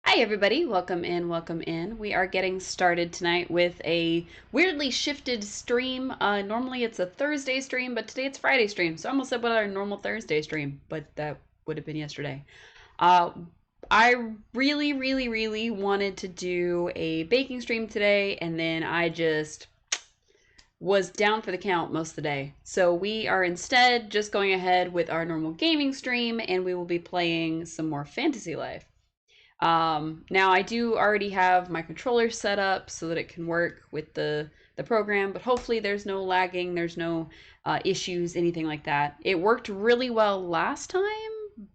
Hi everybody, welcome in, welcome in. We are getting started tonight with a weirdly shifted stream. Normally it's a Thursday stream, but today it's Friday stream. So I almost said what our normal Thursday stream, but that would have been yesterday. Uh, I really wanted to do a baking stream today, and then I just was down for the count most of the day. So we are instead just going ahead with our normal gaming stream, and we will be playing some more Fantasy Life. Now I do already have my controller set up so that it can work with the program, but hopefully there's no lagging, there's no issues, anything like that. It worked really well last time,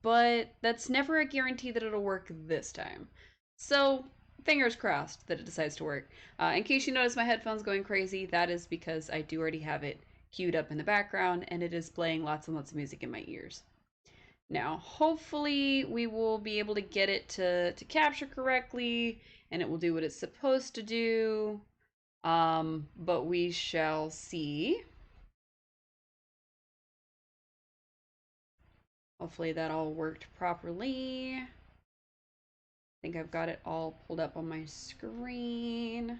but that's never a guarantee that it'll work this time. So fingers crossed that it decides to work. In case you notice my headphones going crazy, that is because I do already have it queued up in the background and it is playing lots and lots of music in my ears. Now, hopefully we will be able to get it to capture correctly and it will do what it's supposed to do. But we shall see. Hopefully that all worked properly. I think I've got it all pulled up on my screen.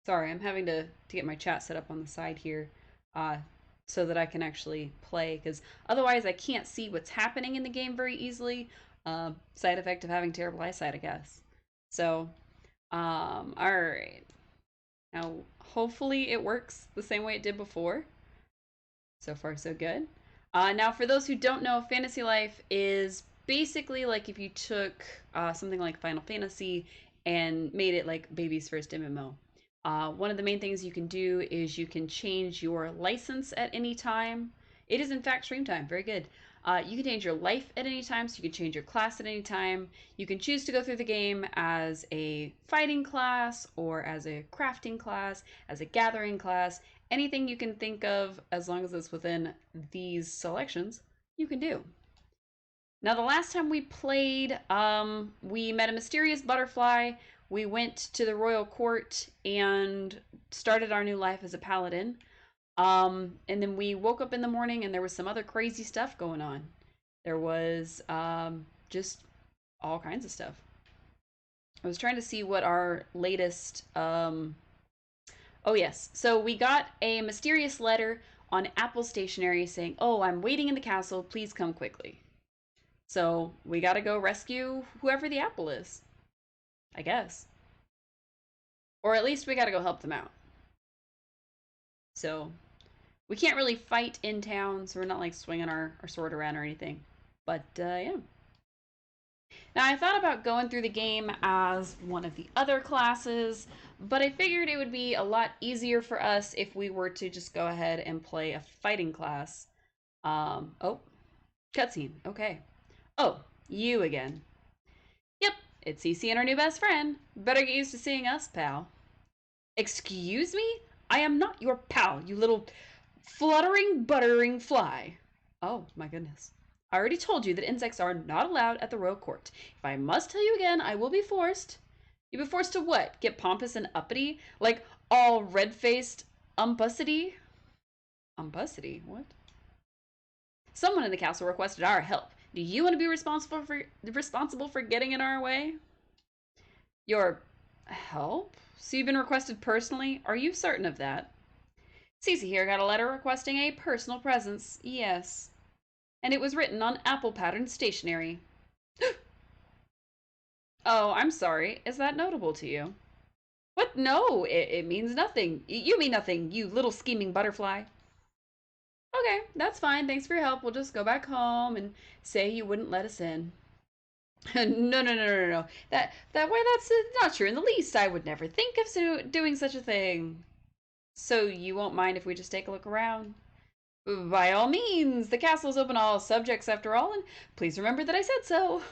Sorry, I'm having to get my chat set up on the side here uh, so that I can actually play, because otherwise I can't see what's happening in the game very easily. Side effect of having terrible eyesight, I guess. So, all right. Now, hopefully it works the same way it did before. So far, so good. Now, for those who don't know, Fantasy Life is basically like if you took something like Final Fantasy and made it like baby's first MMO. One of the main things you can do is you can change your license at any time. It is in fact stream time. Very good. You can change your life at any time, so you can change your class at any time. You can choose to go through the game as a fighting class or as a crafting class, as a gathering class. Anything you can think of, as long as it's within these selections, you can do. Now, the last time we played, we met a mysterious butterfly. We went to the royal court and started our new life as a paladin. And then we woke up in the morning and there was some other crazy stuff going on. There was just all kinds of stuff. I was trying to see what our latest. Oh, yes. So we got a mysterious letter on Apple Stationery saying, "Oh, I'm waiting in the castle. Please come quickly." So we gotta go rescue whoever the apple is, I guess. Or at least we gotta go help them out. So we can't really fight in town, so we're not like swinging our sword around or anything. But yeah. Now I thought about going through the game as one of the other classes, but I figured it would be a lot easier for us if we were to just go ahead and play a fighting class. Oh, cutscene. Okay. Oh, you again. Yep, it's Cece and our new best friend. Better get used to seeing us, pal. Excuse me? I am not your pal, you little fluttering, buttering fly. Oh, my goodness. I already told you that insects are not allowed at the royal court. If I must tell you again, I will be forced. You'll be forced to what? Get pompous and uppity? Like all red-faced umbussity? Umbussity? What? Someone in the castle requested our help. Do you want to be responsible for getting in our way? Your help? So you've been requested personally? Are you certain of that? Cece here got a letter requesting a personal presence. Yes. And it was written on apple pattern stationery. Oh, I'm sorry. Is that notable to you? What? No, it means nothing. You mean nothing, you little scheming butterfly. Okay, that's fine. Thanks for your help. We'll just go back home and say you wouldn't let us in. No, no, no, no, no, no. That way, that's not true in the least. I would never think of doing such a thing. So you won't mind if we just take a look around? By all means, the castle is open to all subjects after all, and please remember that I said so.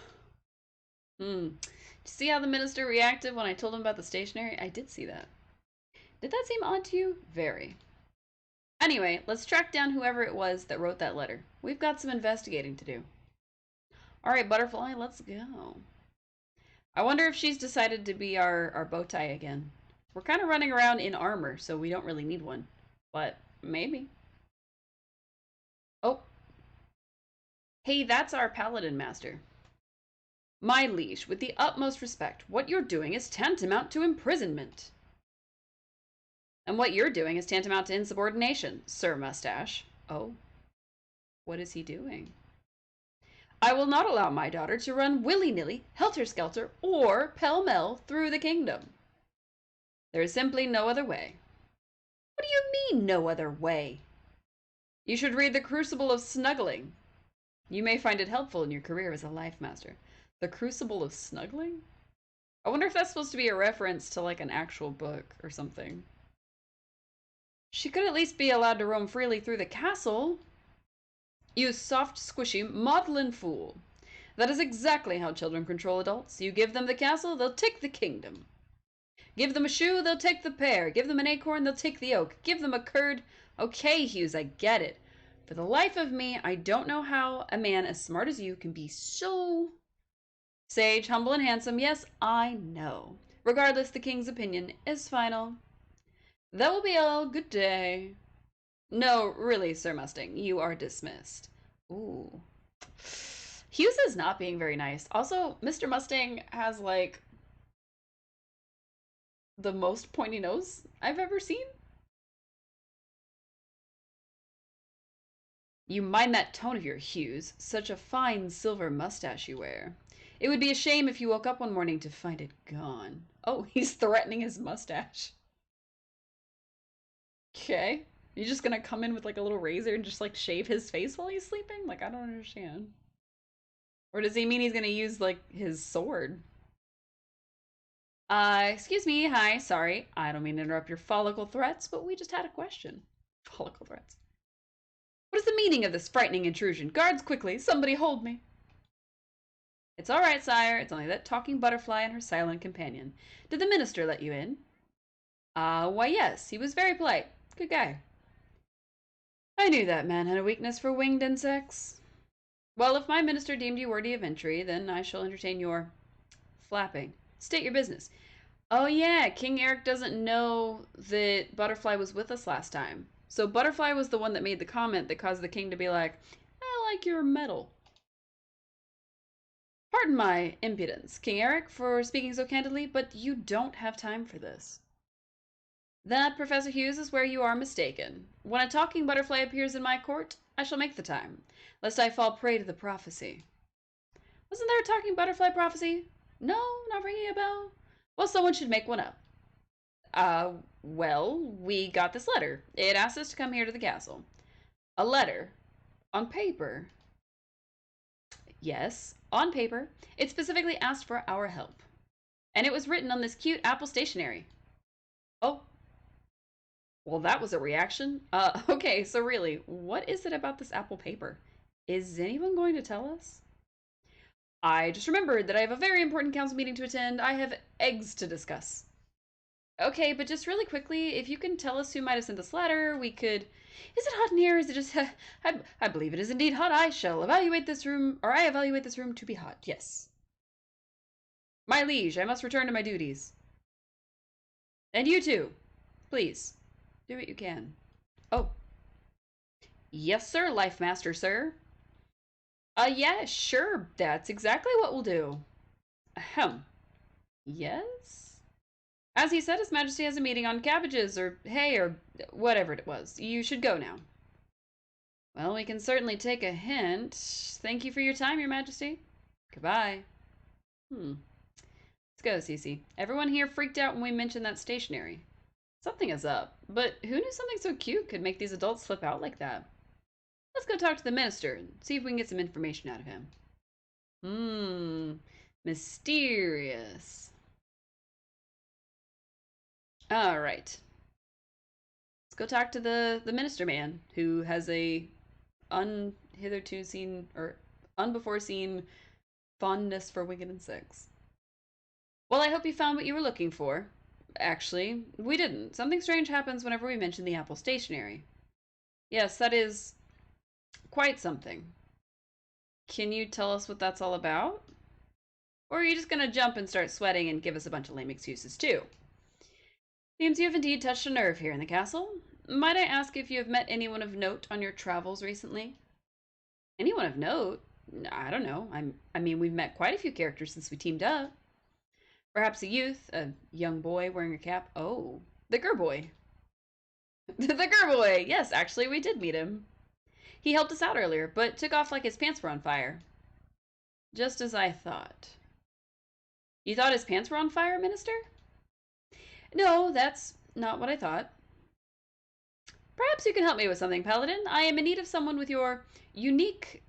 Hmm. Did you see how the minister reacted when I told him about the stationery? I did see that. Did that seem odd to you? Very. Anyway, let's track down whoever it was that wrote that letter. We've got some investigating to do. Alright, Butterfly, let's go. I wonder if she's decided to be our bow tie again. We're kind of running around in armor, so we don't really need one. But maybe. Oh. Hey, that's our paladin master. My liege, with the utmost respect, what you're doing is tantamount to imprisonment. And what you're doing is tantamount to insubordination, Sir Mustache. Oh. What is he doing? I will not allow my daughter to run willy-nilly, helter-skelter, or pell-mell through the kingdom. There is simply no other way. What do you mean, no other way? You should read The Crucible of Snuggling. You may find it helpful in your career as a life master. The Crucible of Snuggling? I wonder if that's supposed to be a reference to like an actual book or something. She could at least be allowed to roam freely through the castle. You soft, squishy, maudlin fool. That is exactly how children control adults. You give them the castle, they'll take the kingdom. Give them a shoe, they'll take the pear. Give them an acorn, they'll take the oak. Give them a curd. Okay, Hughes, I get it. For the life of me, I don't know how a man as smart as you can be so sage, humble, and handsome. Yes, I know. Regardless, the king's opinion is final. That will be all. Good day. No, really, Sir Mustang, you are dismissed. Ooh. Hughes is not being very nice. Also, Mr. Mustang has like the most pointy nose I've ever seen. You mind that tone of your, Hughes. Such a fine silver mustache you wear. It would be a shame if you woke up one morning to find it gone. Oh, he's threatening his mustache. Okay. You just gonna come in with like a little razor and just like shave his face while he's sleeping? Like, I don't understand. Or does he mean he's gonna use like his sword? Excuse me. Hi. Sorry. I don't mean to interrupt your follicle threats, but we just had a question. Follicle threats. What is the meaning of this frightening intrusion? Guards, quickly. Somebody hold me. It's all right, sire. It's only that talking butterfly and her silent companion. Did the minister let you in? Why, yes. He was very polite. Good guy. I knew that man had a weakness for winged insects. Well, if my minister deemed you worthy of entry, then I shall entertain your flapping. State your business. Oh yeah, King Eric doesn't know that Butterfly was with us last time. So Butterfly was the one that made the comment that caused the king to be like, I like your metal. Pardon my impudence, King Eric, for speaking so candidly, but you don't have time for this. That, Professor Hughes, is where you are mistaken. When a talking butterfly appears in my court, I shall make the time, lest I fall prey to the prophecy. Wasn't there a talking butterfly prophecy? No, not ringing a bell? Well, someone should make one up. Well, we got this letter. It asked us to come here to the castle. A letter? On paper? Yes, on paper. It specifically asked for our help. And it was written on this cute apple stationery. Oh, well, that was a reaction. Okay, so really, what is it about this apple paper? Is anyone going to tell us? I just remembered that I have a very important council meeting to attend. I have eggs to discuss. Okay, but just really quickly, if you can tell us who might have sent this letter, we could... Is it hot in here? Is it just... I believe it is indeed hot. I shall evaluate this room, or I evaluate this room to be hot. Yes. My liege, I must return to my duties. And you too. Please, do what you can. Oh. Yes, sir, Life Master, sir. Yeah, sure. That's exactly what we'll do. Ahem. Yes? As he said, His Majesty has a meeting on cabbages, or hay, or whatever it was. You should go now. Well, we can certainly take a hint. Thank you for your time, Your Majesty. Goodbye. Let's go, Cece. Everyone here freaked out when we mentioned that stationery. Something is up, but who knew something so cute could make these adults slip out like that? Let's go talk to the minister and see if we can get some information out of him. Mysterious. All right. Let's go talk to the minister man who has a unhitherto seen or unbefore seen fondness for wicked insects. Well, I hope you found what you were looking for. Actually, we didn't. Something strange happens whenever we mention the Apple stationery. Yes, that is quite something. Can you tell us what that's all about? Or are you just gonna jump and start sweating and give us a bunch of lame excuses too? Seems you have indeed touched a nerve here in the castle. Might I ask if you have met anyone of note on your travels recently? Anyone of note? I don't know. I mean, we've met quite a few characters since we teamed up. Perhaps a youth, a young boy wearing a cap. Oh, the Gerboy. The Gerboy! Yes, actually, we did meet him. He helped us out earlier, but took off like his pants were on fire. Just as I thought. You thought his pants were on fire, Minister? No, that's not what I thought. Perhaps you can help me with something, Paladin. I am in need of someone with your unique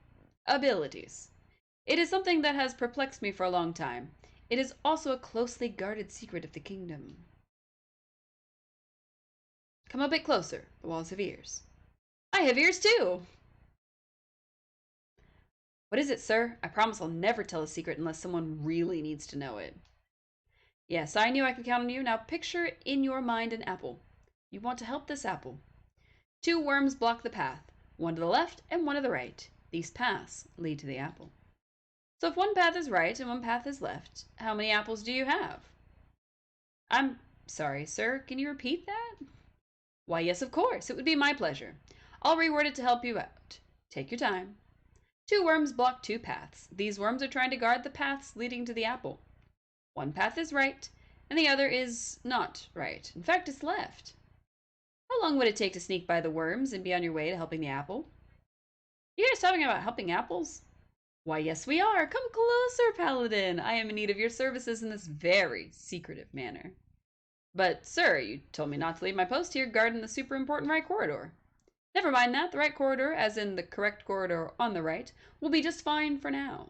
abilities. It is something that has perplexed me for a long time. It is also a closely guarded secret of the kingdom. Come a bit closer. The walls have ears. I have ears too! What is it, sir? I promise I'll never tell a secret unless someone really needs to know it. Yes, I knew I could count on you. Now picture in your mind an apple. You want to help this apple. 2 worms block the path, one to the left and one to the right. These paths lead to the apple. So if one path is right and one path is left, how many apples do you have? I'm sorry, sir. Can you repeat that? Why, yes, of course. It would be my pleasure. I'll reword it to help you out. Take your time. 2 worms block 2 paths. These worms are trying to guard the paths leading to the apple. One path is right, and the other is not right. In fact, it's left. How long would it take to sneak by the worms and be on your way to helping the apple? You guys talking about helping apples? Why, yes, we are. Come closer, Paladin. I am in need of your services in this very secretive manner. But, sir, you told me not to leave my post here guarding the super important right corridor. Never mind that. The right corridor, as in the correct corridor on the right, will be just fine for now.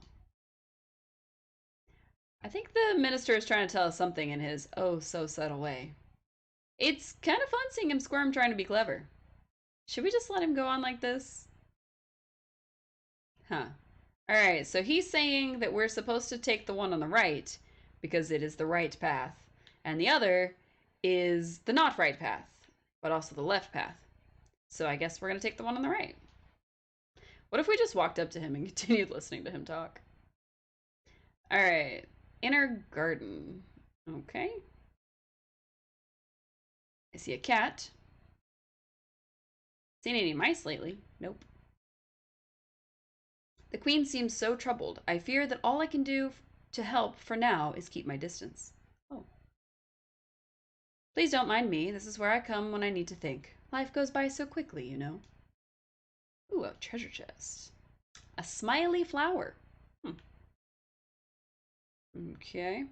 I think the minister is trying to tell us something in his oh-so-subtle way. It's kind of fun seeing him squirm trying to be clever. Should we just let him go on like this? Huh. Alright, so he's saying that we're supposed to take the one on the right because it is the right path, and the other is the not right path, but also the left path. So I guess we're going to take the one on the right. What if we just walked up to him and continued listening to him talk? Alright, inner garden. Okay. I see a cat. Seen any mice lately? Nope. The queen seems so troubled. I fear that all I can do to help for now is keep my distance. Oh. Please don't mind me. This is where I come when I need to think. Life goes by so quickly, you know. Ooh, a treasure chest. A smiley flower. Okay.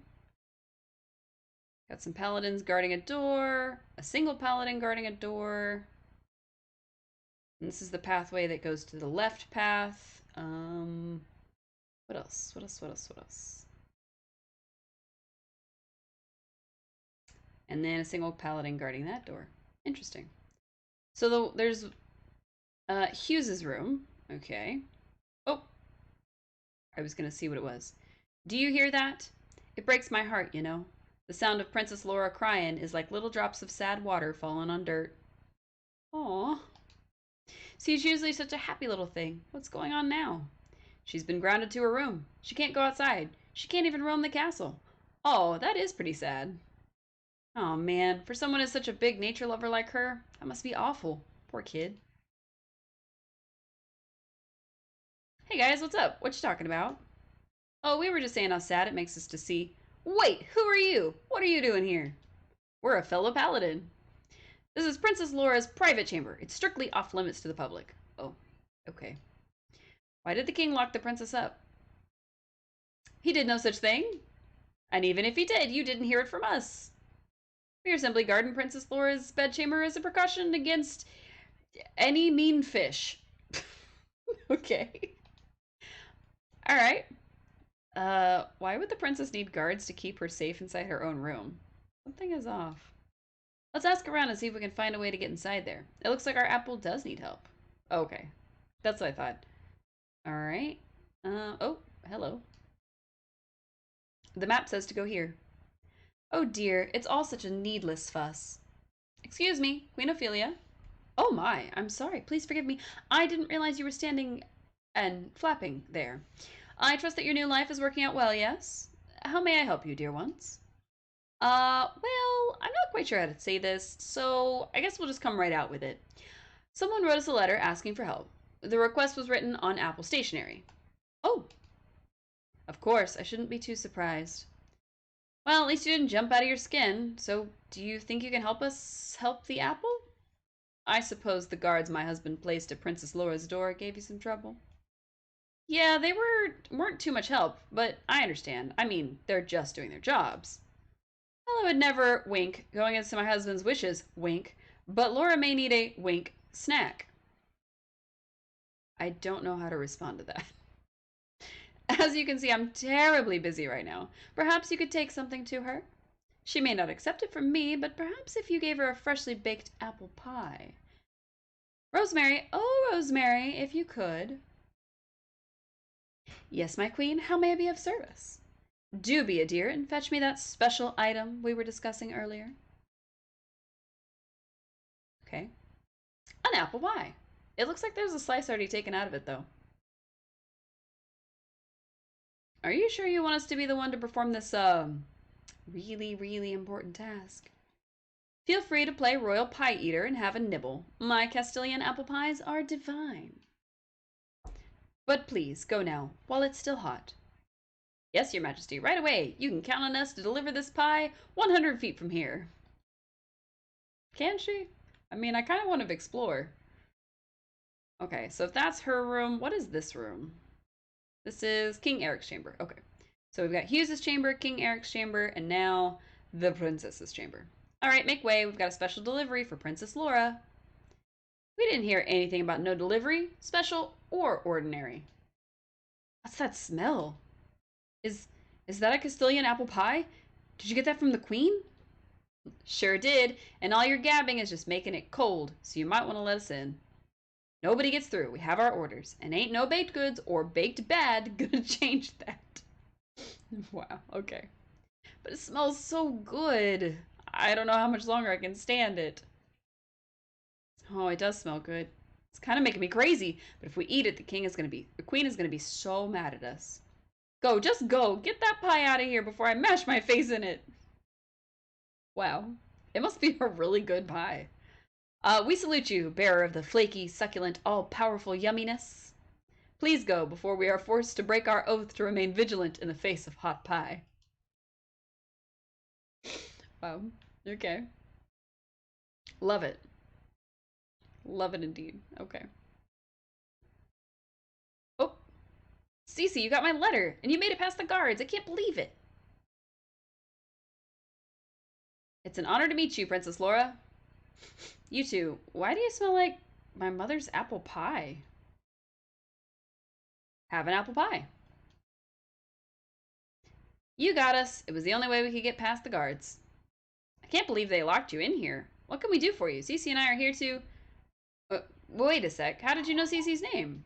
Got some paladins guarding a door. A single paladin guarding a door. And this is the pathway that goes to the left path. What else? What else? And then a single paladin guarding that door. Interesting. So there's Hughes's room. Okay. Oh. I was gonna see what it was. Do you hear that? It breaks my heart, you know. The sound of Princess Laura crying is like little drops of sad water falling on dirt. Aww. She's usually such a happy little thing. What's going on now? She's been grounded to her room. She can't go outside. She can't even roam the castle. Oh, that is pretty sad. Oh man, for someone who's such a big nature lover like her, that must be awful. Poor kid. Hey guys, what's up? What you talking about? Oh, we were just saying how sad it makes us to see. Wait, who are you? What are you doing here? We're a fellow paladin. This is Princess Laura's private chamber. It's strictly off limits to the public. Oh, okay. Why did the king lock the princess up? He did no such thing. And even if he did, you didn't hear it from us. We are simply guarding Princess Laura's bedchamber as a precaution against any mean fish. Okay. All right. Why would the princess need guards to keep her safe inside her own room? Something is off. Let's ask around and see if we can find a way to get inside there. It looks like our apple does need help. Okay. That's what I thought. All right. Oh, hello. The map says to go here. Oh dear, it's all such a needless fuss. Excuse me, Queen Ophelia. Oh my, I'm sorry. Please forgive me. I didn't realize you were standing and flapping there. I trust that your new life is working out well, yes? How may I help you, dear ones? Well, I'm not quite sure how to say this, so I guess we'll just come right out with it. Someone wrote us a letter asking for help. The request was written on Apple stationery. Oh, of course, I shouldn't be too surprised. Well, at least you didn't jump out of your skin, so do you think you can help us help the apple? I suppose the guards my husband placed at Princess Laura's door gave you some trouble. Yeah, they weren't too much help, but I understand. I mean, they're just doing their jobs. Well, I would never wink, going against my husband's wishes, wink, but Laura may need a wink snack. I don't know how to respond to that. As you can see, I'm terribly busy right now. Perhaps you could take something to her? She may not accept it from me, but perhaps if you gave her a freshly baked apple pie. Rosemary, oh, Rosemary, if you could. Yes, my queen, how may I be of service? Do be a dear and fetch me that special item we were discussing earlier. Okay. An apple pie. It looks like there's a slice already taken out of it, though. Are you sure you want us to be the one to perform this, really, really important task? Feel free to play Royal Pie Eater and have a nibble. My Castilian apple pies are divine. But please, go now, while it's still hot. Yes, your majesty, right away. You can count on us to deliver this pie 100 feet from here. Can she? I mean, I kind of want to explore. Okay, so if that's her room, what is this room? This is King Eric's chamber. Okay, so we've got Hughes's chamber, King Eric's chamber, and now the princess's chamber. All right, make way. We've got a special delivery for Princess Laura. We didn't hear anything about no delivery, special or ordinary. What's that smell? Is is that a Castilian apple pie? Did you get that from the queen? Sure did, and all your gabbing is just making it cold, so you might want to let us in. Nobody gets through. We have our orders, and ain't no baked goods or baked bad gonna change that. Wow, okay. But it smells so good. I don't know how much longer I can stand it. Oh, it does smell good. It's kind of making me crazy, but if we eat it, the queen is gonna be so mad at us. Go, just go. Get that pie out of here before I mash my face in it. Wow. It must be a really good pie. We salute you, bearer of the flaky, succulent, all-powerful yumminess. Please go before we are forced to break our oath to remain vigilant in the face of hot pie. Wow. Okay. Love it. Love it indeed. Okay. Oh, Cece, you got my letter, and you made it past the guards. I can't believe it. It's an honor to meet you, Princess Laura. You two, why do you smell like my mother's apple pie? Have an apple pie. You got us. It was the only way we could get past the guards. I can't believe they locked you in here. What can we do for you? Cece and I are here to... wait a sec. How did you know Cece's name?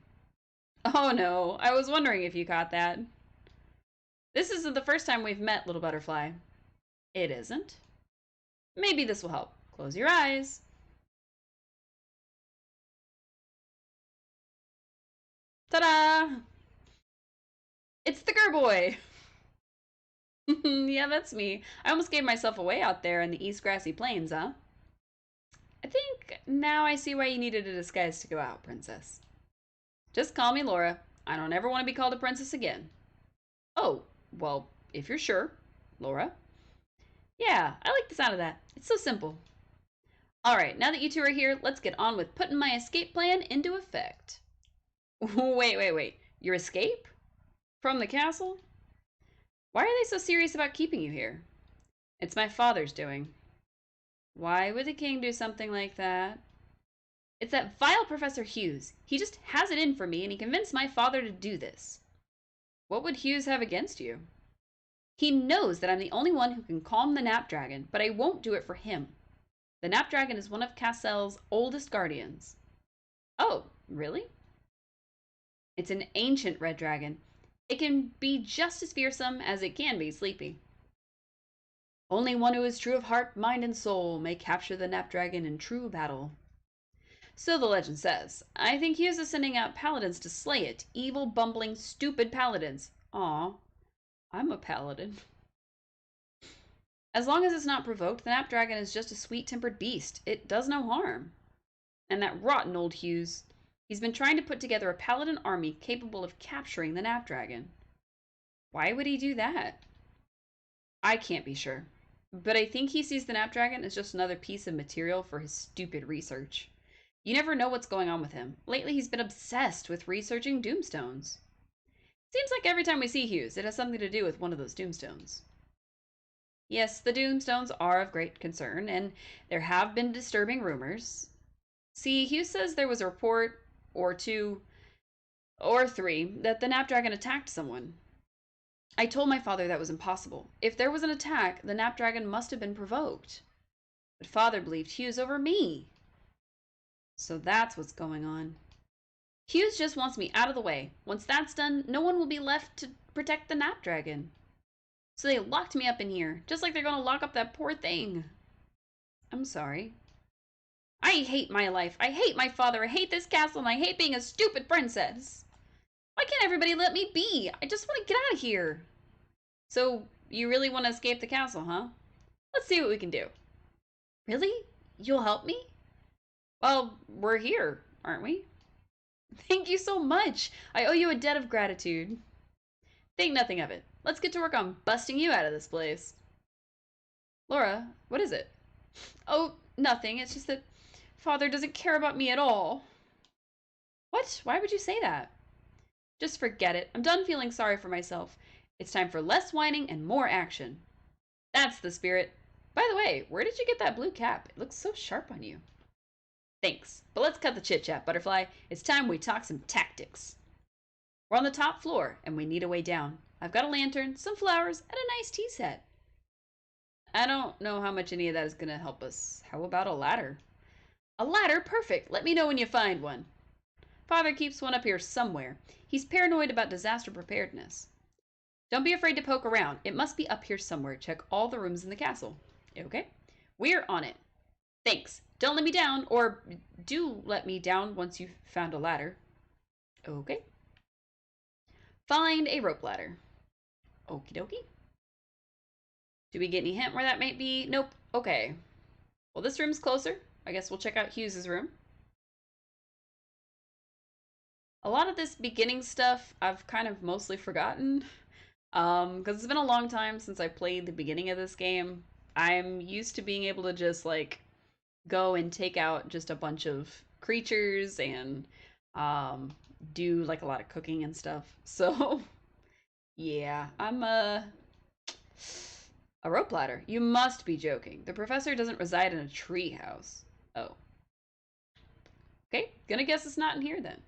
Oh no, I was wondering if you caught that. This isn't the first time we've met, little butterfly. It isn't? Maybe this will help. Close your eyes. Ta-da! It's the Gerboy! Yeah, that's me. I almost gave myself away out there in the East Grassy Plains, huh? I think now I see why you needed a disguise to go out, princess. Just call me Laura. I don't ever want to be called a princess again. Oh, well, if you're sure. Laura? Yeah, I like the sound of that. It's so simple. Alright, now that you two are here, let's get on with putting my escape plan into effect. Wait. Your escape? From the castle? Why are they so serious about keeping you here? It's my father's doing. Why would the king do something like that? It's that vile Professor Hughes. He just has it in for me, and he convinced my father to do this. What would Hughes have against you? He knows that I'm the only one who can calm the Knapdragon, but I won't do it for him. The Knapdragon is one of Cassell's oldest guardians. Oh, really? It's an ancient red dragon. It can be just as fearsome as it can be sleepy. Only one who is true of heart, mind, and soul may capture the Knapdragon in true battle. So the legend says. I think Hughes is sending out paladins to slay it. Evil, bumbling, stupid paladins. Aw, I'm a paladin. As long as it's not provoked, the Knapdragon is just a sweet-tempered beast. It does no harm. And that rotten old Hughes. He's been trying to put together a paladin army capable of capturing the Knapdragon. Why would he do that? I can't be sure. But I think he sees the Knapdragon as just another piece of material for his stupid research. You never know what's going on with him. Lately, he's been obsessed with researching doomstones. Seems like every time we see Hughes, it has something to do with one of those doomstones. Yes, the doomstones are of great concern, and there have been disturbing rumors. See, Hughes says there was a report, or two, or three, that the Knapdragon attacked someone. I told my father that was impossible. If there was an attack, the Knapdragon must have been provoked. But father believed Hughes over me. So that's what's going on. Hughes just wants me out of the way. Once that's done, no one will be left to protect the Knapdragon. So they locked me up in here, just like they're gonna lock up that poor thing. I'm sorry. I hate my life. I hate my father. I hate this castle, and I hate being a stupid princess. Why can't everybody let me be? I just want to get out of here. So, you really want to escape the castle, huh? Let's see what we can do. Really? You'll help me? Well, we're here, aren't we? Thank you so much. I owe you a debt of gratitude. Think nothing of it. Let's get to work on busting you out of this place. Laura, what is it? Oh, nothing. It's just that Father doesn't care about me at all. What? Why would you say that? Just forget it. I'm done feeling sorry for myself. It's time for less whining and more action. That's the spirit. By the way, where did you get that blue cap? It looks so sharp on you. Thanks, but let's cut the chit-chat, Butterfly. It's time we talk some tactics. We're on the top floor, and we need a way down. I've got a lantern, some flowers, and a nice tea set. I don't know how much any of that is going to help us. How about a ladder? A ladder? Perfect. Let me know when you find one. Father keeps one up here somewhere. He's paranoid about disaster preparedness. Don't be afraid to poke around. It must be up here somewhere. Check all the rooms in the castle. Okay? We're on it. Thanks. Don't let me down, or do let me down once you've found a ladder. Okay. Find a rope ladder. Okie dokie. Do we get any hint where that might be? Nope. Okay. Well, this room's closer. I guess we'll check out Hughes's room. A lot of this beginning stuff I've kind of mostly forgotten. Because it's been a long time since I played the beginning of this game. I'm used to being able to just, like, go and take out just a bunch of creatures and do, like, a lot of cooking and stuff. So, yeah, I'm a rope ladder. You must be joking. The professor doesn't reside in a tree house. Oh. Okay, gonna guess it's not in here then.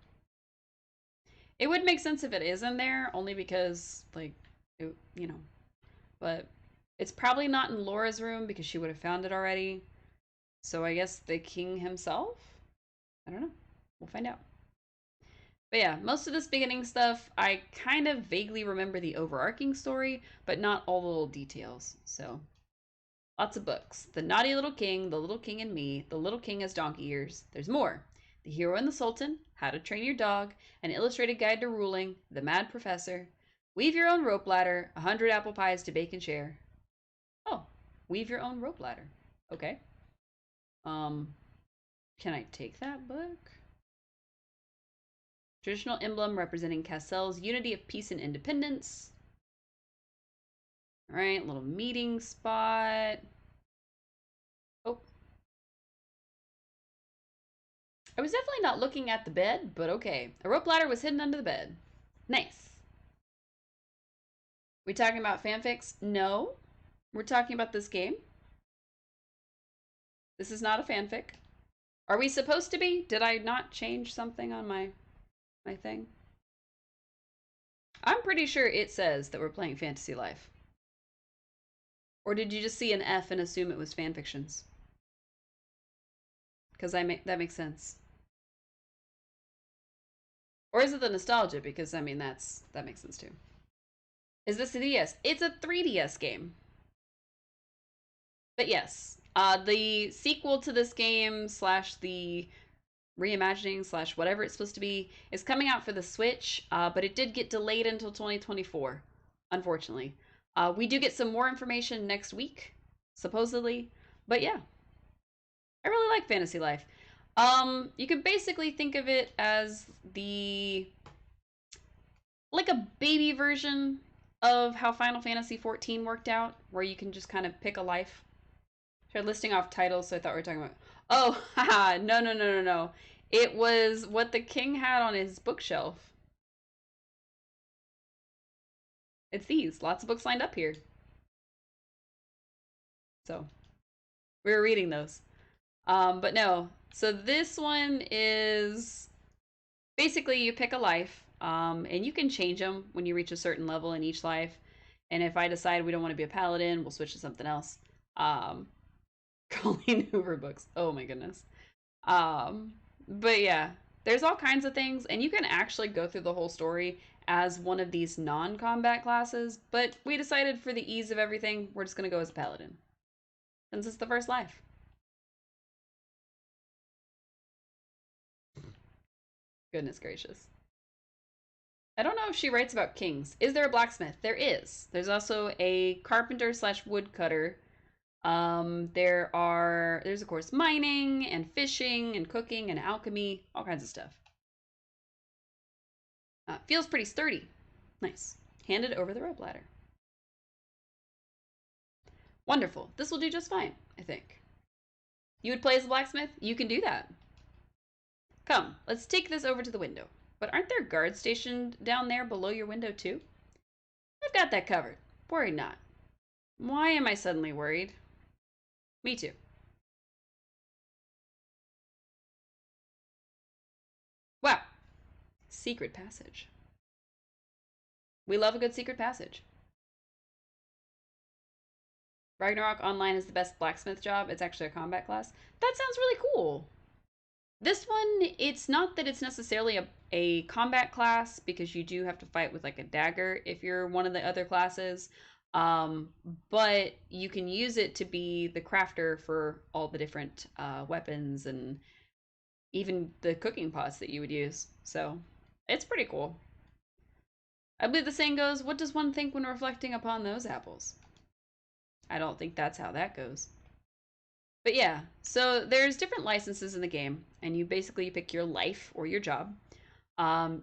It would make sense if it is in there, only because, like, it, you know. But it's probably not in Laura's room because she would have found it already. So I guess the king himself? I don't know. We'll find out. But yeah, most of this beginning stuff, I kind of vaguely remember the overarching story, but not all the little details. So, lots of books. The Naughty Little King, The Little King and Me, The Little King Has Donkey Ears. There's more. The Hero and the Sultan, How to Train Your Dog, An Illustrated Guide to Ruling, The Mad Professor, Weave Your Own Rope Ladder, 100 Apple Pies to Bake and Share. Oh, weave your own rope ladder. Okay. Can I take that book? Traditional emblem representing Cassell's unity of peace and independence. All right, little meeting spot. Oh. I was definitely not looking at the bed, but okay. A rope ladder was hidden under the bed. Nice. We talking about fanfics? No. We're talking about this game. This is not a fanfic. Are we supposed to be? Did I not change something on my thing? I'm pretty sure it says that we're playing Fantasy Life. Or did you just see an F and assume it was fan fictions? Because that makes sense. Or is it the nostalgia? Because I mean that makes sense too. Is this a DS? It's a 3DS game. But yes, the sequel to this game slash the reimagining slash whatever it's supposed to be is coming out for the Switch, but it did get delayed until 2024, unfortunately. We do get some more information next week, supposedly. But yeah, I really like Fantasy Life. You can basically think of it as the like a baby version of how Final Fantasy 14 worked out, where you can just kind of pick a life. Started listing off titles, so I thought we were talking about. Oh, haha, no, no, no, no, no. It was what the king had on his bookshelf. It's these. Lots of books lined up here. So we were reading those. But no. So this one is basically you pick a life, and you can change them when you reach a certain level in each life. And if I decide we don't want to be a paladin, we'll switch to something else. Colleen Hoover books. Oh my goodness. But yeah, there's all kinds of things, and you can actually go through the whole story as one of these non-combat classes, but we decided for the ease of everything, we're just gonna go as a paladin. Since it's the first life. Goodness gracious. I don't know if she writes about kings. Is there a blacksmith? There is. There's also a carpenter slash woodcutter. There's of course mining and fishing and cooking and alchemy, all kinds of stuff. Feels pretty sturdy. Nice. Handed over the rope ladder. Wonderful. This will do just fine, I think. You would play as a blacksmith? You can do that. Come, let's take this over to the window. But aren't there guards stationed down there below your window too? I've got that covered. Worry not. Why am I suddenly worried? Me too. Wow. Secret passage. We love a good secret passage. Ragnarok Online is the best blacksmith job. It's actually a combat class. That sounds really cool. This one, it's not that it's necessarily a combat class because you do have to fight with like a dagger if you're one of the other classes. But you can use it to be the crafter for all the different weapons and even the cooking pots that you would use. So it's pretty cool. I believe the saying goes, what does one think when reflecting upon those apples? I don't think that's how that goes. But yeah, so there's different licenses in the game, and you basically pick your life or your job.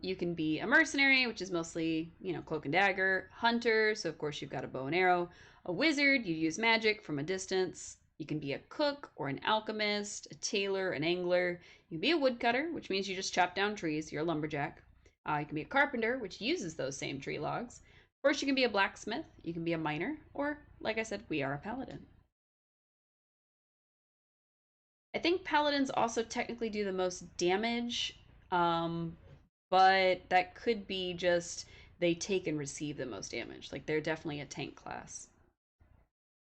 You can be a mercenary, which is mostly, cloak and dagger, hunter, so of course you've got a bow and arrow, a wizard, you use magic from a distance. You can be a cook or an alchemist, a tailor, an angler. You can be a woodcutter, which means you just chop down trees, you're a lumberjack. You can be a carpenter, which uses those same tree logs. Of course, you can be a blacksmith, you can be a miner, or, like I said, we are a paladin. I think paladins also technically do the most damage, but that could be just they take and receive the most damage. Like they're definitely a tank class.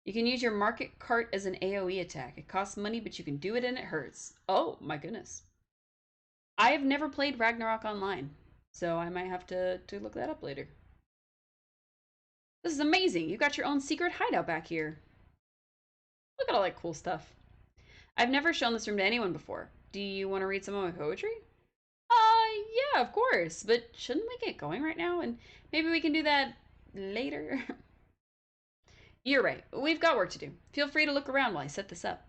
You can use your market cart as an AoE attack. It costs money, but you can do it and it hurts. Oh my goodness. I have never played Ragnarok Online, so I might have to look that up later. This is amazing. You got your own secret hideout back here. Look at all that cool stuff. I've never shown this room to anyone before. Do you want to read some of my poetry? Yeah, of course. But shouldn't we get going right now? And maybe we can do that later? You're right. We've got work to do. Feel free to look around while I set this up.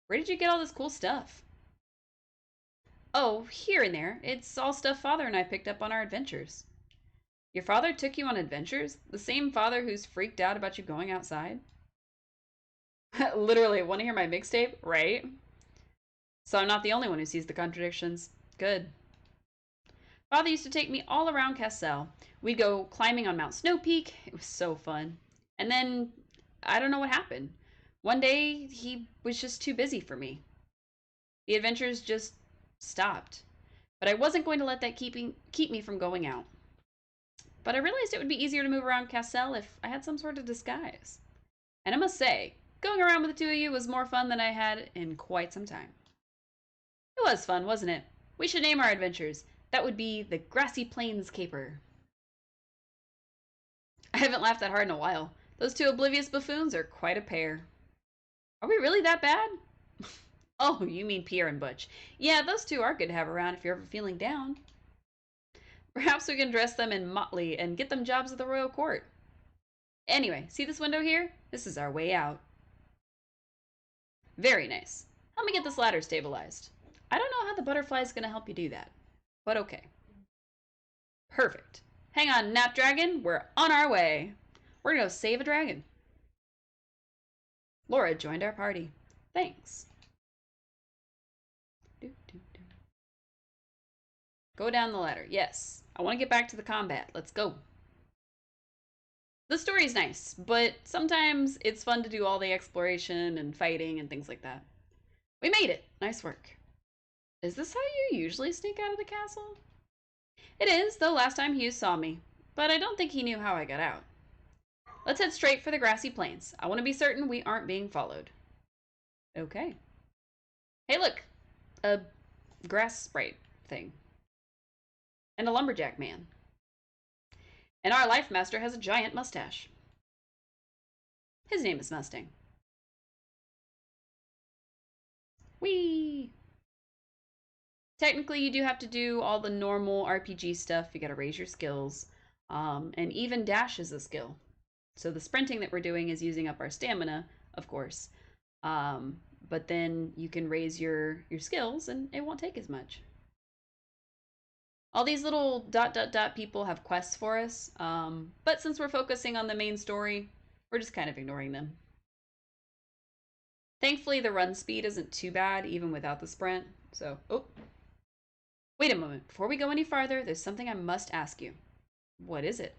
Where did you get all this cool stuff? Oh, here and there. It's all stuff Father and I picked up on our adventures. Your father took you on adventures? The same father who's freaked out about you going outside? Literally, want to hear my mixtape? Right? So I'm not the only one who sees the contradictions. Good. Father used to take me all around Cassel. We'd go climbing on Mount Snow Peak. It was so fun. And then, I don't know what happened. One day, he was just too busy for me. The adventures just stopped. But I wasn't going to let that keep me from going out. But I realized it would be easier to move around Cassel if I had some sort of disguise. And I must say, going around with the two of you was more fun than I had in quite some time. It was fun, wasn't it? We should name our adventures. That would be the Grassy Plains Caper. I haven't laughed that hard in a while. Those two oblivious buffoons are quite a pair. Are we really that bad? Oh, you mean Pierre and Butch. Yeah, those two are good to have around if you're ever feeling down. Perhaps we can dress them in motley and get them jobs at the royal court. Anyway, see this window here? This is our way out. Very nice. Help me get this ladder stabilized. I don't know how the butterfly is going to help you do that, but okay. Perfect. Hang on, Nap Dragon. We're on our way. We're going to go save a dragon. Laura joined our party. Thanks. Go down the ladder. Yes. I want to get back to the combat. Let's go. The story's nice, but sometimes it's fun to do all the exploration and fighting and things like that. We made it. Nice work. Is this how you usually sneak out of the castle? It is, though last time Hughes saw me, but I don't think he knew how I got out. Let's head straight for the grassy plains. I want to be certain we aren't being followed. Okay. Hey, look! A grass sprite thing. And a lumberjack man. And our life master has a giant mustache. His name is Mustang. Whee! Technically, you do have to do all the normal RPG stuff. You gotta raise your skills. And even dash is a skill. So the sprinting that we're doing is using up our stamina, of course. But then you can raise your skills and it won't take as much. All these little ... people have quests for us, but since we're focusing on the main story, we're just kind of ignoring them. Thankfully, the run speed isn't too bad, even without the sprint, so... Oh! Wait a moment, before we go any farther, there's something I must ask you. What is it?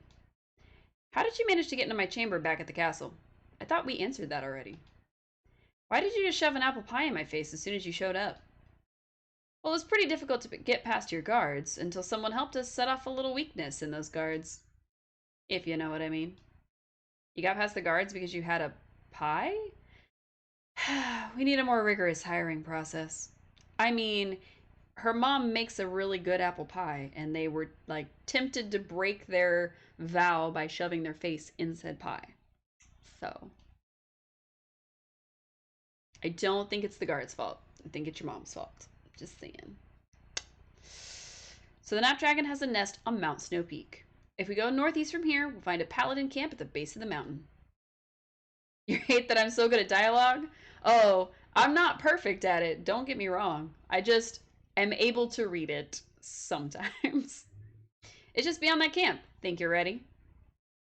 How did you manage to get into my chamber back at the castle? I thought we answered that already. Why did you just shove an apple pie in my face as soon as you showed up? Well, it was pretty difficult to get past your guards until someone helped us set off a little weakness in those guards. If you know what I mean. You got past the guards because you had a pie? We need a more rigorous hiring process. I mean, her mom makes a really good apple pie, and they were, like, tempted to break their vow by shoving their face in said pie. So, I don't think it's the guard's fault. I think it's your mom's fault. Just saying. So the Nap Dragon has a nest on Mount Snow Peak. If we go northeast from here, we'll find a paladin camp at the base of the mountain. You hate that I'm so good at dialogue? Oh, I'm not perfect at it. Don't get me wrong. I just am able to read it sometimes. It's just beyond that camp. Think you're ready?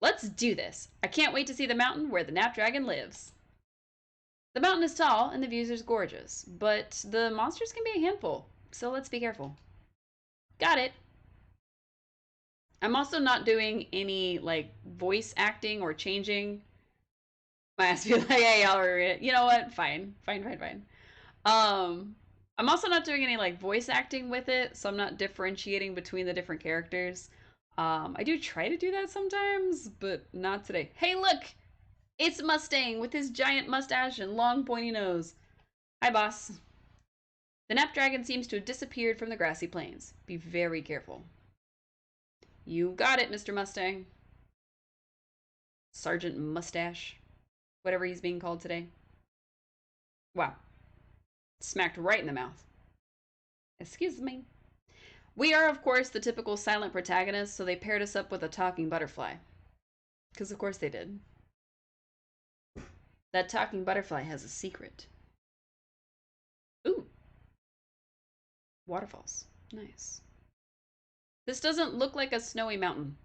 Let's do this. I can't wait to see the mountain where the Nap Dragon lives. The mountain is tall and the views are gorgeous, but the monsters can be a handful, so let's be careful. Got it. I'm also not doing any, like, voice acting or changing. My ass be like, hey, y'all read it. You know what? Fine. I'm also not doing any, like, voice acting with it, so I'm not differentiating between the different characters. I do try to do that sometimes, but not today. Hey, look! It's Mustang with his giant mustache and long pointy nose. Hi, boss. The Nap Dragon seems to have disappeared from the grassy plains. Be very careful. You got it, Mr. Mustang. Sergeant Mustache. Whatever he's being called today. Wow. Smacked right in the mouth. Excuse me. We are, of course, the typical silent protagonist, so they paired us up with a talking butterfly. Because, of course, they did. That talking butterfly has a secret. Ooh. Waterfalls. Nice. This doesn't look like a snowy mountain.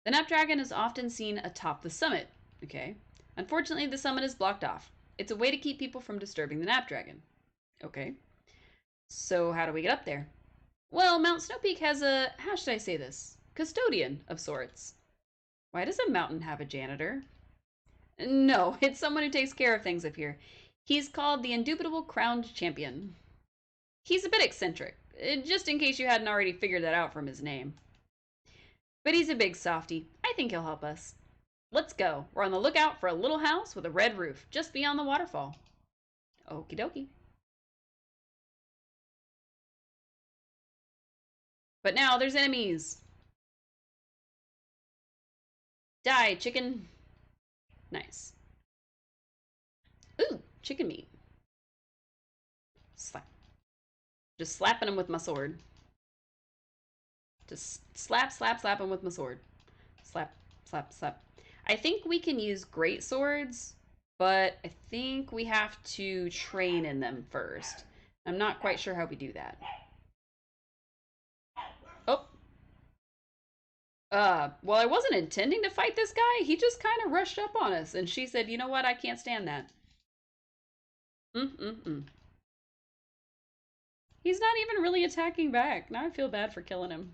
The Nap Dragon is often seen atop the summit. Okay. Unfortunately, the summit is blocked off. It's a way to keep people from disturbing the Nap Dragon. Okay. So how do we get up there? Well, Mount Snow Peak has a, how should I say this? Custodian of sorts. Why does a mountain have a janitor? No, it's someone who takes care of things up here. He's called the Indubitable Crowned Champion. He's a bit eccentric, just in case you hadn't already figured that out from his name. But he's a big softy. I think he'll help us. Let's go. We're on the lookout for a little house with a red roof just beyond the waterfall. Okie dokie. But now there's enemies. Die, chicken. Nice. Ooh, chicken meat. Slap. Just slapping him with my sword. Just slap, slap, slap him with my sword. Slap, slap, slap. I think we can use great swords, but I think we have to train in them first. I'm not quite sure how we do that. Oh. Well, I wasn't intending to fight this guy. He just kind of rushed up on us, and she said, you know what? I can't stand that. He's not even really attacking back. Now I feel bad for killing him.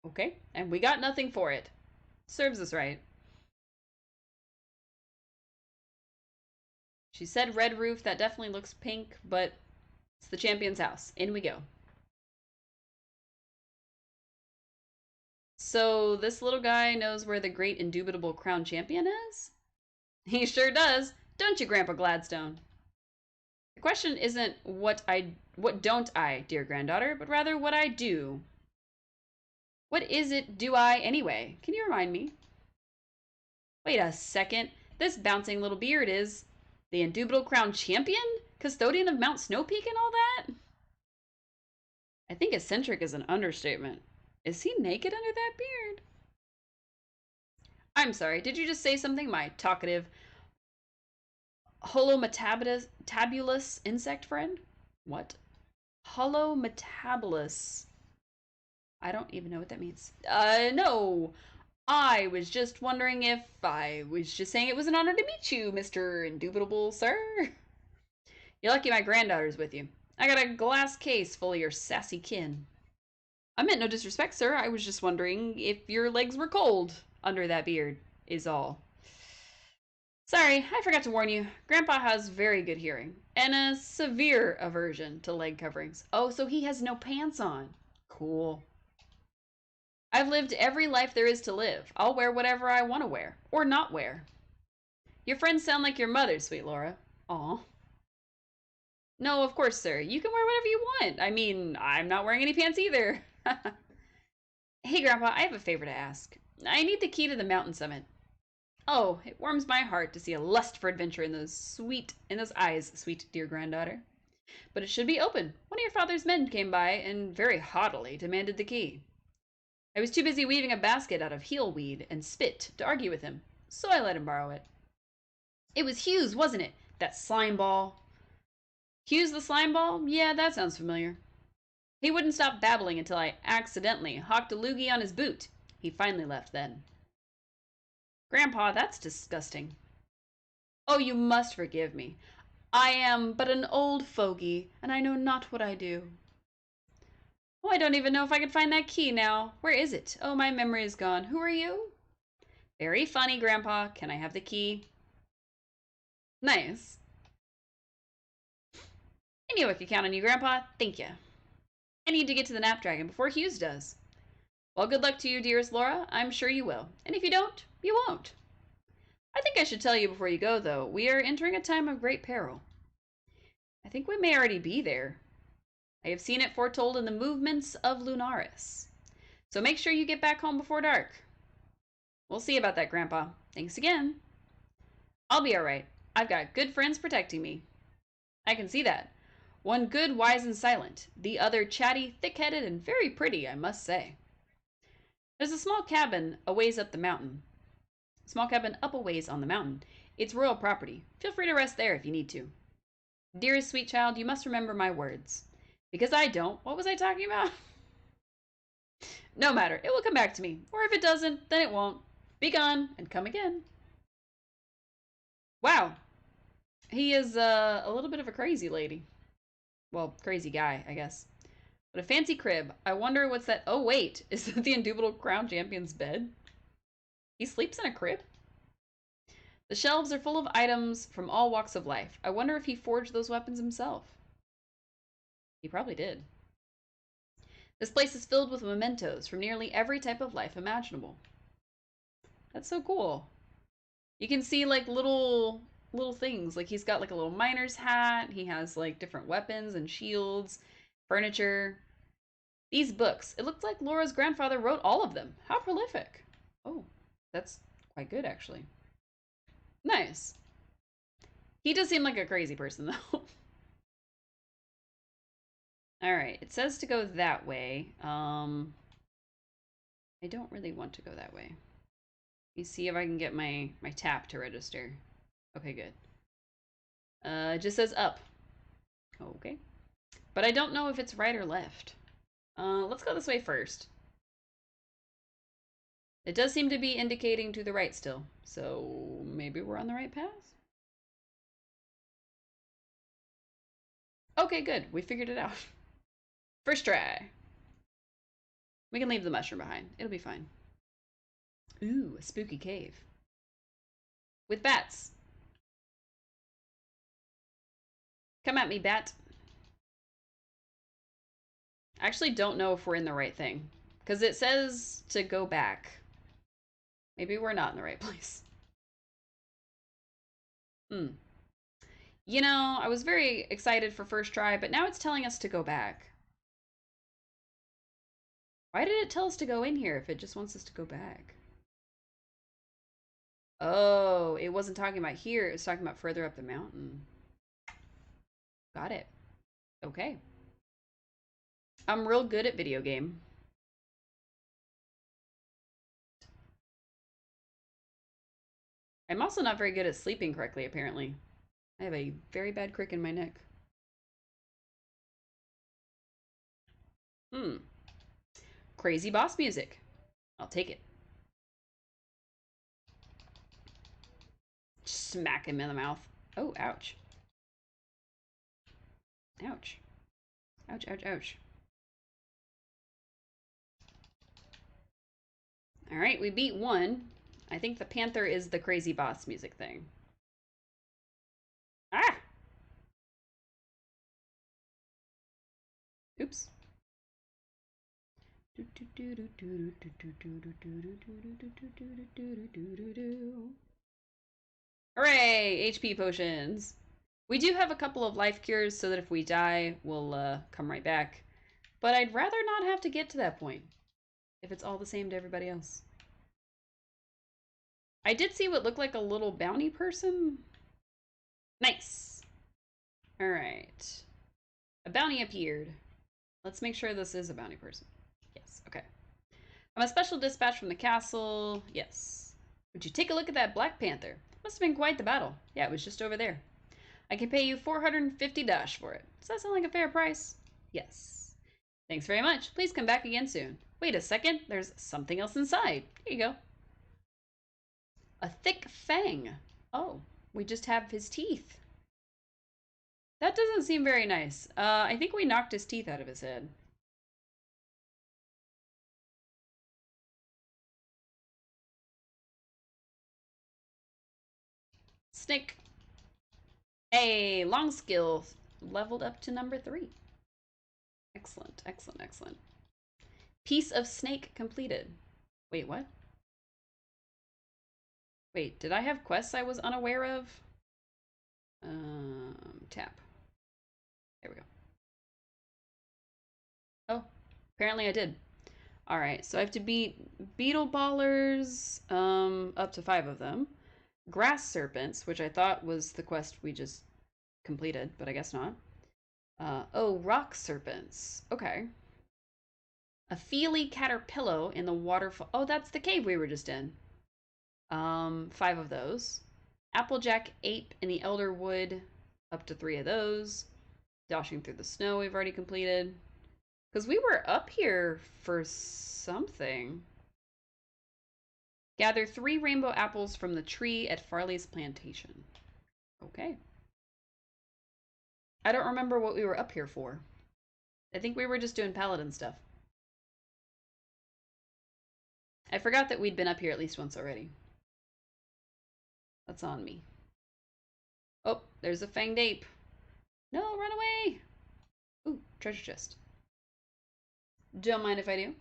Okay, and we got nothing for it. Serves us right. She said red roof. That definitely looks pink, but it's the champion's house. In we go. So this little guy knows where the great indubitable crown champion is? He sure does. Don't you, Grandpa Gladstone? The question isn't what don't I, dear granddaughter, but rather what I do. What is it do I anyway? Can you remind me? Wait a second. This bouncing little beard is the indubitable crown champion? Custodian of Mount Snow Peak and all that? I think eccentric is an understatement. Is he naked under that beard? I'm sorry, did you just say something, my talkative holometabolous insect friend? What? Holometabolous. I don't even know what that means. No. I was just wondering if I was just saying it was an honor to meet you, Mr. Indubitable, sir. You're lucky my granddaughter's with you. I got a glass case full of your sassy kin. I meant no disrespect, sir. I was just wondering if your legs were cold under that beard, is all. Sorry, I forgot to warn you. Grandpa has very good hearing and a severe aversion to leg coverings. Oh, so he has no pants on. Cool. I've lived every life there is to live. I'll wear whatever I want to wear, or not wear. Your friends sound like your mother, sweet Laura. Aw. No, of course, sir. You can wear whatever you want. I mean, I'm not wearing any pants either. Hey, Grandpa, I have a favor to ask. I need the key to the mountain summit. Oh, it warms my heart to see a lust for adventure in those eyes, sweet dear granddaughter. But it should be open. One of your father's men came by and very haughtily demanded the key. I was too busy weaving a basket out of heelweed and spit to argue with him, so I let him borrow it. It was Hughes, wasn't it? That slime ball. Hughes the slime ball? Yeah, that sounds familiar. He wouldn't stop babbling until I accidentally hawked a loogie on his boot. He finally left then. Grandpa, that's disgusting. Oh, you must forgive me. I am but an old fogey, and I know not what I do. Oh, I don't even know if I can find that key now. Where is it? Oh, my memory is gone. Who are you? Very funny, Grandpa. Can I have the key? Nice. I knew I could count on you, Grandpa. Thank you. I need to get to the Knapdragon before Hughes does. Well, good luck to you, dearest Laura. I'm sure you will. And if you don't, you won't. I think I should tell you before you go, though. We are entering a time of great peril. I think we may already be there. I have seen it foretold in the movements of Lunaris. So make sure you get back home before dark. We'll see about that, Grandpa. Thanks again. I'll be all right. I've got good friends protecting me. I can see that. One good, wise, and silent. The other chatty, thick-headed, and very pretty, I must say. There's a small cabin a ways up the mountain. Small cabin up a ways on the mountain. It's royal property. Feel free to rest there if you need to. Dearest sweet child, you must remember my words. Because I don't. What was I talking about? No matter. It will come back to me. Or if it doesn't, then it won't. Be gone and come again. Wow. He is a little bit of a crazy lady. Well, crazy guy, I guess. But a fancy crib. I wonder what's that. Oh, wait. Is that the indubitable crown champion's bed? He sleeps in a crib? The shelves are full of items from all walks of life. I wonder if he forged those weapons himself. He probably did. This place is filled with mementos from nearly every type of life imaginable. That's so cool. You can see like little things. Like he's got like a little miner's hat. He has like different weapons and shields, furniture. These books. It looks like Laura's grandfather wrote all of them. How prolific. Oh, that's quite good actually. Nice. He does seem like a crazy person though. All right, it says to go that way. I don't really want to go that way. Let me see if I can get my tap to register. Okay, good. It just says up. Okay. But I don't know if it's right or left. Let's go this way first. It does seem to be indicating to the right still. So maybe we're on the right path? Okay, good. We figured it out. First try. We can leave the mushroom behind. It'll be fine. Ooh, a spooky cave. With bats. Come at me, bat. I actually don't know if we're in the right thing. Because it says to go back. Maybe we're not in the right place. You know, I was very excited for first try, but now it's telling us to go back. Why did it tell us to go in here if it just wants us to go back? Oh, it wasn't talking about here. It was talking about further up the mountain. Got it. Okay. I'm real good at video game. I'm also not very good at sleeping correctly, apparently. I have a very bad crick in my neck. Crazy boss music. I'll take it. Smack him in the mouth. Oh, ouch. Ouch. Ouch, ouch, ouch. All right, we beat one. I think the panther is the crazy boss music thing. Ah! Oops. Hooray! HP potions. We do have a couple of life cures so that if we die, we'll come right back. But I'd rather not have to get to that point if it's all the same to everybody else. I did see what looked like a little bounty person. Nice. All right. A bounty appeared. Let's make sure this is a bounty person. Yes, okay. I'm a special dispatch from the castle. Yes. Would you take a look at that Black Panther? Must have been quite the battle. Yeah, it was just over there. I can pay you 450 dash for it. Does that sound like a fair price? Yes. Thanks very much. Please come back again soon. Wait a second. There's something else inside. Here you go. A thick fang. Oh, we just have his teeth. That doesn't seem very nice. I think we knocked his teeth out of his head. Snake. Hey, long skill leveled up to number 3. Excellent, excellent, excellent. Piece of snake completed. Wait, what? Wait, did I have quests I was unaware of? Tap. There we go. Oh, apparently I did. All right, so I have to beat beetle ballers, up to 5 of them. Grass serpents, which I thought was the quest we just completed, but I guess not. Oh, rock serpents. Okay. A feely caterpillar in the waterfall. Oh, that's the cave we were just in. 5 of those. Applejack ape in the elder wood. Up to 3 of those. Dashing through the snow we've already completed. Because we were up here for something. Gather 3 rainbow apples from the tree at Farley's plantation. Okay. I don't remember what we were up here for. I think we were just doing paladin stuff. I forgot that we'd been up here at least once already. That's on me. Oh, there's a fanged ape. No, run away! Ooh, treasure chest. Don't mind if I do.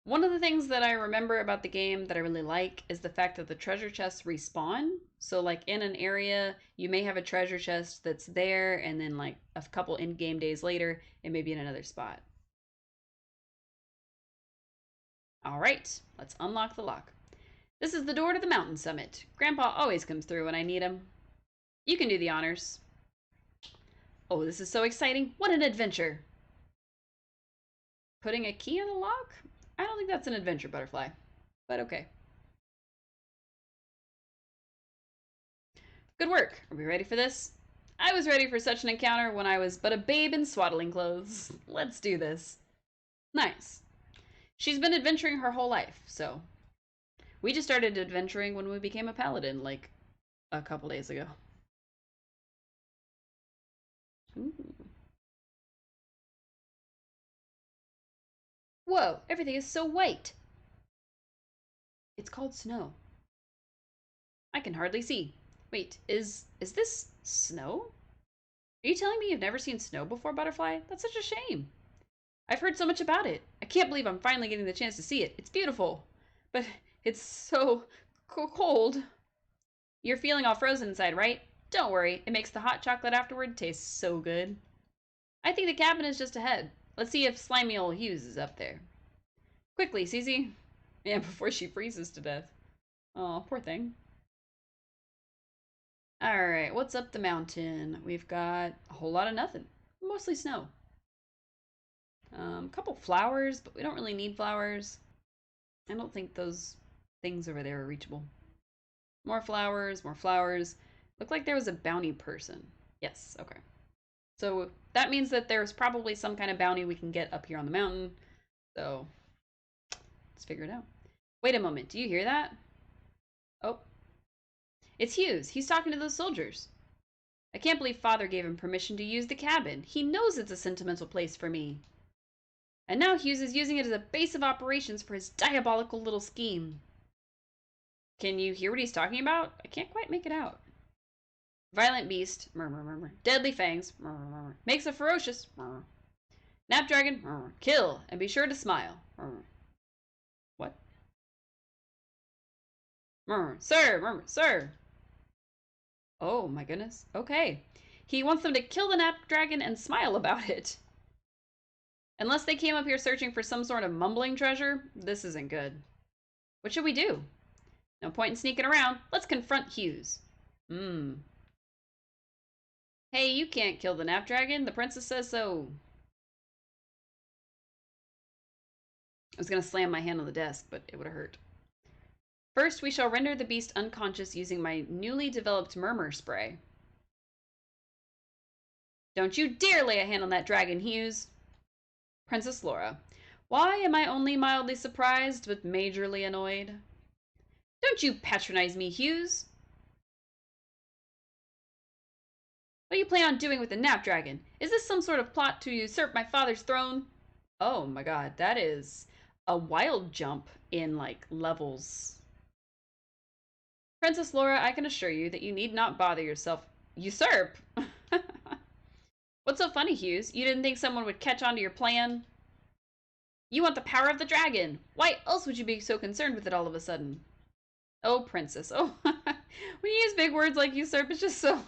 One of the things that I remember about the game that I really like is the fact that the treasure chests respawn. So like in an area, you may have a treasure chest that's there, and then like a couple in-game days later, it may be in another spot. All right, let's unlock the lock. This is the door to the mountain summit. Grandpa always comes through when I need him. You can do the honors. Oh, this is so exciting. What an adventure. Putting a key in the lock? I don't think that's an adventure, Butterfly. But okay. Good work. Are we ready for this? I was ready for such an encounter when I was but a babe in swaddling clothes. Let's do this. Nice. She's been adventuring her whole life, so... We just started adventuring when we became a paladin, like, a couple days ago. Ooh. Whoa, everything is so white. It's called snow. I can hardly see. Wait, is this snow? Are you telling me you've never seen snow before, Butterfly? That's such a shame. I've heard so much about it. I can't believe I'm finally getting the chance to see it. It's beautiful. But it's so cold. You're feeling all frozen inside, right? Don't worry. It makes the hot chocolate afterward taste so good. I think the cabin is just ahead. Let's see if slimy old Hughes is up there. Quickly, Cece. Yeah, before she freezes to death. Oh, poor thing. Alright, what's up the mountain? We've got a whole lot of nothing. Mostly snow. A couple flowers, but we don't really need flowers. I don't think those things over there are reachable. More flowers, more flowers. Looked like there was a bounty person. Yes, okay. So that means that there's probably some kind of bounty we can get up here on the mountain. So let's figure it out. Wait a moment, do you hear that? Oh. It's Hughes. He's talking to those soldiers. I can't believe Father gave him permission to use the cabin. He knows it's a sentimental place for me. And now Hughes is using it as a base of operations for his diabolical little scheme. Can you hear what he's talking about? I can't quite make it out. Violent beast, murmur, murmur. Deadly fangs, murmur, murmur. Makes a ferocious, murmur. Snapdragon, murmur. Kill, and be sure to smile, murmur. What? Murmur, sir, murmur, sir. Oh my goodness. Okay. He wants them to kill the Snapdragon and smile about it. Unless they came up here searching for some sort of mumbling treasure, this isn't good. What should we do? No point in sneaking around. Let's confront Hughes. Hey, you can't kill the Snapdragon. The princess says so. I was going to slam my hand on the desk, but it would have hurt. First, we shall render the beast unconscious using my newly developed murmur spray. Don't you dare lay a hand on that dragon, Hughes. Princess Laura. Why am I only mildly surprised, but majorly annoyed? Don't you patronize me, Hughes. What do you plan on doing with the Snapdragon? Is this some sort of plot to usurp my father's throne? Oh my god, that is a wild jump in, like, levels. Princess Laura, I can assure you that you need not bother yourself. Usurp? What's so funny, Hughes? You didn't think someone would catch on to your plan? You want the power of the dragon. Why else would you be so concerned with it all of a sudden? Oh, princess. Oh, when you use big words like usurp, it's just so...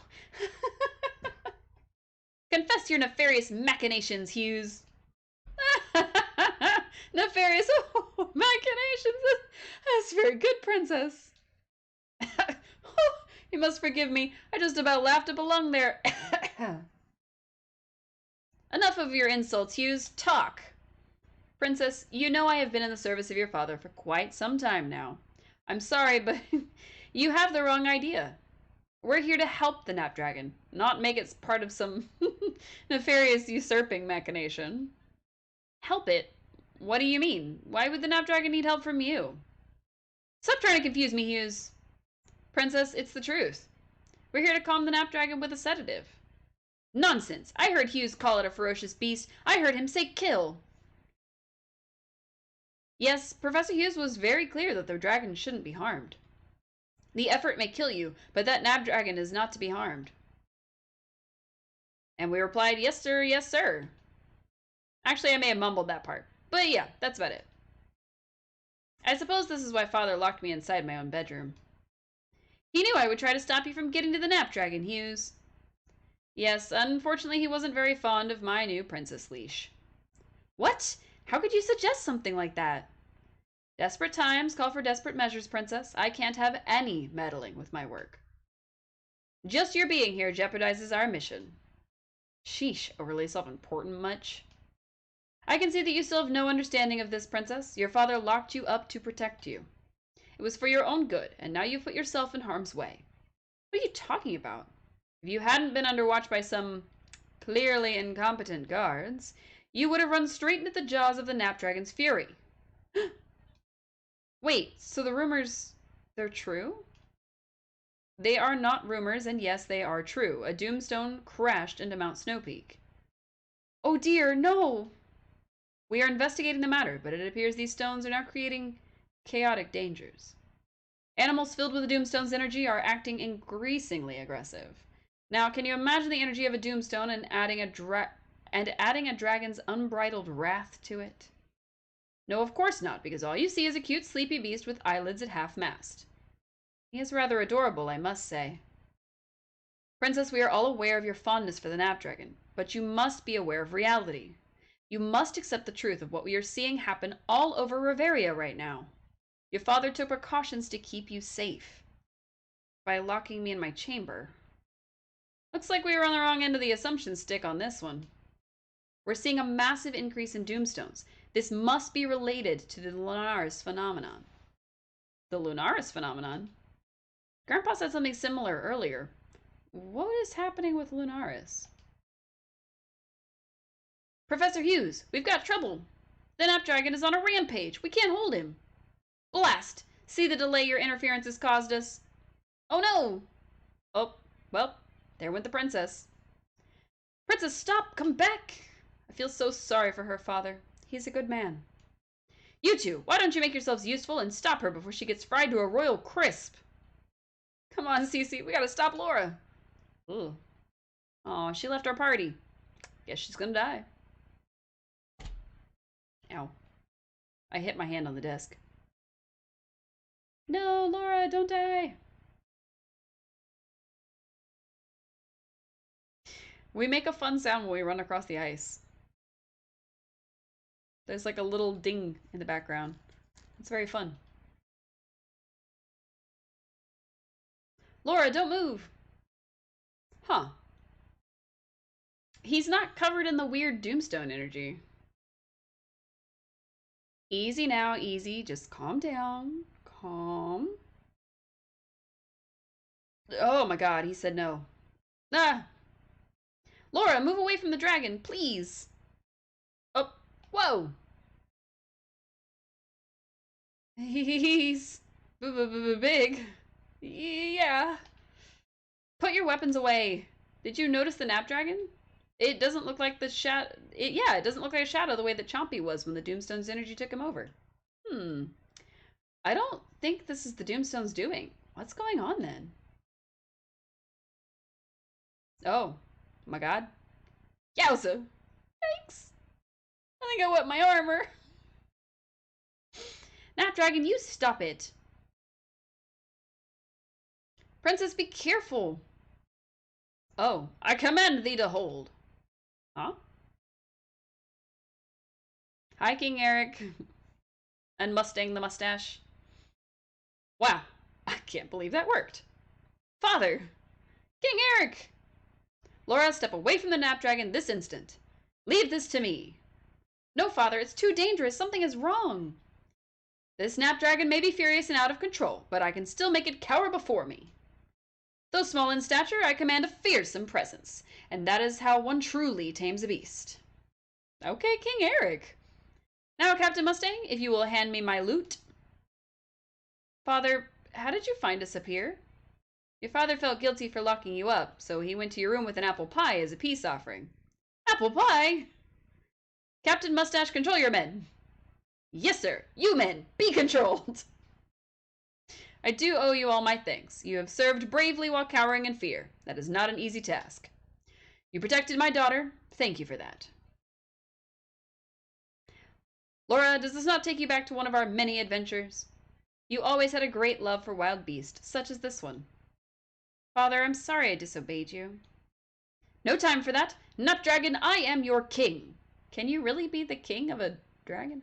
Confess your nefarious machinations, Hughes. Nefarious machinations. That's very good, princess. You must forgive me. I just about laughed up a lung there. Enough of your insults, Hughes. Talk. Princess, you know I have been in the service of your father for quite some time now. I'm sorry, but you have the wrong idea. We're here to help the Snapdragon, not make it part of some nefarious usurping machination. Help it? What do you mean? Why would the Snapdragon need help from you? Stop trying to confuse me, Hughes. Princess, it's the truth. We're here to calm the Snapdragon with a sedative. Nonsense! I heard Hughes call it a ferocious beast. I heard him say kill. Yes, Professor Hughes was very clear that the dragon shouldn't be harmed. The effort may kill you, but that Snapdragon is not to be harmed. And we replied, yes, sir, yes, sir. Actually, I may have mumbled that part. But yeah, that's about it. I suppose this is why Father locked me inside my own bedroom. He knew I would try to stop you from getting to the Snapdragon, Hughes. Yes, unfortunately he wasn't very fond of my new princess leash. What? How could you suggest something like that? Desperate times call for desperate measures, Princess. I can't have any meddling with my work. Just your being here jeopardizes our mission. Sheesh, overly self-important much? I can see that you still have no understanding of this, Princess. Your father locked you up to protect you. It was for your own good, and now you've put yourself in harm's way. What are you talking about? If you hadn't been under watch by some clearly incompetent guards, you would have run straight into the jaws of the Snapdragon's fury. Wait, so the rumors, they're true? They are not rumors, and yes, they are true. A Doomstone crashed into Mount Snowpeak. Oh dear, no! We are investigating the matter, but it appears these stones are now creating chaotic dangers. Animals filled with the Doomstone's energy are acting increasingly aggressive. Now, can you imagine the energy of a Doomstone and adding a dragon's unbridled wrath to it? No, of course not, because all you see is a cute, sleepy beast with eyelids at half-mast. He is rather adorable, I must say. Princess, we are all aware of your fondness for the Snapdragon, but you must be aware of reality. You must accept the truth of what we are seeing happen all over Riveria right now. Your father took precautions to keep you safe by locking me in my chamber. Looks like we were on the wrong end of the assumption stick on this one. We're seeing a massive increase in Doomstones. This must be related to the Lunaris phenomenon. The Lunaris phenomenon? Grandpa said something similar earlier. What is happening with Lunaris? Professor Hughes, we've got trouble. The Snapdragon is on a rampage. We can't hold him. Blast! See the delay your interference has caused us. Oh no! Oh, well, there went the princess. Princess, stop! Come back! I feel so sorry for her father. He's a good man. You two, why don't you make yourselves useful and stop her before she gets fried to a royal crisp? Come on, Cece, we gotta stop Laura. Ugh. Aw, she left our party. Guess she's gonna die. Ow. I hit my hand on the desk. No, Laura, don't die. We make a fun sound when we run across the ice. There's like a little ding in the background. It's very fun. Laura, don't move. Huh. He's not covered in the weird Doomstone energy. Easy now, easy. Just calm down. Calm. Oh my god, he said no. Ah! Laura, move away from the dragon, please. Oh, whoa. He's big. Yeah. Put your weapons away. Did you notice the Snapdragon? It doesn't look like the shadow. Yeah, it doesn't look like a shadow the way that Chompy was when the Doomstone's energy took him over. I don't think this is the Doomstone's doing. What's going on then? Oh, my god. Yowza! Thanks! I think I wet my armor. Snapdragon, you stop it. Princess, be careful. Oh, I command thee to hold. Huh? Hi, King Eric. And Mustang the mustache. Wow, I can't believe that worked. Father! King Eric! Laura, step away from the Snapdragon this instant. Leave this to me. No, Father, it's too dangerous. Something is wrong. This Snapdragon may be furious and out of control, but I can still make it cower before me. Though small in stature, I command a fearsome presence, and that is how one truly tames a beast. Okay, King Eric. Now, Captain Mustang, if you will hand me my loot. Father, how did you find us up here? Your father felt guilty for locking you up, so he went to your room with an apple pie as a peace offering. Apple pie? Captain Mustache, control your men. Yes, sir. You men, be controlled. I do owe you all my thanks. You have served bravely while cowering in fear. That is not an easy task. You protected my daughter. Thank you for that. Laura, does this not take you back to one of our many adventures? You always had a great love for wild beasts, such as this one. Father, I'm sorry I disobeyed you. No time for that. Nut Dragon, I am your king. Can you really be the king of a dragon?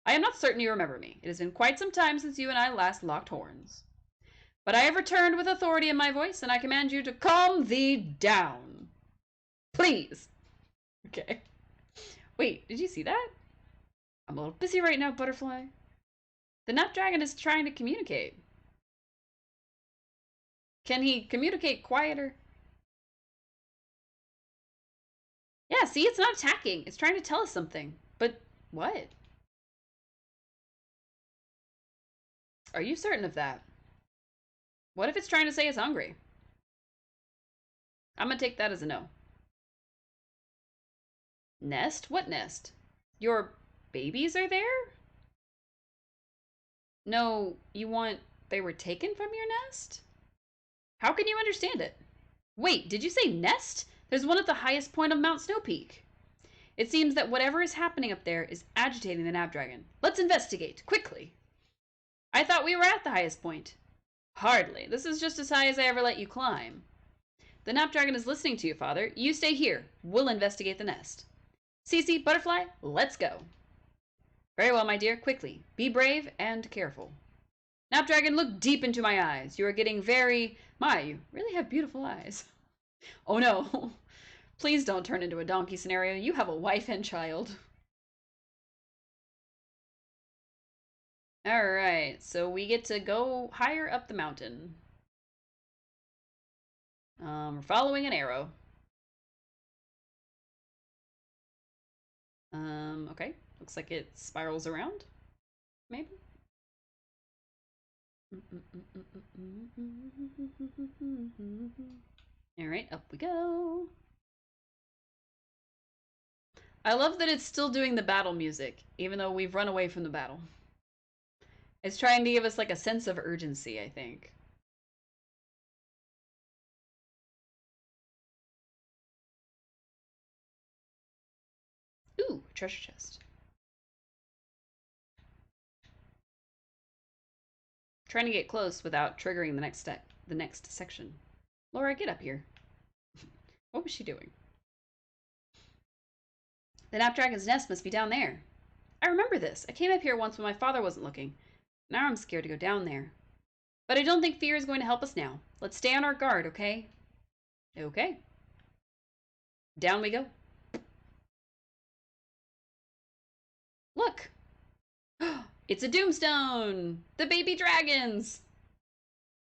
I am not certain you remember me. It has been quite some time since you and I last locked horns. But I have returned with authority in my voice, and I command you to calm thee down. Please. Okay. Wait, did you see that? I'm a little busy right now, Butterfly. The Nut Dragon is trying to communicate. Can he communicate quieter? Yeah, see, it's not attacking. It's trying to tell us something. But what? Are you certain of that? What if it's trying to say it's hungry? I'm gonna take that as a no. Nest? What nest? Your babies are there? No, you want they were taken from your nest? How can you understand it? Wait, did you say nest? There's one at the highest point of Mount Snow Peak. It seems that whatever is happening up there is agitating the Snapdragon. Let's investigate, quickly. I thought we were at the highest point. Hardly. This is just as high as I ever let you climb. The Snapdragon is listening to you, Father. You stay here. We'll investigate the nest. Cece, Butterfly, let's go. Very well, my dear. Quickly. Be brave and careful. Snapdragon, look deep into my eyes. You are getting very... My, you really have beautiful eyes. Oh no. Please don't turn into a donkey scenario. You have a wife and child. Alright, so we get to go higher up the mountain. We're following an arrow. Okay. Looks like it spirals around. Maybe? Alright, up we go. I love that it's still doing the battle music, even though we've run away from the battle. It's trying to give us like a sense of urgency, I think. Ooh, treasure chest. Trying to get close without triggering the next step, the next section. Laura, get up here. What was she doing? The Snapdragon's nest must be down there. I remember this. I came up here once when my father wasn't looking. Now I'm scared to go down there. But I don't think fear is going to help us now. Let's stay on our guard, okay? Okay. Down we go. Look! It's a Doomstone! The baby dragons!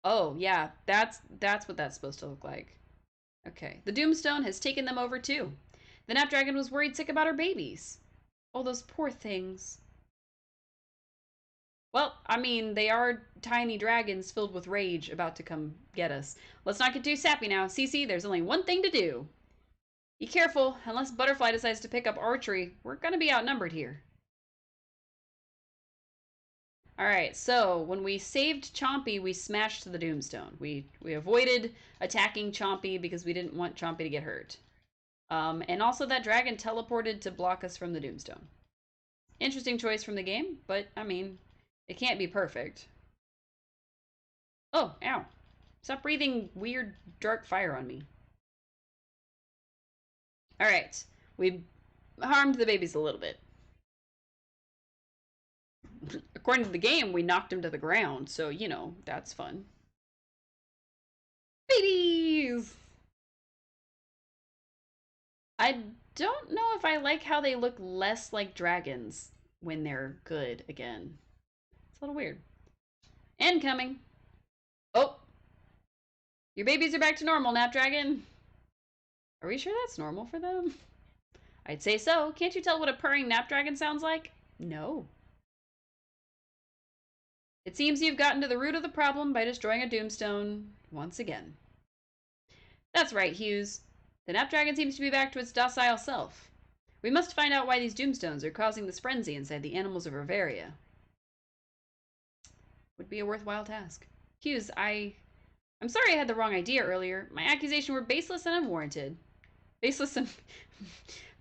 Oh, yeah, that's what that's supposed to look like. Okay, the Doomstone has taken them over too. The Snapdragon was worried sick about her babies. Oh, those poor things. Well, I mean, they are tiny dragons filled with rage about to come get us. Let's not get too sappy now. Cece, there's only one thing to do. Be careful. Unless Butterfly decides to pick up archery, we're gonna be outnumbered here. Alright, so when we saved Chompy, we smashed the Doomstone. We avoided attacking Chompy because we didn't want Chompy to get hurt. And also that dragon teleported to block us from the Doomstone. Interesting choice from the game, but, I mean, it can't be perfect. Oh, ow. Stop breathing weird, dark fire on me. Alright, we harmed the babies a little bit. According to the game, we knocked him to the ground, so, you know, that's fun. Babies! I don't know if I like how they look less like dragons when they're good again. It's a little weird. Incoming! Oh! Your babies are back to normal, Snapdragon! Are we sure that's normal for them? I'd say so. Can't you tell what a purring Snapdragon sounds like? No. It seems you've gotten to the root of the problem by destroying a Doomstone once again. That's right, Hughes. The Snapdragon seems to be back to its docile self. We must find out why these Doomstones are causing this frenzy inside the animals of Riveria. would be a worthwhile task. Hughes, I'm sorry I had the wrong idea earlier. My accusations were baseless and unwarranted. Baseless and...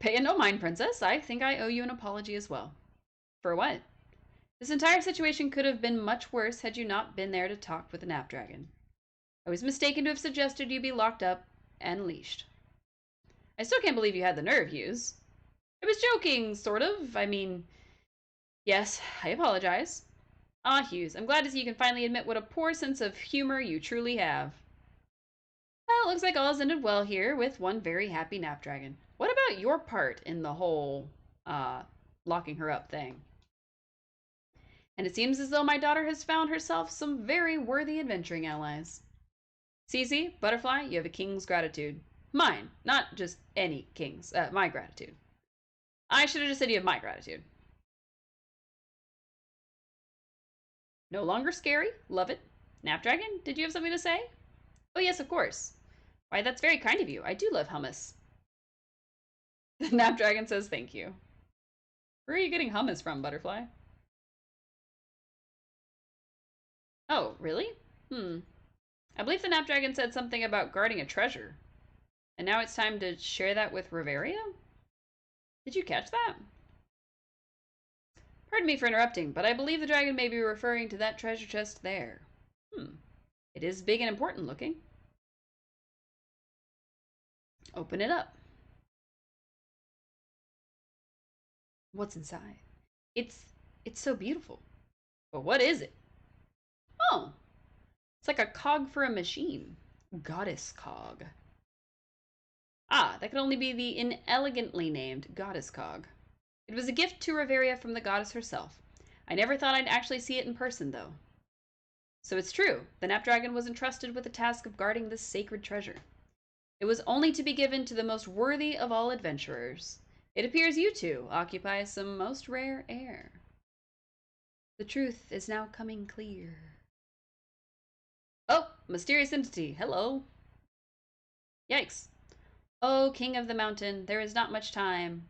Pay no mind, Princess. I think I owe you an apology as well. For what? This entire situation could have been much worse had you not been there to talk with the Napdragon. I was mistaken to have suggested you be locked up and leashed. I still can't believe you had the nerve, Hughes. I was joking, sort of. I mean, yes, I apologize. Ah, Hughes, I'm glad to see you can finally admit what a poor sense of humor you truly have. Well, it looks like all has ended well here with one very happy Napdragon. What about your part in the whole, locking her up thing? And it seems as though my daughter has found herself some very worthy adventuring allies. Cece, Butterfly, you have a king's gratitude. Mine, not just any king's, my gratitude. I should have just said you have my gratitude. No longer scary, love it. Napdragon, did you have something to say? Oh yes, of course. Why, that's very kind of you. I do love hummus. The Napdragon says thank you. Where are you getting hummus from, Butterfly? Oh, really? I believe the Napdragon said something about guarding a treasure. And now it's time to share that with Reveria? Did you catch that? Pardon me for interrupting, but I believe the dragon may be referring to that treasure chest there. It is big and important looking. Open it up. What's inside? It's so beautiful. But what is it? Oh, it's like a cog for a machine. Goddess cog. Ah, that could only be the inelegantly named goddess cog. It was a gift to Reveria from the goddess herself. I never thought I'd actually see it in person, though. So it's true, the Napdragon was entrusted with the task of guarding this sacred treasure. It was only to be given to the most worthy of all adventurers. It appears you two occupy some most rare air. The truth is now coming clear. Oh, mysterious entity, hello. Yikes. Oh, King of the Mountain, there is not much time.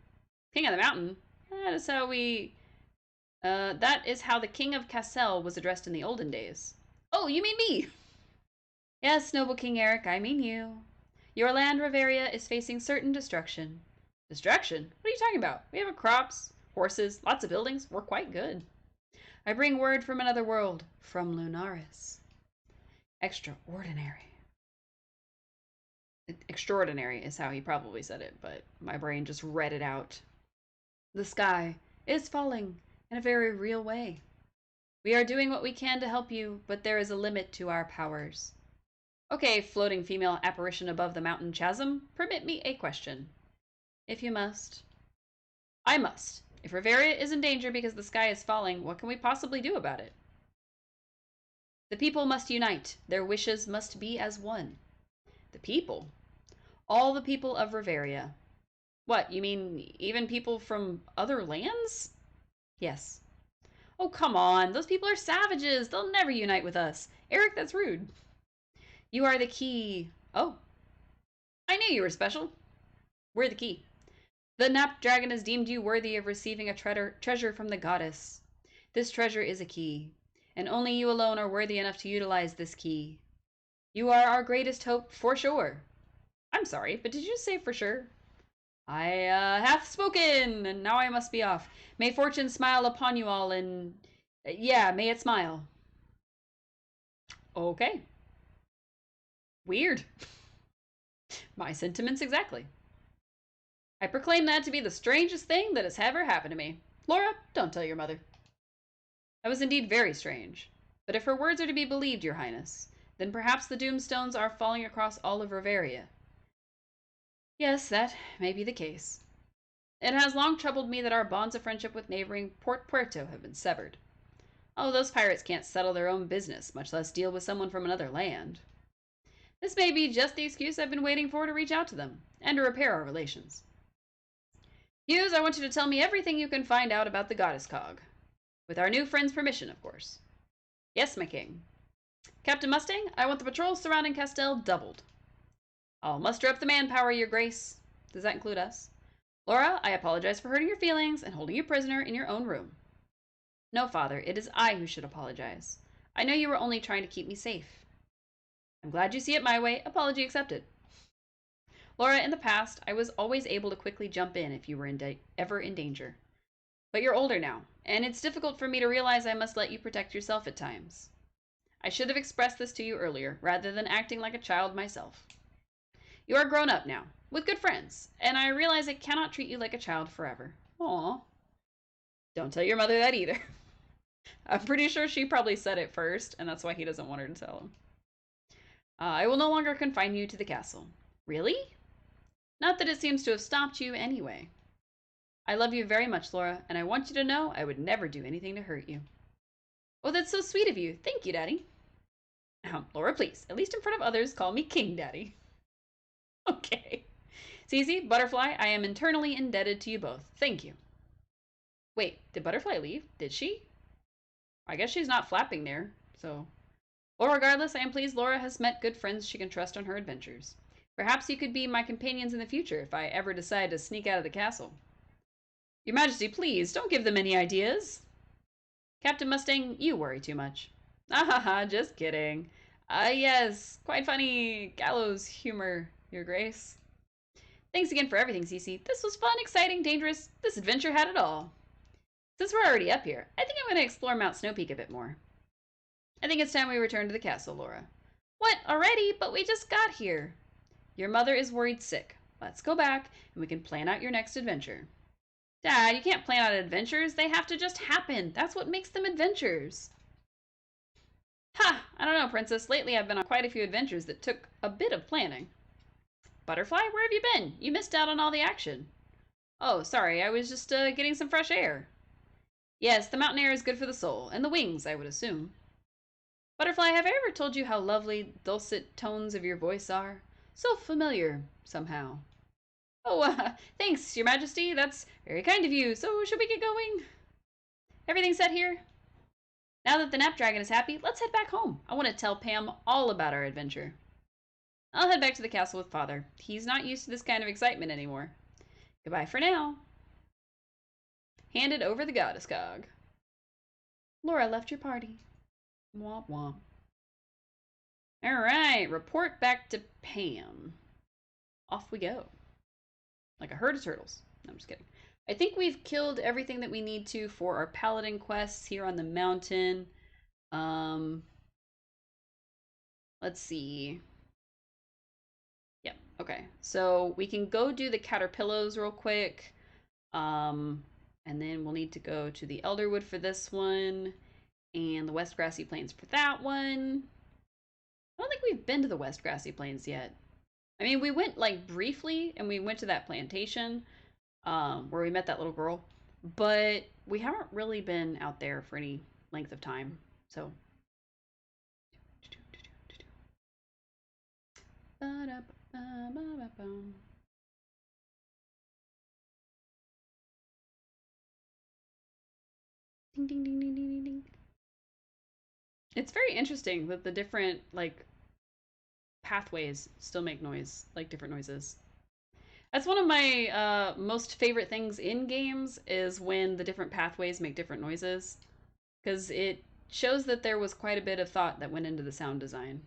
King of the Mountain? That is how the King of Cassel was addressed in the olden days. Oh, you mean me? Yes, noble King Eric, I mean you. Your land, Reveria, is facing certain destruction. Destruction? What are you talking about? We have crops, horses, lots of buildings. We're quite good. I bring word from another world, from Lunaris. Extraordinary. Extraordinary is how he probably said it, but my brain just read it out. The sky is falling in a very real way. We are doing what we can to help you, but there is a limit to our powers. Okay, floating female apparition above the mountain chasm, permit me a question. If you must. I must. If Reveria is in danger because the sky is falling, what can we possibly do about it? The people must unite. Their wishes must be as one. The people? All the people of Reveria. What, you mean even people from other lands? Yes. Oh, come on. Those people are savages. They'll never unite with us. Eric, that's rude. You are the key. Oh. I knew you were special. We're the key. The Napdragon has deemed you worthy of receiving a treasure from the goddess. This treasure is a key, and only you alone are worthy enough to utilize this key. You are our greatest hope, for sure. I'm sorry, but did you say for sure? I hath spoken, and now I must be off. May fortune smile upon you all, and yeah, may it smile. Okay. Weird. My sentiments exactly. I proclaim that to be the strangest thing that has ever happened to me. Laura, don't tell your mother. That was indeed very strange. But if her words are to be believed, your highness, then perhaps the doomstones are falling across all of Reveria. Yes, that may be the case. It has long troubled me that our bonds of friendship with neighboring Port Puerto have been severed. Oh, those pirates can't settle their own business, much less deal with someone from another land. This may be just the excuse I've been waiting for to reach out to them, and to repair our relations. Hughes, I want you to tell me everything you can find out about the goddess cog. With our new friend's permission, of course. Yes, my king. Captain Mustang, I want the patrols surrounding Castell doubled. I'll muster up the manpower, your grace. Does that include us? Laura, I apologize for hurting your feelings and holding you prisoner in your own room. No, father, it is I who should apologize. I know you were only trying to keep me safe. I'm glad you see it my way. Apology accepted. Laura, in the past, I was always able to quickly jump in if you were ever in danger. But you're older now, and it's difficult for me to realize I must let you protect yourself at times. I should have expressed this to you earlier, rather than acting like a child myself. You are grown up now, with good friends, and I realize I cannot treat you like a child forever. Aw. Don't tell your mother that either. I'm pretty sure she probably said it first, and that's why he doesn't want her to tell him. I will no longer confine you to the castle. Really? Not that it seems to have stopped you anyway. I love you very much, Laura, and I want you to know I would never do anything to hurt you. Oh, that's so sweet of you. Thank you, Daddy. Laura, please, at least in front of others, call me King Daddy. Okay. Cece, Butterfly, I am eternally indebted to you both. Thank you. Wait, did Butterfly leave? Did she? I guess she's not flapping there, so... Well, regardless, I am pleased Laura has met good friends she can trust on her adventures. Perhaps you could be my companions in the future if I ever decide to sneak out of the castle. Your Majesty, please, don't give them any ideas. Captain Mustang, you worry too much. Ah ha ha, just kidding. Yes, quite funny gallows humor, Your Grace. Thanks again for everything, Cece. This was fun, exciting, dangerous. This adventure had it all. Since we're already up here, I think I'm going to explore Mount Snow Peak a bit more. I think it's time we return to the castle, Laura. What, already? But we just got here. Your mother is worried sick. Let's go back, and we can plan out your next adventure. Dad, you can't plan out adventures. They have to just happen. That's what makes them adventures. Ha! I don't know, Princess. Lately I've been on quite a few adventures that took a bit of planning. Butterfly, where have you been? You missed out on all the action. Oh, sorry. I was just getting some fresh air. Yes, the mountain air is good for the soul. And the wings, I would assume. Butterfly, have I ever told you how lovely, dulcet tones of your voice are? So familiar, somehow. Oh, thanks, Your Majesty. That's very kind of you. So, should we get going? Everything set here? Now that the Nap Dragon is happy, let's head back home. I want to tell Pam all about our adventure. I'll head back to the castle with Father. He's not used to this kind of excitement anymore. Goodbye for now. Handed over the goddess cog. Laura left your party. Womp womp. Alright, report back to Pam. Off we go. Like a herd of turtles. No, I'm just kidding. I think we've killed everything that we need to for our Paladin quests here on the mountain. Let's see. Yep, okay. So we can go do the Caterpillows real quick. And then we'll need to go to the Elderwood for this one. And the West Grassy Plains for that one. I don't think we've been to the West Grassy Plains yet. I mean, we went like briefly and we went to that plantation where we met that little girl, but we haven't really been out there for any length of time. So ding ding ding ding ding ding. It's very interesting that the different like pathways still make noise, like different noises. That's one of my most favorite things in games is when the different pathways make different noises, because it shows that there was quite a bit of thought that went into the sound design.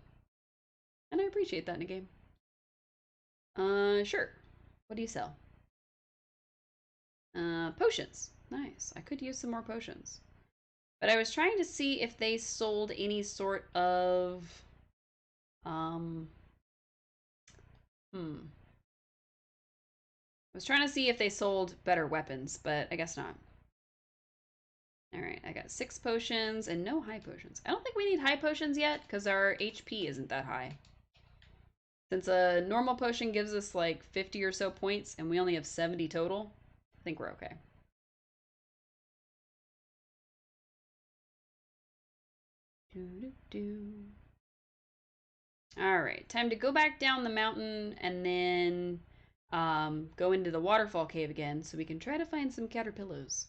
And I appreciate that in a game. Sure. What do you sell? Potions. Nice. I could use some more potions. But I was trying to see if they sold any sort of I was trying to see if they sold better weapons, but I guess not. Alright, I got 6 potions and no high potions. I don't think we need high potions yet, because our HP isn't that high. Since a normal potion gives us like 50 or so points, and we only have 70 total, I think we're okay. Alright, time to go back down the mountain and then go into the waterfall cave again so we can try to find some caterpillars.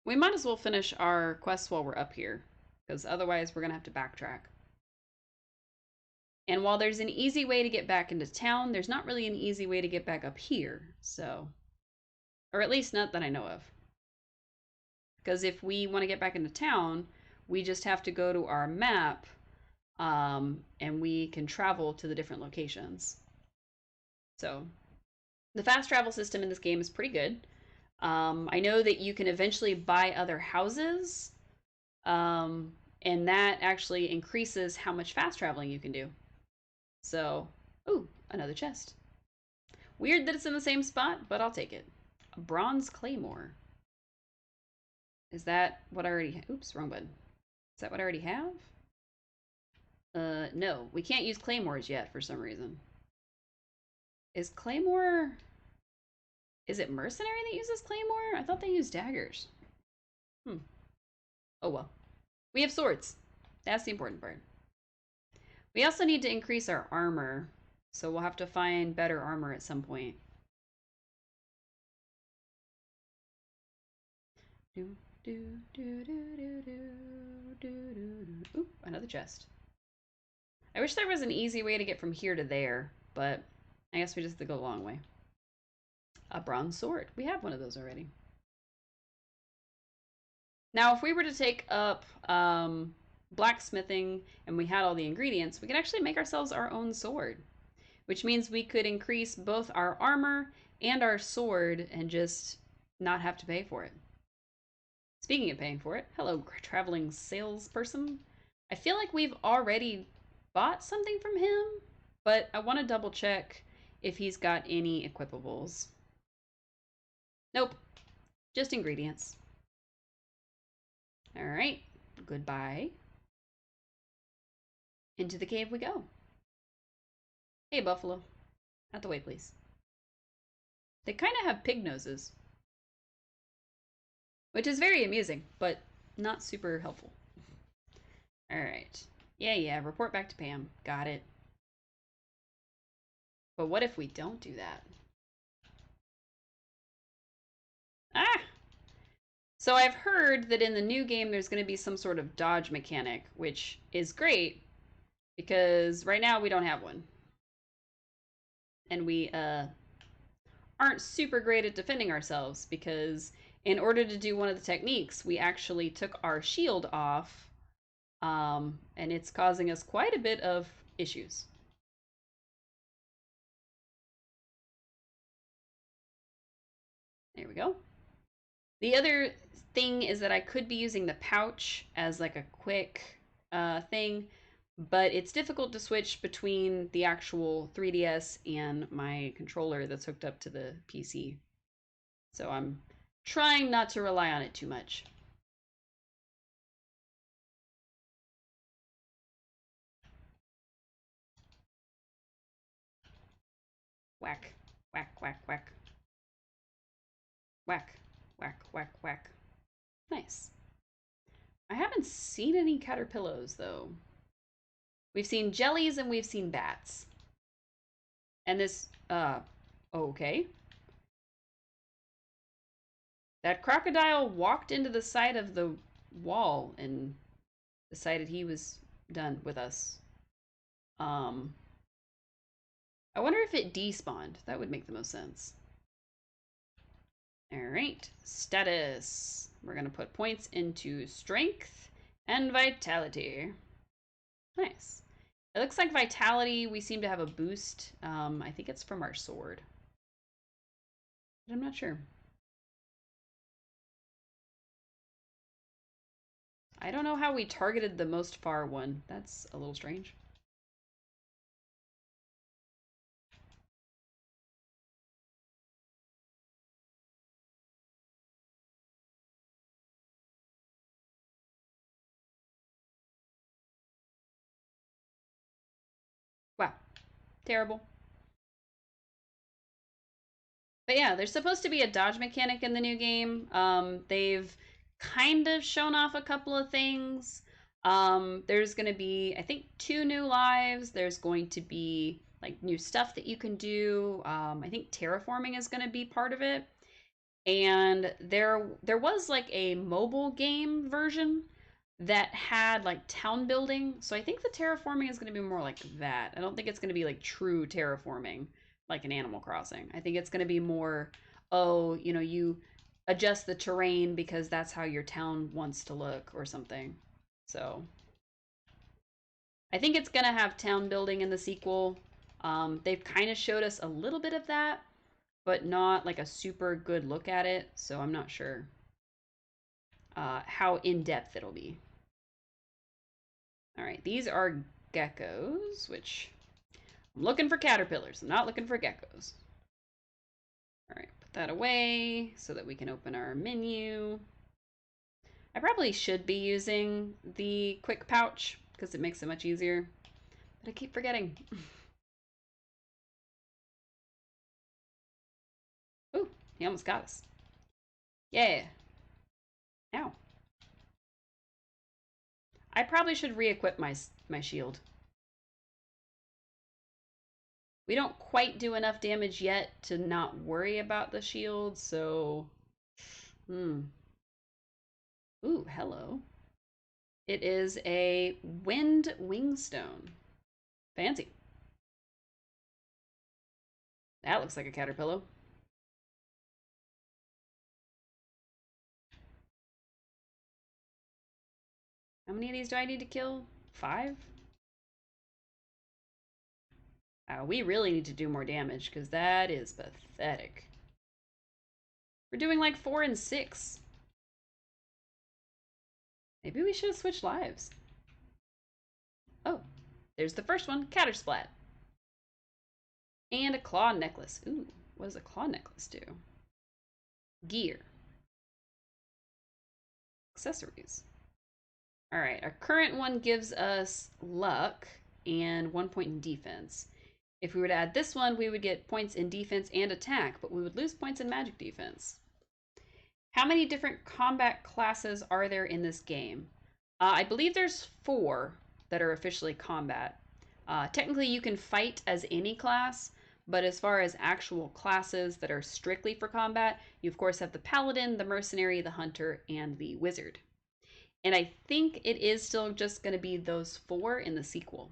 We might as well finish our quests while we're up here, because otherwise we're going to have to backtrack. And while there's an easy way to get back into town, there's not really an easy way to get back up here, so... Or at least not that I know of. Because if we want to get back into town, we just have to go to our map, and we can travel to the different locations. So the fast travel system in this game is pretty good. I know that you can eventually buy other houses, um, and that actually increases how much fast traveling you can do. So, ooh, another chest. Weird that it's in the same spot, but I'll take it. A bronze claymore. Is that what I already... Oops, wrong button. Is that what I already have? No. We can't use claymores yet for some reason. Is claymore... Is it mercenary that uses claymore? I thought they used daggers. Oh well. We have swords. That's the important part. We also need to increase our armor, so we'll have to find better armor at some point. Ooh, another chest. I wish there was an easy way to get from here to there, but I guess we just have to go a long way. A bronze sword. We have one of those already. Now, if we were to take up blacksmithing and we had all the ingredients, we could actually make ourselves our own sword, which means we could increase both our armor and our sword and just not have to pay for it. Speaking of paying for it, hello, traveling salesperson. I feel like we've already bought something from him, but I want to double check if he's got any equipables. Nope, just ingredients. All right, goodbye. Into the cave we go. Hey, buffalo. Out the way, please. They kind of have pig noses, which is very amusing, but not super helpful. All right. Yeah, report back to Pam. Got it. But what if we don't do that? Ah! So I've heard that in the new game there's going to be some sort of dodge mechanic, which is great because right now we don't have one. And we aren't super great at defending ourselves because in order to do one of the techniques, we actually took our shield off, and it's causing us quite a bit of issues. There we go. The other thing is that I could be using the pouch as like a quick thing, but it's difficult to switch between the actual 3DS and my controller that's hooked up to the PC. So I'm trying not to rely on it too much. Whack, whack, whack, whack. Whack, whack, whack, whack. Nice. I haven't seen any caterpillars though. We've seen jellies and we've seen bats. And this, okay. That crocodile walked into the side of the wall and decided he was done with us. I wonder if it despawned. That would make the most sense. All right, status. We're gonna put points into strength and vitality. Nice. It looks like vitality, we seem to have a boost. I think it's from our sword. But I'm not sure. I don't know how we targeted the most far one. That's a little strange. Wow. Terrible. But yeah, there's supposed to be a dodge mechanic in the new game. They've kind of shown off a couple of things. There's going to be, I think, 2 new lives. There's going to be like new stuff that you can do. I think terraforming is going to be part of it. And there was like a mobile game version that had like town building. So I think the terraforming is going to be more like that. I don't think it's going to be like true terraforming like an Animal Crossing. I think it's going to be more, oh, you adjust the terrain because that's how your town wants to look or something. So I think it's going to have town building in the sequel. They've kind of showed us a little bit of that, but not like a super good look at it. So I'm not sure how in-depth it'll be. All right, these are geckos, which I'm looking for caterpillars. I'm not looking for geckos. All right, put that away so that we can open our menu. I probably should be using the quick pouch because it makes it much easier, but I keep forgetting. Ooh, he almost got us. Yeah. Ow. I probably should re-equip my shield. We don't quite do enough damage yet to not worry about the shield, so... Ooh, hello. It is a wind wingstone. Fancy. That looks like a caterpillar. How many of these do I need to kill? 5? We really need to do more damage because that is pathetic. We're doing like 4 and 6. Maybe we should have switched lives. Oh, there's the first one, Cattersplat. And a claw necklace. Ooh, what does a claw necklace do? Gear. Accessories. All right, our current one gives us luck and 1 point in defense. If we were to add this one, we would get points in defense and attack, but we would lose points in magic defense. How many different combat classes are there in this game? I believe there's 4 that are officially combat. Technically, you can fight as any class, but as far as actual classes that are strictly for combat, you of course have the Paladin, the Mercenary, the Hunter, and the Wizard. And I think it is still just going to be those 4 in the sequel.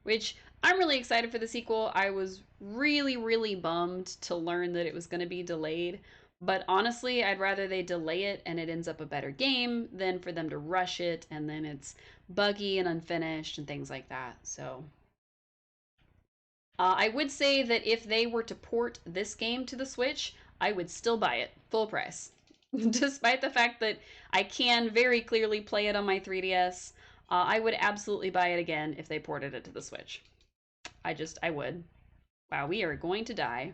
Which I'm really excited for the sequel. I was really, really bummed to learn that it was going to be delayed. But honestly, I'd rather they delay it and it ends up a better game than for them to rush it and then it's buggy and unfinished and things like that. So I would say that if they were to port this game to the Switch, I would still buy it full price. Despite the fact that I can very clearly play it on my 3DS, I would absolutely buy it again if they ported it to the Switch. I would. Wow, we are going to die.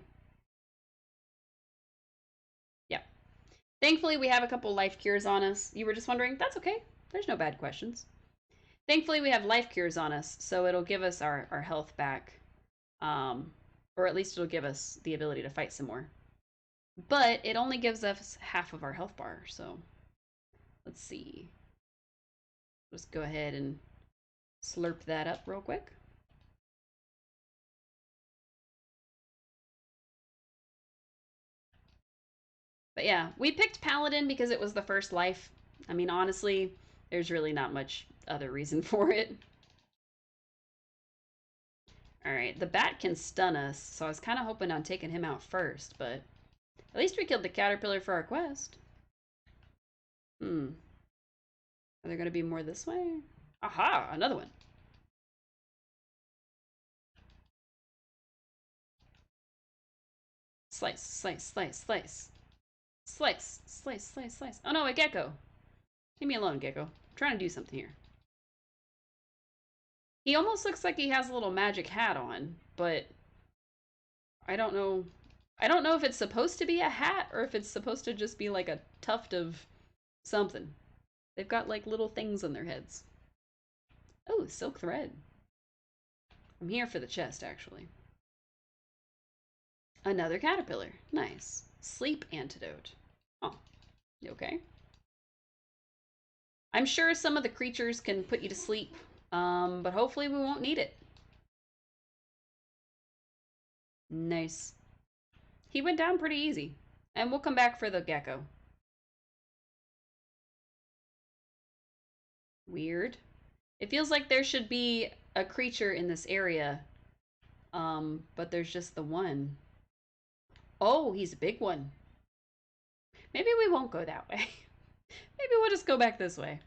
Yeah. Thankfully, we have a couple life cures on us. You were just wondering, that's okay. There's no bad questions. Thankfully, we have life cures on us, so it'll give us our health back. Or at least it'll give us the ability to fight some more. But it only gives us half of our health bar, so let's see. Let's go ahead and slurp that up real quick. But yeah, we picked Paladin because it was the first life. I mean, honestly, there's really not much other reason for it. Alright, the bat can stun us, so I was kind of hoping on taking him out first, but at least we killed the caterpillar for our quest. Are there going to be more this way? Aha, another one. Slice, slice, slice, slice. Slice, slice, slice, slice. Oh no, a gecko. Leave me alone, gecko. I'm trying to do something here. He almost looks like he has a little magic hat on, but I don't know. I don't know if it's supposed to be a hat or if it's supposed to just be like a tuft of something. They've got like little things on their heads. Oh, silk thread. I'm here for the chest, actually. Another caterpillar. Nice. Sleep antidote. Oh, you okay? I'm sure some of the creatures can put you to sleep, but hopefully we won't need it. Nice. He went down pretty easy. And we'll come back for the gecko. Weird. It feels like there should be a creature in this area, but there's just the one. Oh, he's a big one. Maybe we won't go that way. Maybe we'll just go back this way.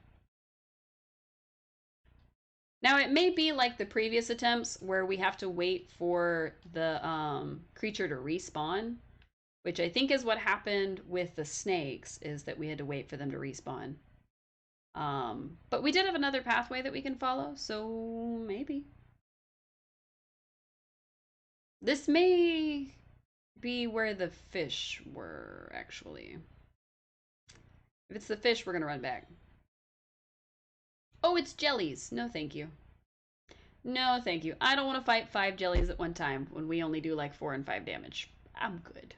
Now, it may be like the previous attempts where we have to wait for the creature to respawn, which I think is what happened with the snakes, is that we had to wait for them to respawn. But we did have another pathway that we can follow, so maybe. This may be where the fish were, actually. If it's the fish, we're going to run back. Oh, it's jellies. No, thank you. No, thank you. I don't want to fight 5 jellies at one time when we only do like 4 and 5 damage. I'm good.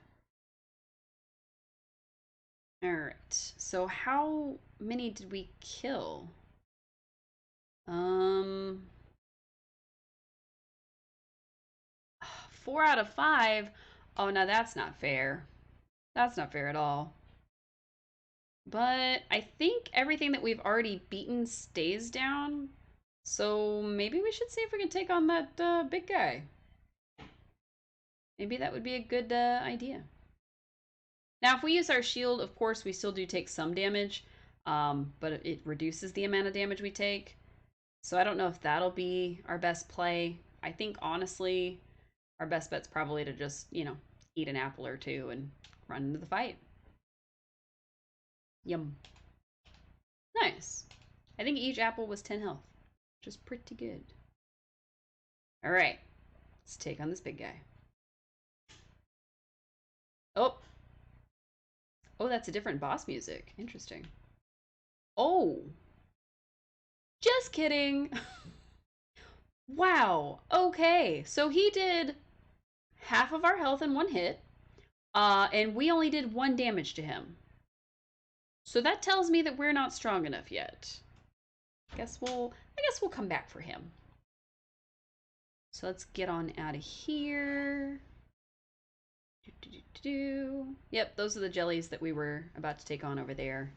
Alright, so how many did we kill? 4 out of 5? Oh, no, that's not fair. That's not fair at all. But I think everything that we've already beaten stays down. So maybe we should see if we can take on that big guy. Maybe that would be a good idea. Now, if we use our shield, of course, we still do take some damage, but it reduces the amount of damage we take. So I don't know if that'll be our best play. I think, honestly, our best bet's probably to just, you know, eat an apple or two and run into the fight. Yum. Nice. I think each apple was 10 health, which is pretty good. All right, let's take on this big guy. Oh. Oh, that's a different boss music. Interesting. Oh. Just kidding. Wow. Okay. So he did half of our health in one hit, and we only did 1 damage to him. So that tells me that we're not strong enough yet. I guess we'll come back for him. So let's get on out of here. Yep, those are the jellies that we were about to take on over there.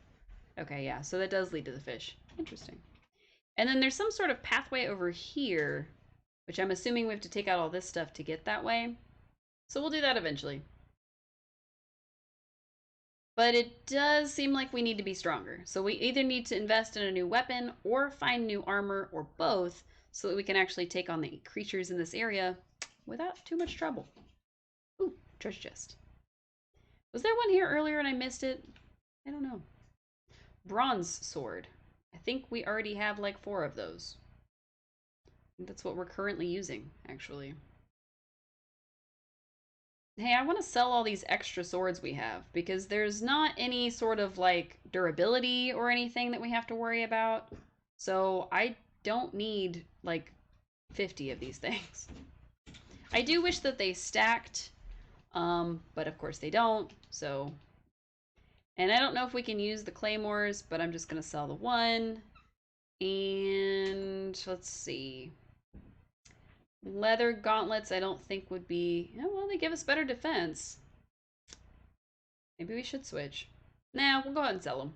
Okay, yeah, so that does lead to the fish. Interesting. And then there's some sort of pathway over here, which I'm assuming we have to take out all this stuff to get that way. So we'll do that eventually. But it does seem like we need to be stronger. So we either need to invest in a new weapon or find new armor or both so that we can actually take on the creatures in this area without too much trouble. Ooh, treasure chest. Was there one here earlier and I missed it? I don't know. Bronze sword. I think we already have like 4 of those. That's what we're currently using, actually. Hey, I want to sell all these extra swords we have because there's not any sort of like durability or anything that we have to worry about. So I don't need like 50 of these things. I do wish that they stacked, but of course they don't. So, and I don't know if we can use the claymores, but I'm just going to sell the 1. And let's see. Leather gauntlets I don't think would be... Oh, well, they give us better defense. Maybe we should switch. Nah, we'll go ahead and sell them.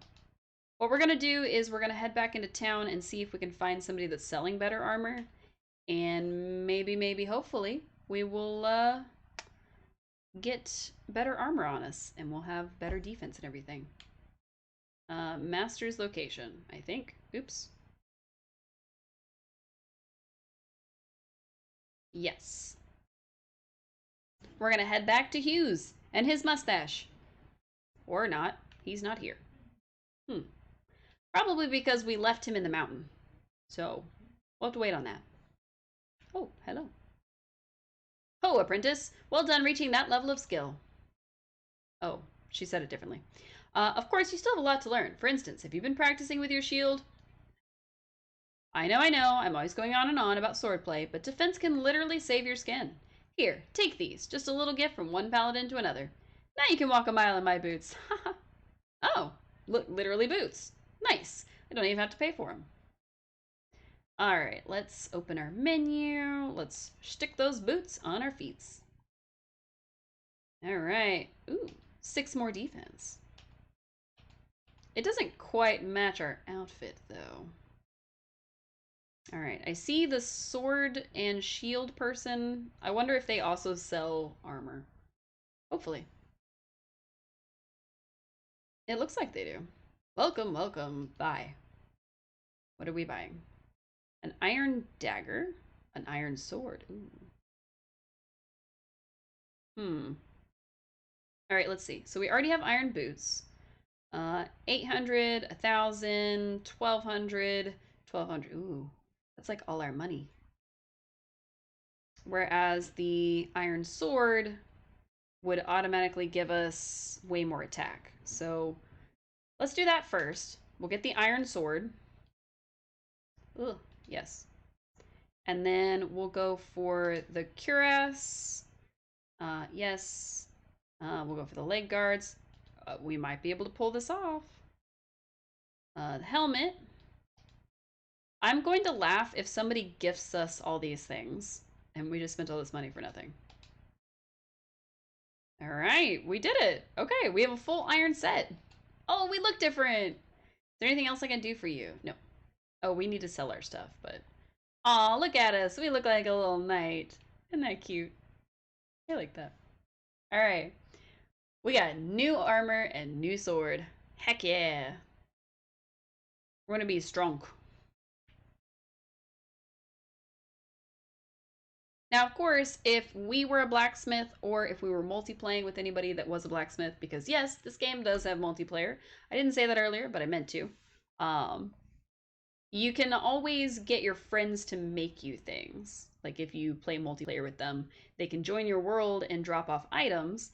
What we're going to do is we're going to head back into town and see if we can find somebody that's selling better armor. And maybe, hopefully, we will get better armor on us. And we'll have better defense and everything. Master's location, I think. Oops. Yes. We're gonna head back to Hughes and his mustache. Or not. He's not here. Probably because we left him in the mountain. So, we'll have to wait on that. Oh, hello. Ho, apprentice. Well done reaching that level of skill. Oh, she said it differently. Of course, you still have a lot to learn. For instance, have you been practicing with your shield? I know. I'm always going on and on about swordplay, but defense can literally save your skin. Here, take these. Just a little gift from one paladin to another. Now you can walk a mile in my boots. Oh, look, literally boots. Nice. I don't even have to pay for them. All right, let's open our menu. Let's stick those boots on our feet. All right. Ooh, 6 more defense. It doesn't quite match our outfit, though. All right, I see the sword and shield person. I wonder if they also sell armor. Hopefully. It looks like they do. Welcome, welcome. Buy. What are we buying? An iron dagger? An iron sword. Ooh. Hmm. All right, let's see. So we already have iron boots. 800, 1,000, 1,200, 1,200. Ooh, that's like all our money. Whereas the iron sword would automatically give us way more attack. So let's do that first. We'll get the iron sword. Ugh, yes. And then we'll go for the cuirass. Yes. We'll go for the leg guards. We might be able to pull this off. The helmet. I'm going to laugh if somebody gifts us all these things and we just spent all this money for nothing. All right, we did it. Okay, we have a full iron set. Oh, we look different. Is there anything else I can do for you? No. Oh, we need to sell our stuff, but... Aw, look at us. We look like a little knight. Isn't that cute? I like that. All right. We got new armor and new sword. Heck yeah. We're gonna be strong. Now, of course, if we were a blacksmith or if we were multiplaying with anybody that was a blacksmith, because yes, this game does have multiplayer. I didn't say that earlier, but I meant to. Um, you can always get your friends to make you things. Like if you play multiplayer with them, they can join your world and drop off items,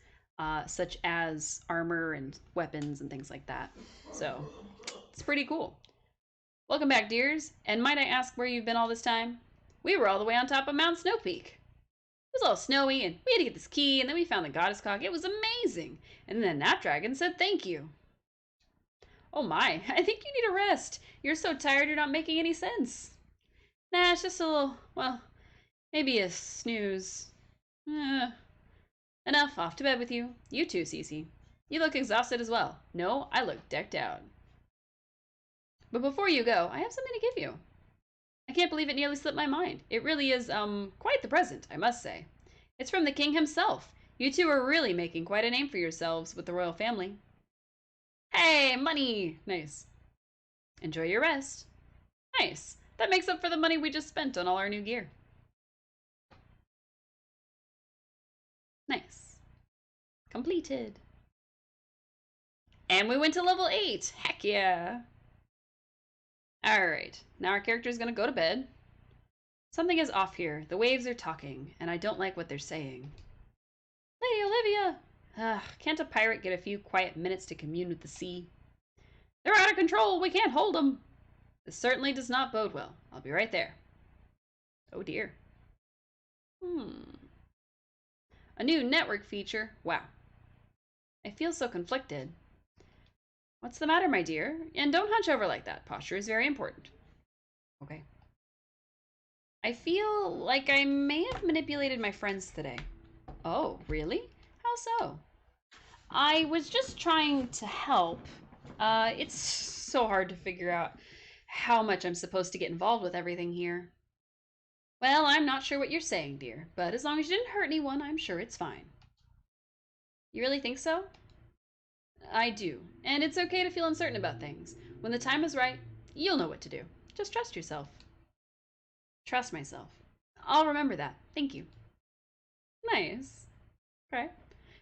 such as armor and weapons and things like that. So it's pretty cool. Welcome back, dears. And might I ask where you've been all this time? We were all the way on top of Mount Snow Peak. It was all snowy, and we had to get this key, and then we found the goddess cock. It was amazing. And then that dragon said thank you. Oh my, I think you need a rest. You're so tired you're not making any sense. Nah, it's just a little, well, maybe a snooze. Enough, off to bed with you. You too, Cece. You look exhausted as well. No, I look decked out. But before you go, I have something to give you. I can't believe it nearly slipped my mind. It really is, quite the present, I must say. It's from the king himself. You two are really making quite a name for yourselves with the royal family. Hey, money! Nice. Enjoy your rest. Nice. That makes up for the money we just spent on all our new gear. Nice. Completed. And we went to level 8. Heck yeah. Alright, now our character is going to go to bed. Something is off here. The waves are talking, and I don't like what they're saying. Lady Olivia! Can't a pirate get a few quiet minutes to commune with the sea? They're out of control! We can't hold them! This certainly does not bode well. I'll be right there. Oh dear. A new network feature. Wow. I feel so conflicted. What's the matter, my dear? And don't hunch over like that. Posture is very important. Okay. I feel like I may have manipulated my friends today. Oh, really? How so? I was just trying to help. It's so hard to figure out how much I'm supposed to get involved with everything here. Well, I'm not sure what you're saying, dear, but as long as you didn't hurt anyone, I'm sure it's fine. You really think so? I do, and it's okay to feel uncertain about things. When the time is right, you'll know what to do. Just trust yourself. Trust myself. I'll remember that. Thank you. Nice. Okay.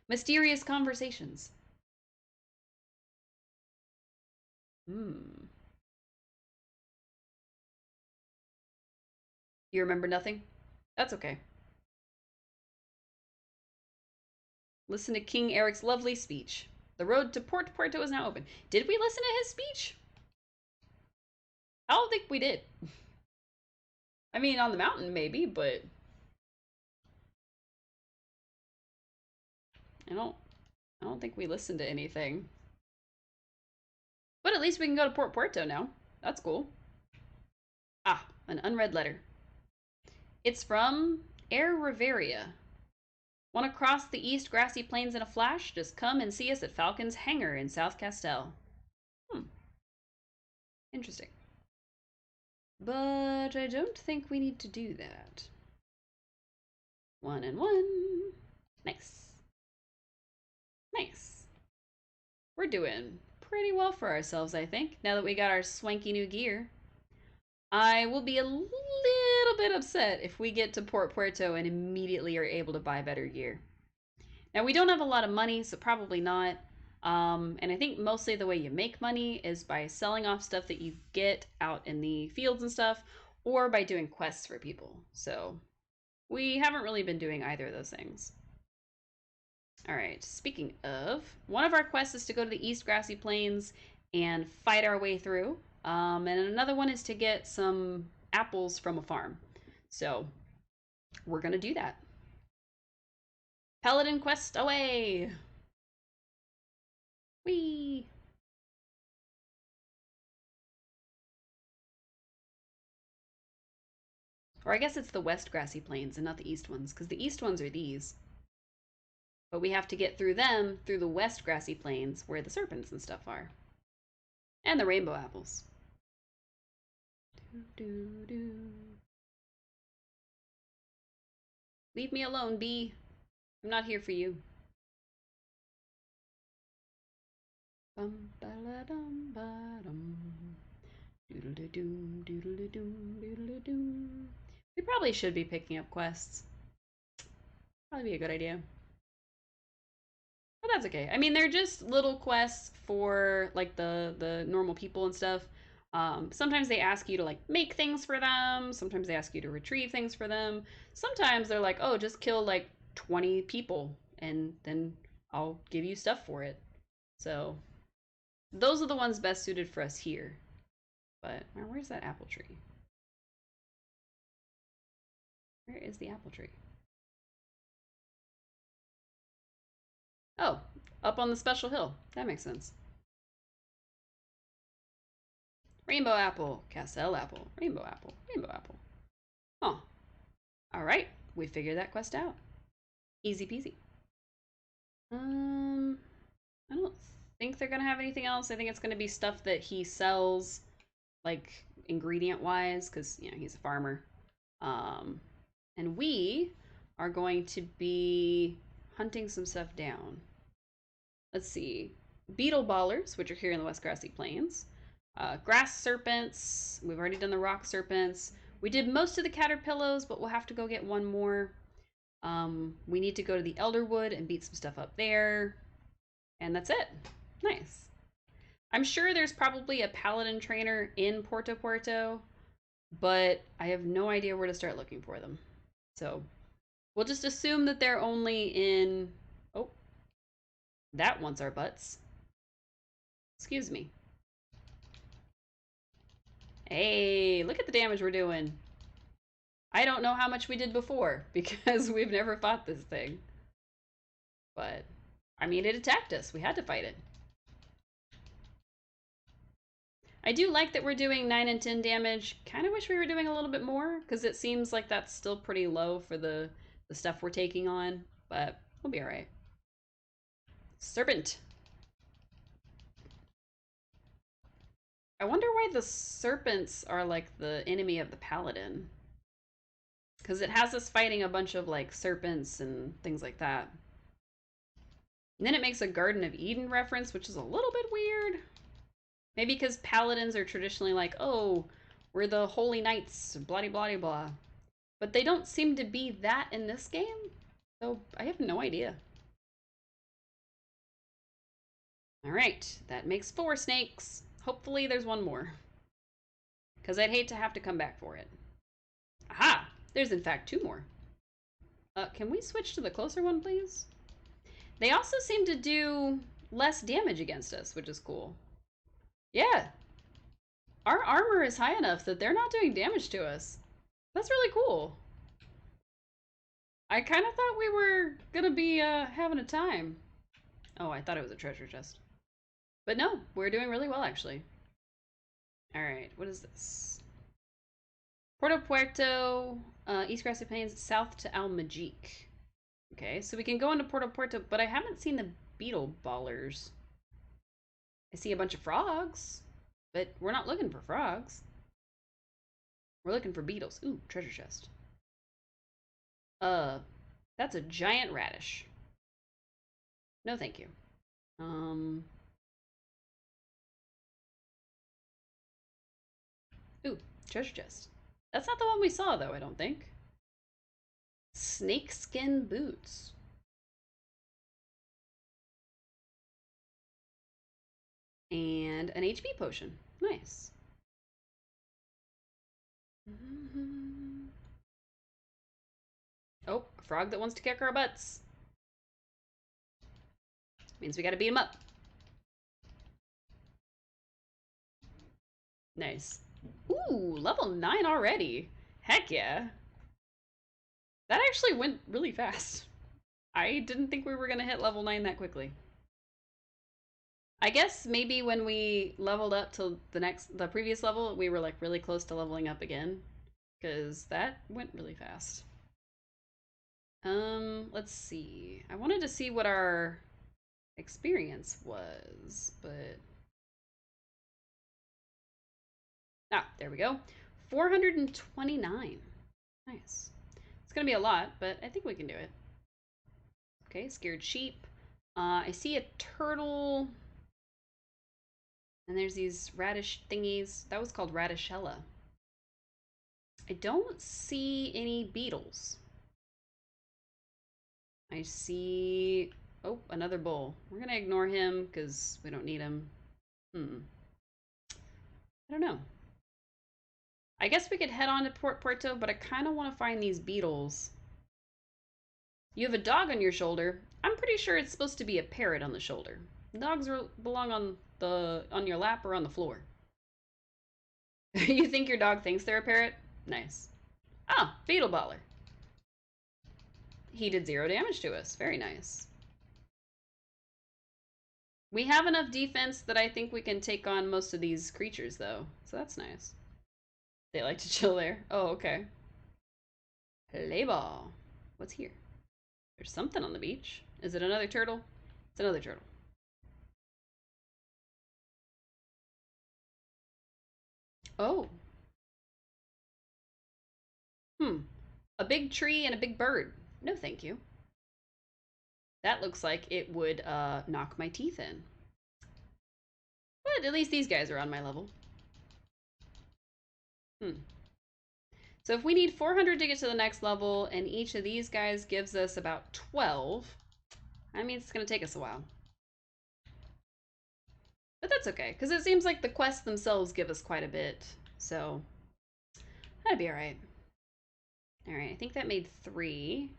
Mysterious conversations. Hmm. You remember nothing? That's okay. Listen to King Eric's lovely speech. The road to Port Puerto is now open. Did we listen to his speech? I don't think we did. I mean, on the mountain, maybe, but I don't I don't think we listened to anything. But at least we can go to Port Puerto now. That's cool. Ah, an unread letter. It's from Air Riveria. Want to cross the east grassy plains in a flash? Just come and see us at Falcon's Hangar in South Castell. Interesting. But I don't think we need to do that. 1 and 1. Nice. Nice. We're doing pretty well for ourselves, I think, now that we got our swanky new gear. I will be a little bit upset if we get to Port Puerto and immediately are able to buy better gear. Now, we don't have a lot of money, so probably not. And I think mostly the way you make money is by selling off stuff that you get out in the fields and stuff, or by doing quests for people. So we haven't really been doing either of those things. All right, speaking of, one of our quests is to go to the East Grassy Plains and fight our way through. And another one is to get some apples from a farm. So we're going to do that. Paladin quest away! Whee! Or I guess it's the West Grassy Plains and not the East ones, because the East ones are these. But we have to get through them through the West Grassy Plains where the serpents and stuff are. And the rainbow apples. Leave me alone, bee. I'm not here for you. Bum ba la dum ba dum. Doodle doom doodle doom doodle doom. We probably should be picking up quests. Probably be a good idea. But that's okay. I mean, they're just little quests for like the normal people and stuff. Sometimes they ask you to like make things for them. Sometimes they ask you to retrieve things for them. Sometimes they're like, oh, just kill like 20 people and then I'll give you stuff for it. So those are the ones best suited for us here. But where's that apple tree? Where is the apple tree? Oh, up on the special hill. That makes sense. Rainbow apple, Castell apple, rainbow apple, rainbow apple. Huh. Alright, we figured that quest out. Easy peasy. I don't think they're gonna have anything else. I think it's gonna be stuff that he sells, like ingredient wise, because you know he's a farmer. And we are going to be hunting some stuff down. Let's see. Beetle ballers, which are here in the West Grassy Plains. Grass serpents. We've already done the rock serpents. We did most of the caterpillars, but we'll have to go get one more. We need to go to the Elderwood and beat some stuff up there. And that's it. Nice. I'm sure there's probably a paladin trainer in Puerto Puerto, but I have no idea where to start looking for them. So we'll just assume that they're only in... Oh, that wants our butts. Excuse me. Hey, look at the damage we're doing. I don't know how much we did before because we've never fought this thing. But, I mean, it attacked us. We had to fight it. I do like that we're doing 9 and 10 damage. Kind of wish we were doing a little bit more because it seems like that's still pretty low for the stuff we're taking on. But we'll be alright. Serpent. I wonder why the serpents are like the enemy of the paladin. Because it has us fighting a bunch of like serpents and things like that. And then it makes a Garden of Eden reference, which is a little bit weird. Maybe because paladins are traditionally like, oh, we're the holy knights, blah blah blah. But they don't seem to be that in this game. So I have no idea. Alright, that makes 4 snakes. Hopefully there's one more. Because I'd hate to have to come back for it. Aha! There's in fact 2 more. Can we switch to the closer one, please? They also seem to do less damage against us, which is cool. Yeah. Our armor is high enough that they're not doing damage to us. That's really cool. I kind of thought we were gonna be having a time. Oh, I thought it was a treasure chest. But no, we're doing really well, actually. Alright, what is this? Puerto Puerto, East Grassy Plains, south to Almajique. Okay, so we can go into Puerto Puerto, but I haven't seen the beetle ballers. I see a bunch of frogs, but we're not looking for frogs. We're looking for beetles. Ooh, treasure chest. That's a giant radish. No, thank you. Um, ooh, treasure chest. That's not the one we saw, though, I don't think. Snakeskin boots. And an HP potion. Nice. Oh, a frog that wants to kick our butts. Means we gotta beat him up. Nice. Ooh, level 9 already. Heck yeah. That actually went really fast. I didn't think we were gonna hit level 9 that quickly. I guess maybe when we leveled up to the previous level, we were like really close to leveling up again. Because that went really fast. Let's see. I wanted to see what our experience was, but there we go. 429. Nice. It's gonna be a lot, but I think we can do it. Okay, scared sheep. I see a turtle. And there's these radish thingies. That was called radishella. I don't see any beetles. I see... Oh, another bull. We're gonna ignore him because we don't need him. I don't know. I guess we could head on to Port Puerto, but I kind of want to find these beetles. You have a dog on your shoulder. I'm pretty sure it's supposed to be a parrot on the shoulder. Dogs belong on your lap or on the floor. You think your dog thinks they're a parrot? Nice. Oh, beetle baller. He did 0 damage to us. Very nice. We have enough defense that I think we can take on most of these creatures, though. So that's nice. They like to chill there. Oh, okay. Play ball. What's here? There's something on the beach. Is it another turtle? It's another turtle. Oh. A big tree and a big bird. No, thank you. That looks like it would knock my teeth in. But at least these guys are on my level. So if we need 400 to get to the next level, and each of these guys gives us about 12, I mean, it's going to take us a while. But that's okay, because it seems like the quests themselves give us quite a bit. So that'd be all right. All right, I think that made 3.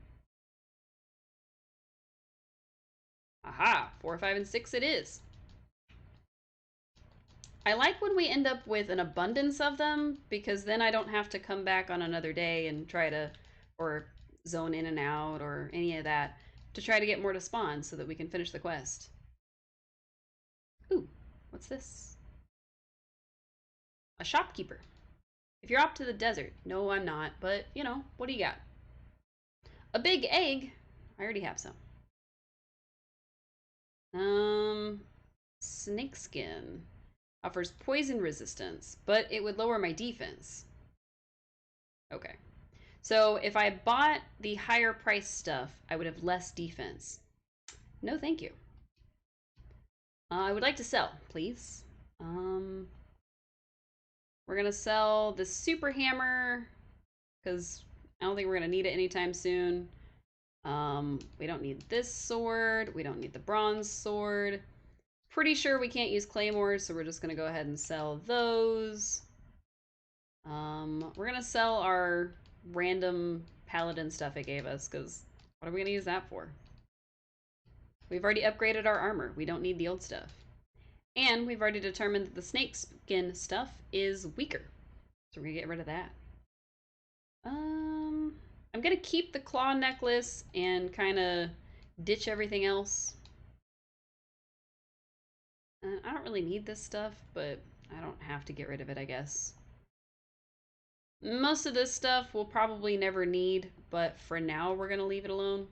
Aha, 4, 5, and 6 it is. I like when we end up with an abundance of them, because then I don't have to come back on another day and try to, or zone in and out, or any of that, to try to get more to spawn so that we can finish the quest. Ooh, what's this? A shopkeeper. If you're up to the desert. No, I'm not, but, you know, what do you got? A big egg. I already have some. Snakeskin. Offers poison resistance, but it would lower my defense. Okay. So if I bought the higher price stuff, I would have less defense. No, thank you. I would like to sell, please. We're gonna sell the super hammer because I don't think we're gonna need it anytime soon. We don't need this sword. We don't need the bronze sword. Pretty sure we can't use claymores, so we're just gonna go ahead and sell those. We're gonna sell our random paladin stuff it gave us, because what are we gonna use that for? We've already upgraded our armor. We don't need the old stuff. And we've already determined that the snakeskin stuff is weaker. So we're gonna get rid of that. I'm gonna keep the claw necklace and kind of ditch everything else. I don't really need this stuff, but I don't have to get rid of it, I guess. Most of this stuff we'll probably never need, but for now we're gonna leave it alone.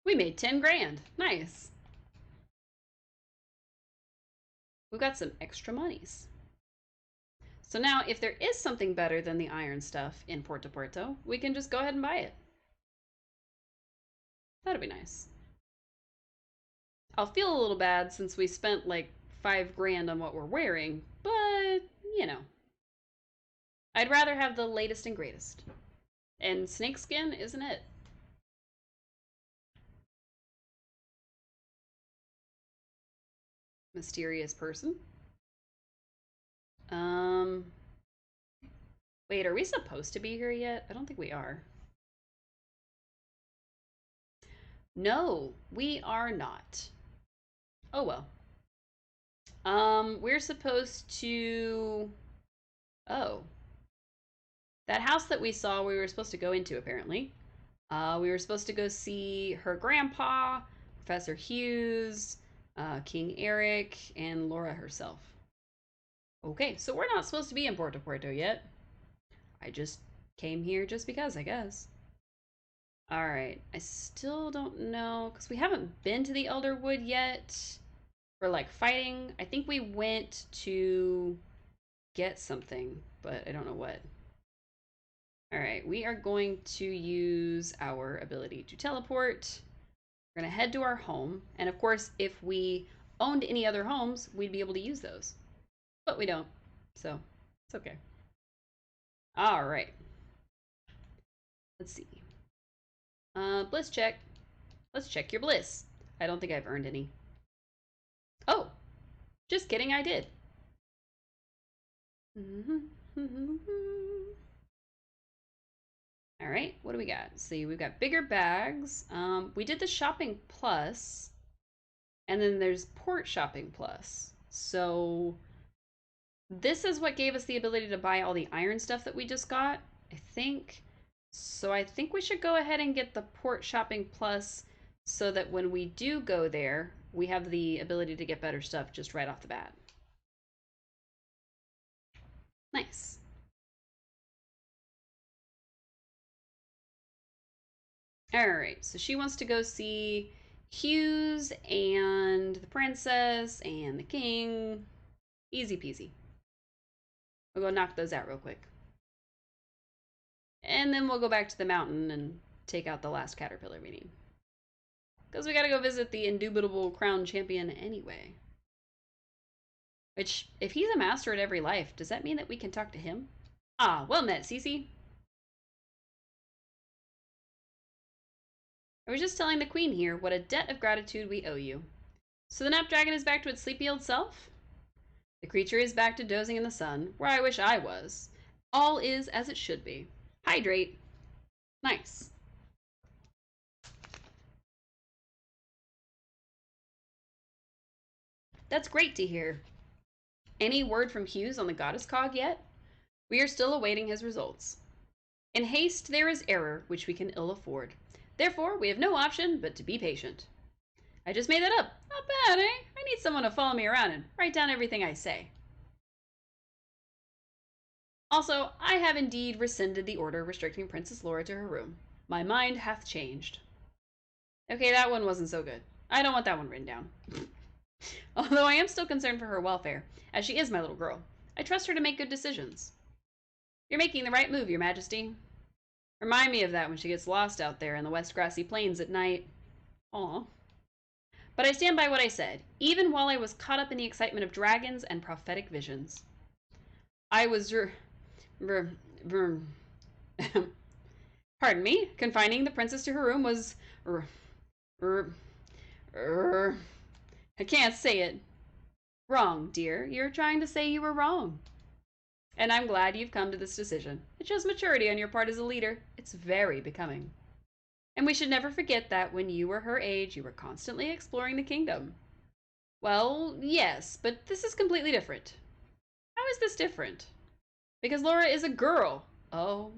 We made 10 grand. Nice. We've got some extra monies. So now, if there is something better than the iron stuff in Puerto Puerto, we can just go ahead and buy it. That'd be nice. I'll feel a little bad since we spent like 5 grand on what we're wearing, but you know, I'd rather have the latest and greatest. And snakeskin isn't it? Mysterious person. Um, Wait, are we supposed to be here yet? I don't think we are. No, we are not. Oh well. We're supposed to. Oh, that house that we saw, we were supposed to go into apparently. We were supposed to go see her grandpa, Professor Hughes, King Eric, and Laura herself. Okay, so we're not supposed to be in Puerto Puerto yet. I just came here just because, I guess. All right, I still don't know because we haven't been to the Elderwood yet for like fighting. I think we went to get something, but I don't know what. All right, we are going to use our ability to teleport. We're going to head to our home. And of course, if we owned any other homes, we'd be able to use those. But we don't. So it's okay. All right. Let's see. Bliss check. Let's check your bliss. I don't think I've earned any. Oh, just kidding, I did. All right, what do we got? Let's see, we've got bigger bags. We did the shopping plus, and then there's port shopping plus. So this is what gave us the ability to buy all the iron stuff that we just got, I think. So I think we should go ahead and get the port shopping plus so that when we do go there, we have the ability to get better stuff just right off the bat. Nice. All right, so she wants to go see Hughes and the princess and the king. Easy peasy. We'll go knock those out real quick. And then we'll go back to the mountain and take out the last caterpillar we need. Because we gotta go visit the indubitable crown champion anyway. Which, if he's a master at every life, does that mean that we can talk to him? Ah, well met, Cece. I was just telling the queen here what a debt of gratitude we owe you. So the Napdragon is back to its sleepy old self? The creature is back to dozing in the sun, where I wish I was. All is as it should be. Hydrate. Nice. That's great to hear. Any word from Hughes on the goddess cog yet? We are still awaiting his results. In haste there is error, which we can ill afford. Therefore, we have no option but to be patient. I just made that up. Not bad, eh? I need someone to follow me around and write down everything I say. Also, I have indeed rescinded the order restricting Princess Laura to her room. My mind hath changed. Okay, that one wasn't so good. I don't want that one written down. Although I am still concerned for her welfare, as she is my little girl. I trust her to make good decisions. You're making the right move, Your Majesty. Remind me of that when she gets lost out there in the West Grassy Plains at night. Aw. But I stand by what I said, even while I was caught up in the excitement of dragons and prophetic visions. I was pardon me, confining the princess to her room was I can't say it. Wrong, dear. You're trying to say you were wrong. And I'm glad you've come to this decision. It shows maturity on your part as a leader. It's very becoming. And we should never forget that when you were her age, you were constantly exploring the kingdom. Well, yes, but this is completely different. How is this different? Because Laura is a girl. Oh.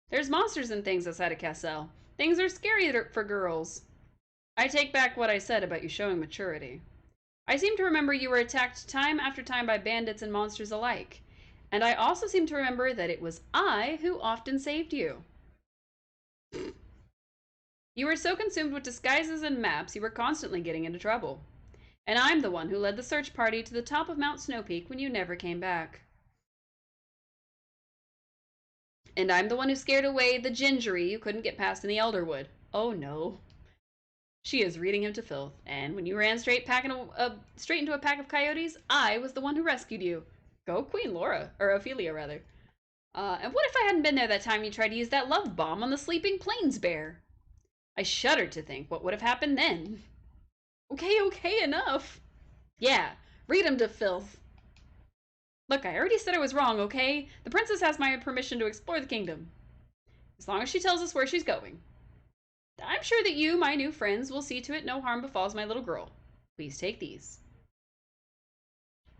There's monsters and things outside of Cassel. Things are scary for girls. I take back what I said about you showing maturity. I seem to remember you were attacked time after time by bandits and monsters alike. And I also seem to remember that it was I who often saved you. You were so consumed with disguises and maps, you were constantly getting into trouble. And I'm the one who led the search party to the top of Mount Snowpeak when you never came back. And I'm the one who scared away the gingery you couldn't get past in the Elderwood. Oh no. She is reading him to filth, and when you ran straight into a pack of coyotes, I was the one who rescued you. Go Queen Laura, or Ophelia, rather. And what if I hadn't been there that time you tried to use that love bomb on the sleeping plains bear? I shuddered to think what would have happened then. Okay, enough. Yeah, read him to filth. Look, I already said I was wrong, okay? The princess has my permission to explore the kingdom. As long as she tells us where she's going. I'm sure that you, my new friends, will see to it no harm befalls my little girl. Please take these.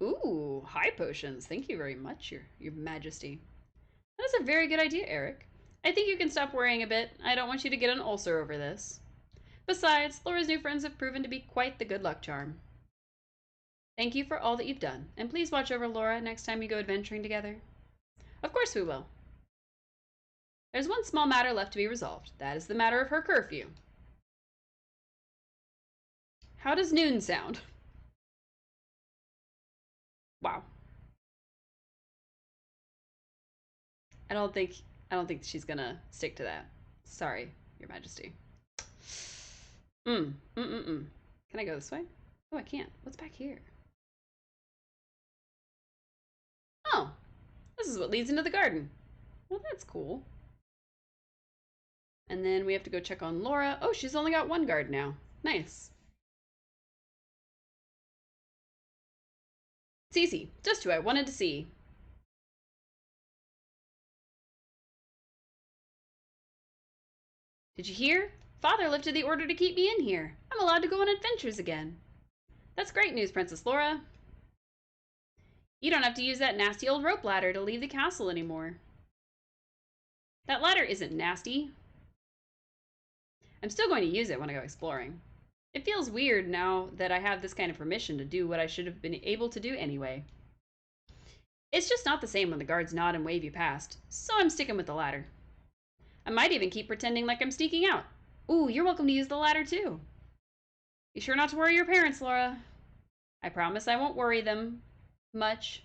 Ooh, high potions. Thank you very much, your majesty. That is a very good idea, Eric. I think you can stop worrying a bit. I don't want you to get an ulcer over this. Besides, Laura's new friends have proven to be quite the good luck charm. Thank you for all that you've done, and please watch over Laura next time you go adventuring together. Of course we will. There's one small matter left to be resolved. That is the matter of her curfew. How does noon sound? Wow. I don't think she's gonna stick to that. Sorry, Your Majesty. Can I go this way? Oh, I can't. What's back here? Oh, this is what leads into the garden. Well, that's cool. And then we have to go check on Laura. Oh, she's only got one guard now. Nice. It's easy. Just who I wanted to see. Did you hear? Father lifted the order to keep me in here. I'm allowed to go on adventures again. That's great news, Princess Laura. You don't have to use that nasty old rope ladder to leave the castle anymore. That ladder isn't nasty. I'm still going to use it when I go exploring. It feels weird now that I have this kind of permission to do what I should have been able to do anyway. It's just not the same when the guards nod and wave you past, so I'm sticking with the ladder. I might even keep pretending like I'm sneaking out. Ooh, you're welcome to use the ladder too. Be sure not to worry your parents, Laura. I promise I won't worry them much.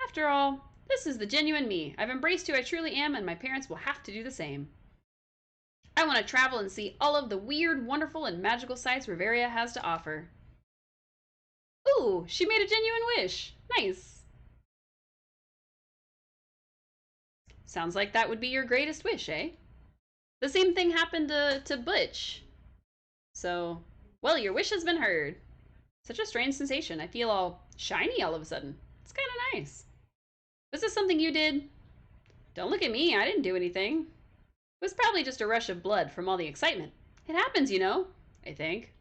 After all, this is the genuine me. I've embraced who I truly am, and my parents will have to do the same. I want to travel and see all of the weird, wonderful, and magical sights Riveria has to offer. Ooh, she made a genuine wish. Nice. Sounds like that would be your greatest wish, eh? The same thing happened to Butch. So, well, your wish has been heard. Such a strange sensation. I feel all shiny all of a sudden. It's kind of nice. Was this something you did? Don't look at me. I didn't do anything. It was probably just a rush of blood from all the excitement. It happens, you know, I think.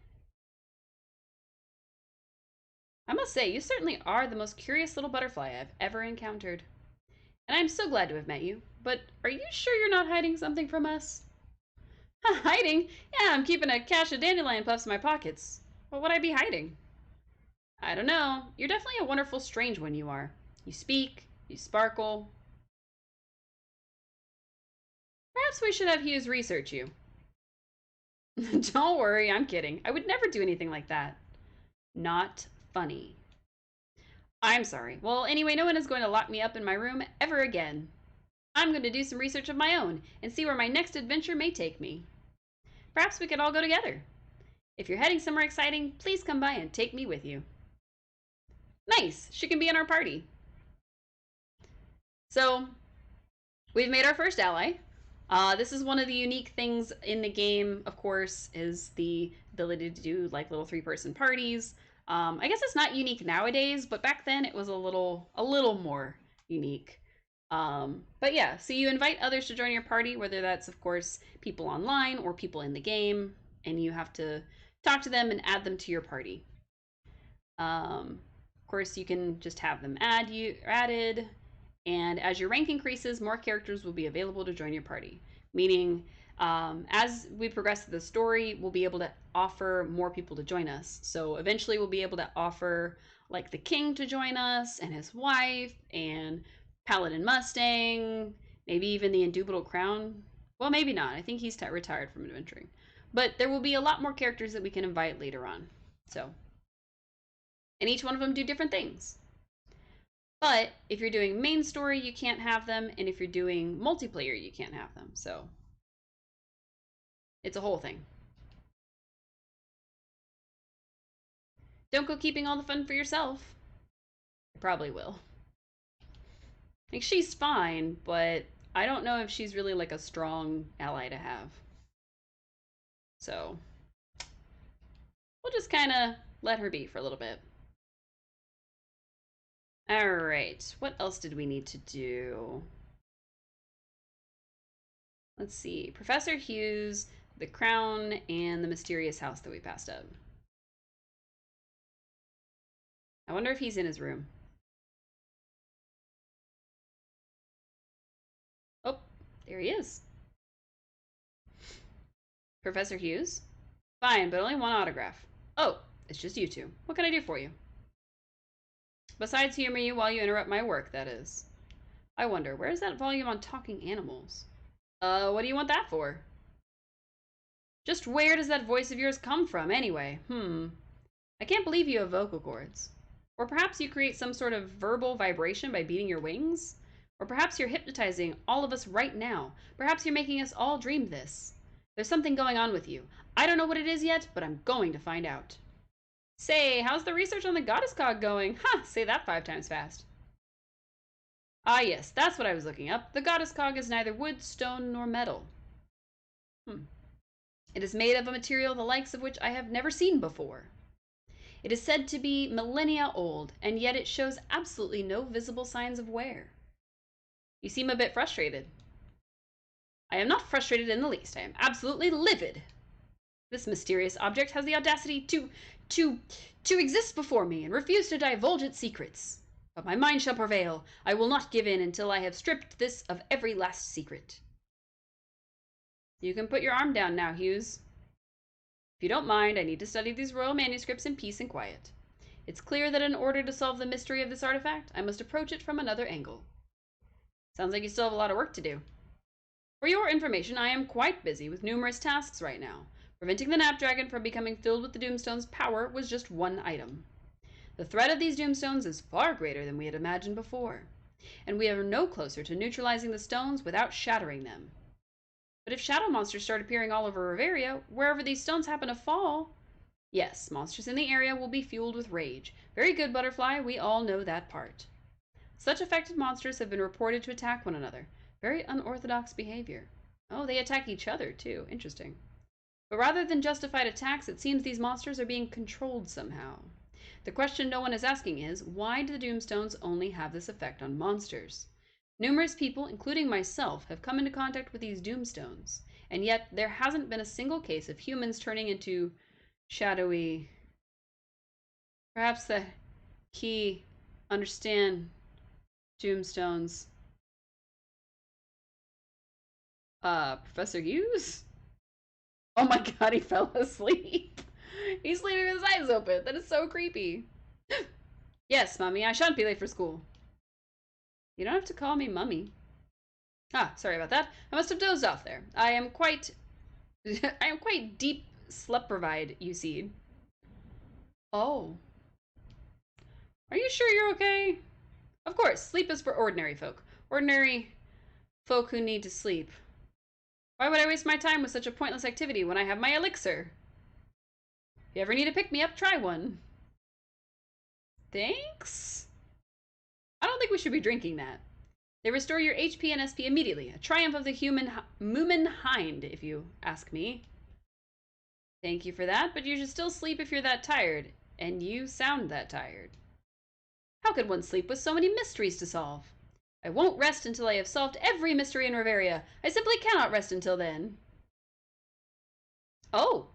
I must say, you certainly are the most curious little butterfly I've ever encountered. And I'm so glad to have met you. But are you sure you're not hiding something from us? Hiding? Yeah, I'm keeping a cache of dandelion puffs in my pockets. What would I be hiding? I don't know. You're definitely a wonderful strange one, you are. You speak, you sparkle. Perhaps we should have Hughes research you. Don't worry, I'm kidding. I would never do anything like that. Not funny. I'm sorry. Well, anyway, no one is going to lock me up in my room ever again. I'm going to do some research of my own and see where my next adventure may take me. Perhaps we could all go together. If you're heading somewhere exciting, please come by and take me with you. Nice! She can be in our party. So, we've made our first ally. This is one of the unique things in the game, of course, is the ability to do like little 3-person parties. I guess it's not unique nowadays, but back then it was a little more unique. But yeah, so you invite others to join your party, whether that's, of course, people online or people in the game, and you have to talk to them and add them to your party. Of course, you can just have them added, and as your rank increases, more characters will be available to join your party. Meaning, as we progress through the story, we'll be able to offer more people to join us. So eventually we'll be able to offer like the king to join us and his wife and Paladin Mustang, maybe even the Indubitable Crown. Well, maybe not. I think he's retired from adventuring. But there will be a lot more characters that we can invite later on. So, and each one of them do different things. But if you're doing main story, you can't have them, and if you're doing multiplayer, you can't have them. So it's a whole thing. Don't go keeping all the fun for yourself. I probably will. Like, she's fine, but I don't know if she's really like a strong ally to have. So we'll just kind of let her be for a little bit. All right, what else did we need to do? Let's see. Professor Hughes, the crown, and the mysterious house that we passed up. I wonder if he's in his room. Oh, there he is. Professor Hughes? Fine, but only one autograph. Oh, it's just you two. What can I do for you? Besides humor you while you interrupt my work, that is. I wonder, where is that volume on talking animals? What do you want that for? Just where does that voice of yours come from, anyway? I can't believe you have vocal cords. Or perhaps you create some sort of verbal vibration by beating your wings? Or perhaps you're hypnotizing all of us right now. Perhaps you're making us all dream this. There's something going on with you. I don't know what it is yet, but I'm going to find out. Say, how's the research on the goddess cog going? Say that 5 times fast. Ah, yes, that's what I was looking up. The goddess cog is neither wood, stone, nor metal. It is made of a material the likes of which I have never seen before. It is said to be millennia old, and yet it shows absolutely no visible signs of wear. You seem a bit frustrated. I am not frustrated in the least. I am absolutely livid. This mysterious object has the audacity to exist before me and refuse to divulge its secrets. But my mind shall prevail. I will not give in until I have stripped this of every last secret. You can put your arm down now, Hughes. If you don't mind, I need to study these royal manuscripts in peace and quiet. It's clear that in order to solve the mystery of this artifact, I must approach it from another angle. Sounds like you still have a lot of work to do. For your information, I am quite busy with numerous tasks right now. Preventing the Knapdragon from becoming filled with the Doomstone's power was just one item. The threat of these Doomstones is far greater than we had imagined before, and we are no closer to neutralizing the stones without shattering them. But if shadow monsters start appearing all over Reveria, wherever these stones happen to fall, yes, monsters in the area will be fueled with rage. Very good, Butterfly, we all know that part. Such affected monsters have been reported to attack one another. Very unorthodox behavior. Oh, they attack each other, too. Interesting. But rather than justified attacks, it seems these monsters are being controlled somehow. The question no one is asking is, why do the Doomstones only have this effect on monsters? Numerous people, including myself, have come into contact with these Doomstones, and yet there hasn't been a single case of humans turning into shadowy... Perhaps the key understand Doomstones. Professor Hughes? Oh my god, he fell asleep. He's sleeping with his eyes open. That is so creepy. Yes, Mummy, I shan't be late for school. You don't have to call me Mummy. Ah, sorry about that. I must have dozed off there. I am quite deep sleep-provide, you see. Oh. Are you sure you're okay? Of course, sleep is for ordinary folk. Ordinary folk who need to sleep. Why would I waste my time with such a pointless activity when I have my elixir? If you ever need a pick-me-up, try one. Thanks? I don't think we should be drinking that. They restore your HP and SP immediately. A triumph of the Moomin Hind, if you ask me. Thank you for that, but you should still sleep if you're that tired. And you sound that tired. How could one sleep with so many mysteries to solve? I won't rest until I have solved every mystery in Reveria. I simply cannot rest until then. Oh.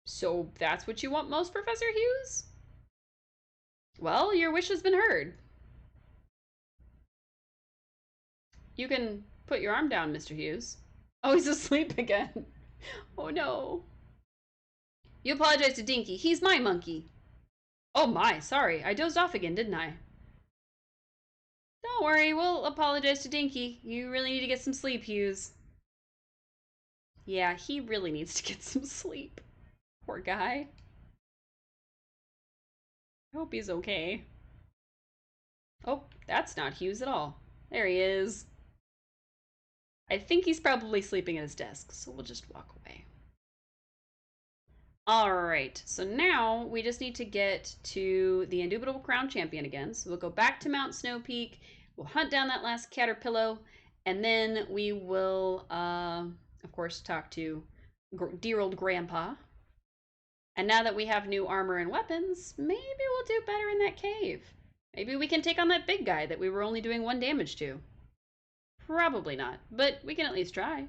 So that's what you want most, Professor Hughes? Well, your wish has been heard. You can put your arm down, Mr. Hughes. Oh, he's asleep again. Oh no. You apologize to Dinky. He's my monkey. Oh my, sorry. I dozed off again, didn't I? Don't worry, we'll apologize to Dinky. You really need to get some sleep, Hughes. Yeah, he really needs to get some sleep. Poor guy. I hope he's okay. Oh, that's not Hughes at all. There he is. I think he's probably sleeping at his desk, so we'll just walk away. All right, so now we just need to get to the Indubitable Crown Champion again. So we'll go back to Mount Snow Peak. We'll hunt down that last Caterpillar, and then we will, of course, talk to dear old Grandpa. And now that we have new armor and weapons, maybe we'll do better in that cave. Maybe we can take on that big guy that we were only doing 1 damage to. Probably not, but we can at least try.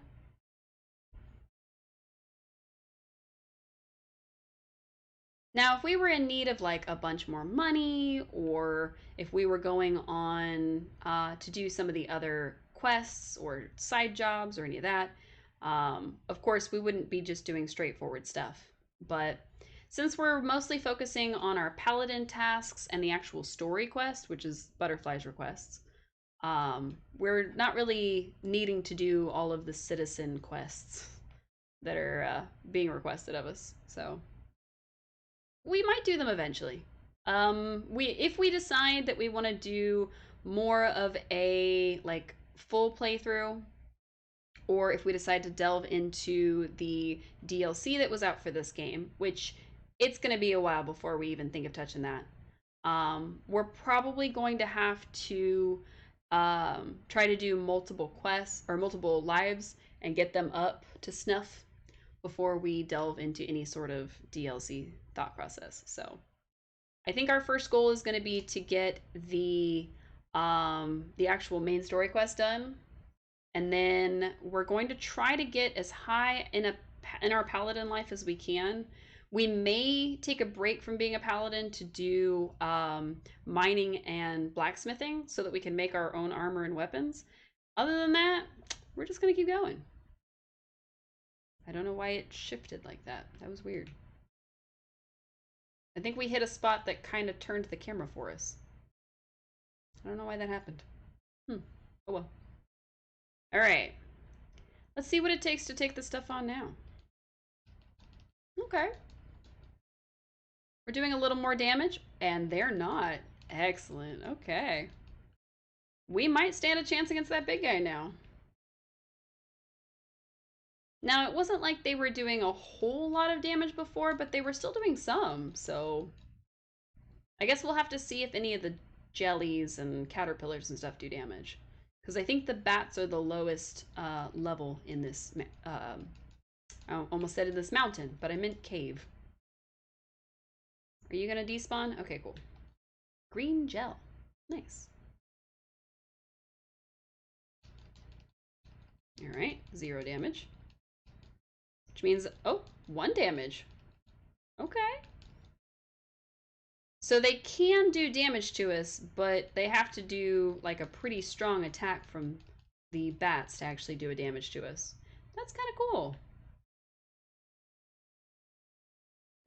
Now, if we were in need of like a bunch more money, or if we were going on to do some of the other quests or side jobs or any of that, of course, we wouldn't be just doing straightforward stuff. But since we're mostly focusing on our paladin tasks and the actual story quest, which is Butterfly's requests, we're not really needing to do all of the citizen quests that are being requested of us. So we might do them eventually. If we decide that we want to do more of a like full playthrough, or if we decide to delve into the DLC that was out for this game, which it's going to be a while before we even think of touching that. We're probably going to have to try to do multiple quests or multiple lives and get them up to snuff before we delve into any sort of DLC thought process. So I think our first goal is going to be to get the actual main story quest done, and then we're going to try to get as high in our paladin life as we can. We may take a break from being a paladin to do mining and blacksmithing so that we can make our own armor and weapons. Other than that, we're just going to keep going. I don't know why it shifted like that. That was weird. I think we hit a spot that kind of turned the camera for us. I don't know why that happened. Oh well. Alright. Let's see what it takes to take this stuff on now. Okay. We're doing a little more damage, and they're not. Excellent. Okay. We might stand a chance against that big guy now. Now, it wasn't like they were doing a whole lot of damage before, but they were still doing some, so I guess we'll have to see if any of the jellies and caterpillars and stuff do damage. Because I think the bats are the lowest level in this, I almost said in this mountain, but I meant cave. Are you going to despawn? Okay, cool. Green gel. Nice. Alright, 0 damage. Which means, oh, 1 damage. Okay. So they can do damage to us, but they have to do like a pretty strong attack from the bats to actually do a damage to us. That's kind of cool.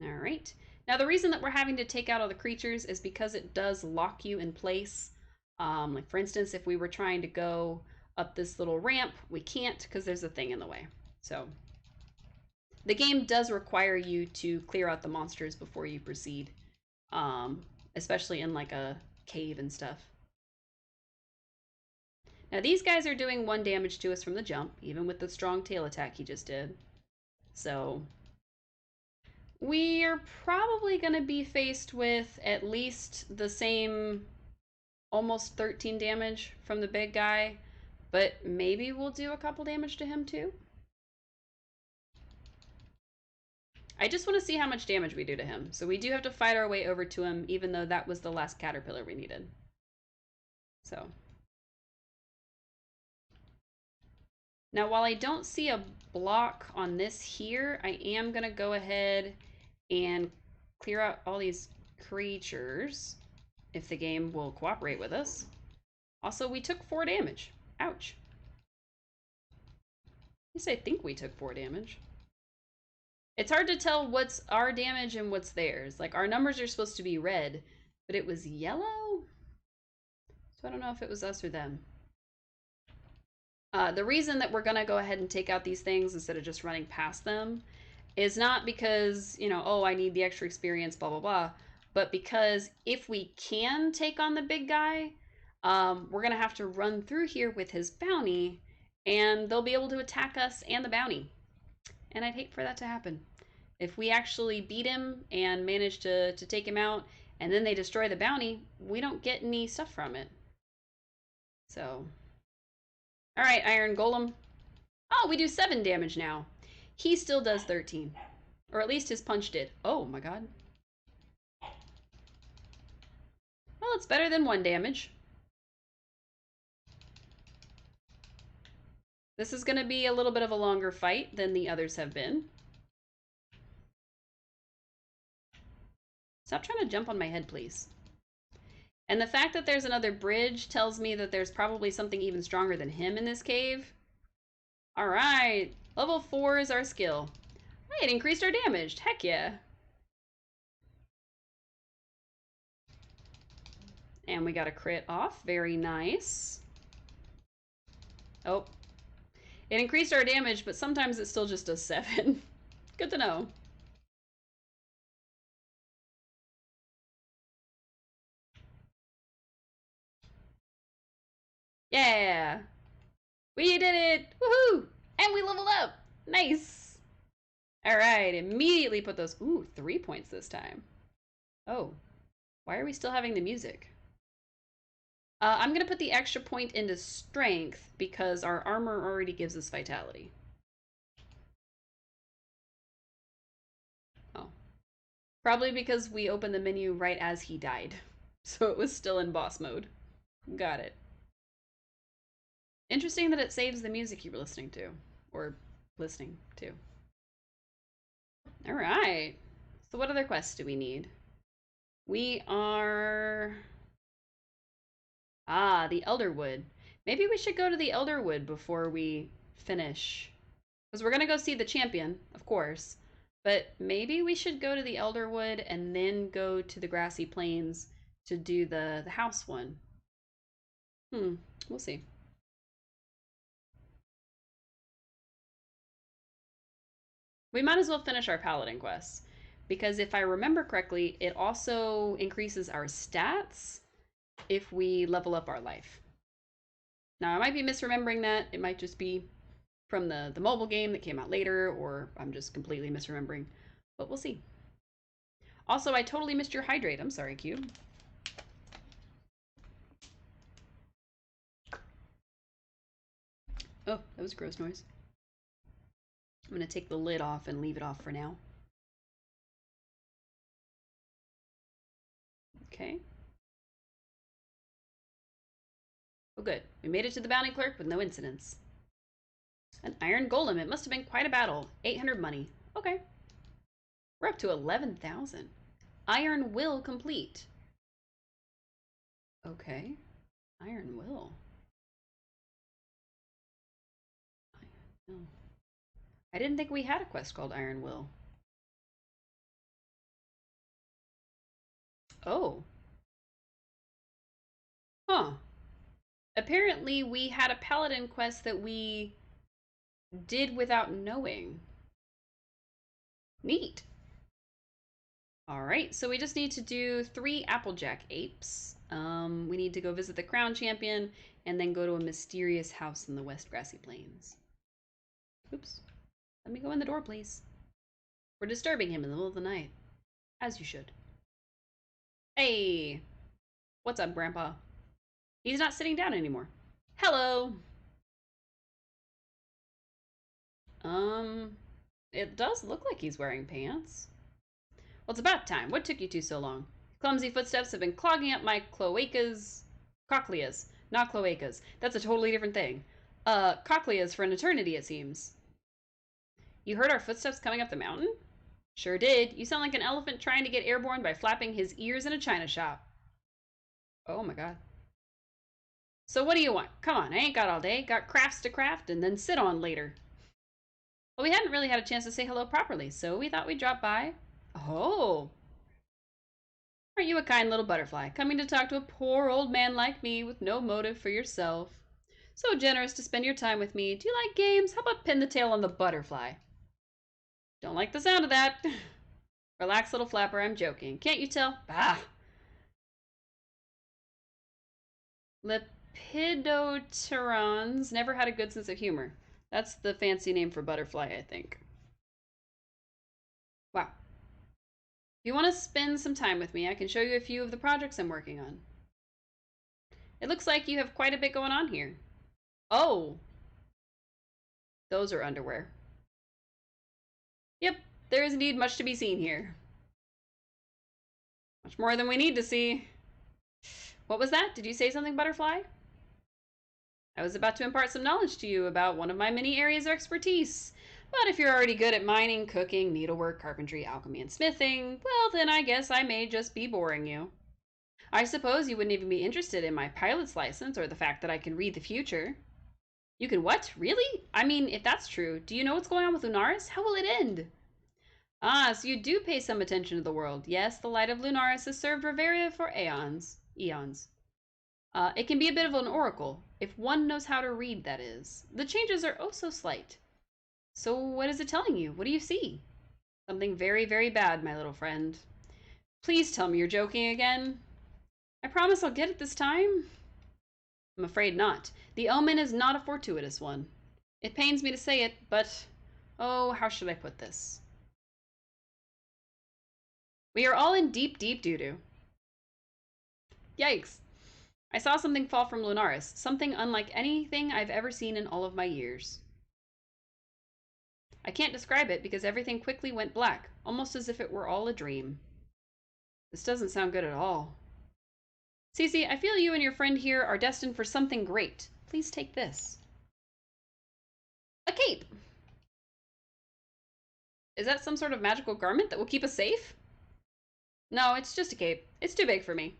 Alright. Now the reason that we're having to take out all the creatures is because it does lock you in place. Like for instance, if we were trying to go up this little ramp, we can't because there's a thing in the way. So the game does require you to clear out the monsters before you proceed, especially in like a cave and stuff. Now these guys are doing 1 damage to us from the jump, even with the strong tail attack he just did. So we're probably going to be faced with at least the same almost 13 damage from the big guy, but maybe we'll do a couple damage to him too. I just want to see how much damage we do to him. So we do have to fight our way over to him, even though that was the last caterpillar we needed. So. Now, while I don't see a block on this here, I am going to go ahead and clear out all these creatures, if the game will cooperate with us. Also, we took 4 damage. Ouch. At least I think we took 4 damage. It's hard to tell what's our damage and what's theirs. Like, our numbers are supposed to be red, but it was yellow? So I don't know if it was us or them. The reason that we're going to go ahead and take out these things instead of just running past them is not because, you know, oh, I need the extra experience, blah, blah, blah, but because if we can take on the big guy, we're going to have to run through here with his bounty, and they'll be able to attack us and the bounty. And I'd hate for that to happen. If we actually beat him and manage to take him out, and then they destroy the bounty, we don't get any stuff from it. So, all right, Iron Golem. Oh, we do 7 damage now. He still does 13. Or at least his punch did. Oh my god. Well, it's better than 1 damage. This is going to be a little bit of a longer fight than the others have been. Stop trying to jump on my head, please. And the fact that there's another bridge tells me that there's probably something even stronger than him in this cave. All right, level 4 is our skill. Hey, it increased our damage. Heck yeah. And we got a crit off. Very nice. Oh. It increased our damage, but sometimes it still just does 7. Good to know. Yeah. We did it. Woohoo. And we leveled up. Nice. All right. Immediately put those. Ooh, 3 points this time. Oh. Why are we still having the music? I'm going to put the extra point into strength because our armor already gives us vitality. Oh. Probably because we opened the menu right as he died. So it was still in boss mode. Got it. Interesting that it saves the music you were listening to. Or listening to. Alright. So what other quests do we need? We are... Ah, the Elderwood. Maybe we should go to the Elderwood before we finish. Because we're going to go see the champion, of course. But maybe we should go to the Elderwood and then go to the Grassy Plains to do the house one. We'll see. We might as well finish our Paladin quests. Because if I remember correctly, it also increases our stats if we level up our life. Now, I might be misremembering that. It might just be from the mobile game that came out later, or I'm just completely misremembering. But we'll see. Also, I totally missed your hydrate. I'm sorry, Cube. Oh, that was a gross noise. I'm going to take the lid off and leave it off for now. Okay. Oh, good. We made it to the bounty clerk with no incidents. An iron golem. It must have been quite a battle. 800 money. Okay. We're up to 11,000. Iron will complete. Okay. Iron will. I didn't think we had a quest called Iron Will. Oh. Huh. Apparently we had a paladin quest that we did without knowing. Neat. Alright, so we just need to do 3 Applejack apes. We need to go visit the crown champion and then go to a mysterious house in the West Grassy Plains. Oops. Let me go in the door, please. We're disturbing him in the middle of the night. As you should. Hey! What's up, Grandpa? He's not sitting down anymore. Hello! It does look like he's wearing pants. Well, it's about time. What took you two so long? Clumsy footsteps have been clogging up my cloacas. Cochleas, not cloacas. That's a totally different thing. Cochleas for an eternity, it seems. You heard our footsteps coming up the mountain? Sure did. You sound like an elephant trying to get airborne by flapping his ears in a china shop. Oh my god. So what do you want? Come on, I ain't got all day. Got crafts to craft and then sit on later. Well, we hadn't really had a chance to say hello properly, so we thought we'd drop by. Oh. Aren't you a kind little butterfly, coming to talk to a poor old man like me with no motive for yourself? So generous to spend your time with me. Do you like games? How about pin the tail on the butterfly? Don't like the sound of that. Relax, little flapper, I'm joking. Can't you tell? Bah! Lepidopterans never had a good sense of humor. That's the fancy name for butterfly, I think. Wow. If you want to spend some time with me, I can show you a few of the projects I'm working on. It looks like you have quite a bit going on here. Oh, those are underwear. Yep, there is indeed much to be seen here. Much more than we need to see. What was that? Did you say something, Butterfly? I was about to impart some knowledge to you about one of my many areas of expertise. But if you're already good at mining, cooking, needlework, carpentry, alchemy, and smithing, well, then I guess I may just be boring you. I suppose you wouldn't even be interested in my pilot's license or the fact that I can read the future. You can what? Really? I mean, if that's true, do you know what's going on with Lunaris? How will it end? Ah, so you do pay some attention to the world. Yes, the light of Lunaris has served Reveria for aeons. Eons. It can be a bit of an oracle, if one knows how to read, that is. The changes are oh so slight. So what is it telling you? What do you see? Something very, very bad, my little friend. Please tell me you're joking again. I promise I'll get it this time. I'm afraid not. The omen is not a fortuitous one. It pains me to say it, but oh, how should I put this? We are all in deep, deep doo-doo. Yikes. I saw something fall from Lunaris, something unlike anything I've ever seen in all of my years. I can't describe it because everything quickly went black, almost as if it were all a dream. This doesn't sound good at all. Cece, I feel you and your friend here are destined for something great. Please take this. A cape! Is that some sort of magical garment that will keep us safe? No, it's just a cape. It's too big for me.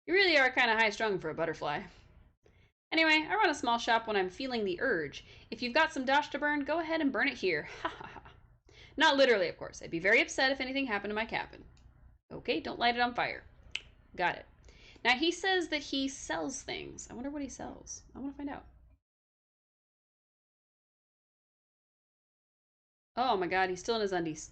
You really are kind of high-strung for a butterfly. Anyway, I run a small shop when I'm feeling the urge. If you've got some dosh to burn, go ahead and burn it here. Ha ha ha. Not literally, of course. I'd be very upset if anything happened to my cabin. Okay, don't light it on fire. Got it. Now, he says that he sells things. I wonder what he sells. I want to find out. Oh my god, he's still in his undies.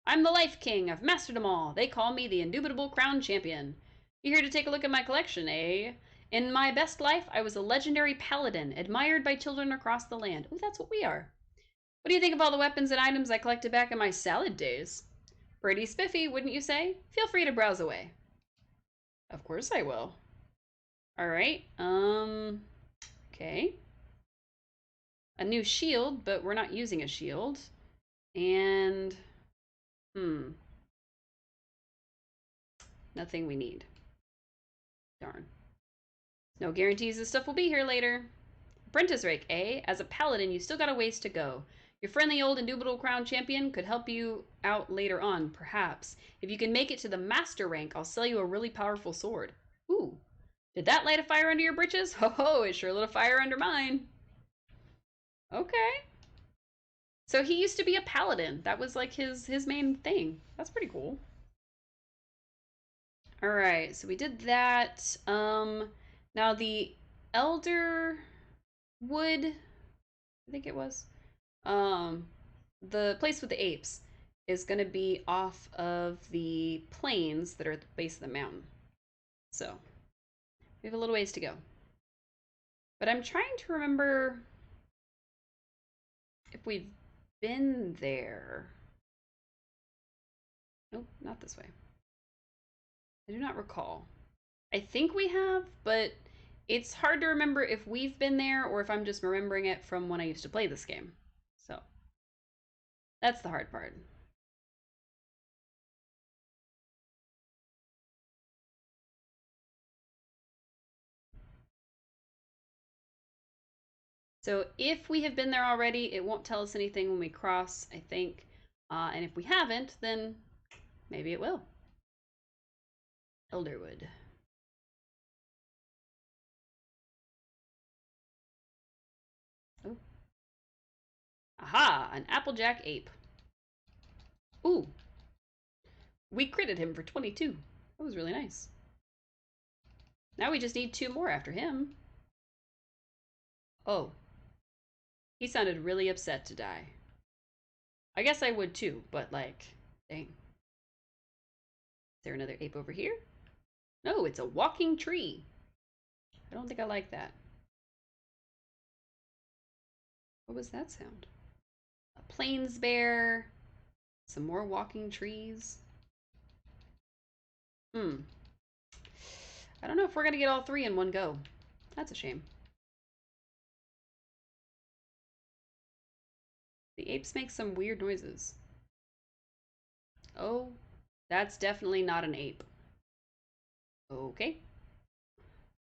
I'm the Life King. I've mastered them all. They call me the indubitable crown champion. You here to take a look at my collection, eh? In my best life, I was a legendary paladin, admired by children across the land. Oh, that's what we are. What do you think of all the weapons and items I collected back in my salad days? Pretty spiffy, wouldn't you say? Feel free to browse away. Of course I will. All right. Okay. A new shield, but we're not using a shield. And nothing we need. Darn. No guarantees this stuff will be here later. Apprentice rake, eh? As a paladin, you still got a ways to go. Your friendly old indubitable crown champion could help you out later on, perhaps. If you can make it to the master rank, I'll sell you a really powerful sword. Ooh. Did that light a fire under your britches? Ho ho, it sure lit a fire under mine. Okay. So he used to be a paladin. That was like his main thing. That's pretty cool. All right, so we did that. Now the elder wood, I think it was. The place with the apes is going to be off of the plains that are at the base of the mountain. So we have a little ways to go. But I'm trying to remember if we've been there. Nope, not this way. I do not recall. I think we have, but it's hard to remember if we've been there or if I'm just remembering it from when I used to play this game. So that's the hard part. So if we have been there already, it won't tell us anything when we cross, I think. And if we haven't, then maybe it will. Elderwood. Oh. Aha! An Applejack ape. Ooh. We critted him for 22. That was really nice. Now we just need 2 more after him. Oh. He sounded really upset to die. I guess I would too, but like, dang. Is there another ape over here? No, it's a walking tree. I don't think I like that. What was that sound? A plains bear. Some more walking trees. Hmm. I don't know if we're gonna get all three in one go. That's a shame. The apes make some weird noises. Oh, that's definitely not an ape. Okay.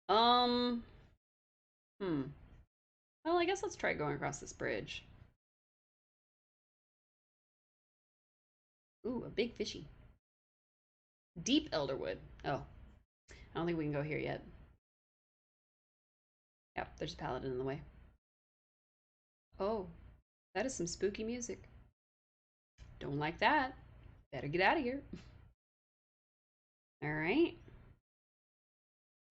Um, hmm. Well, I guess let's try going across this bridge. Ooh, a big fishy. Deep elderwood. Oh, I don't think we can go here yet. Yep, there's a paladin in the way. Oh, that is some spooky music. Don't like that. Better get out of here. All right.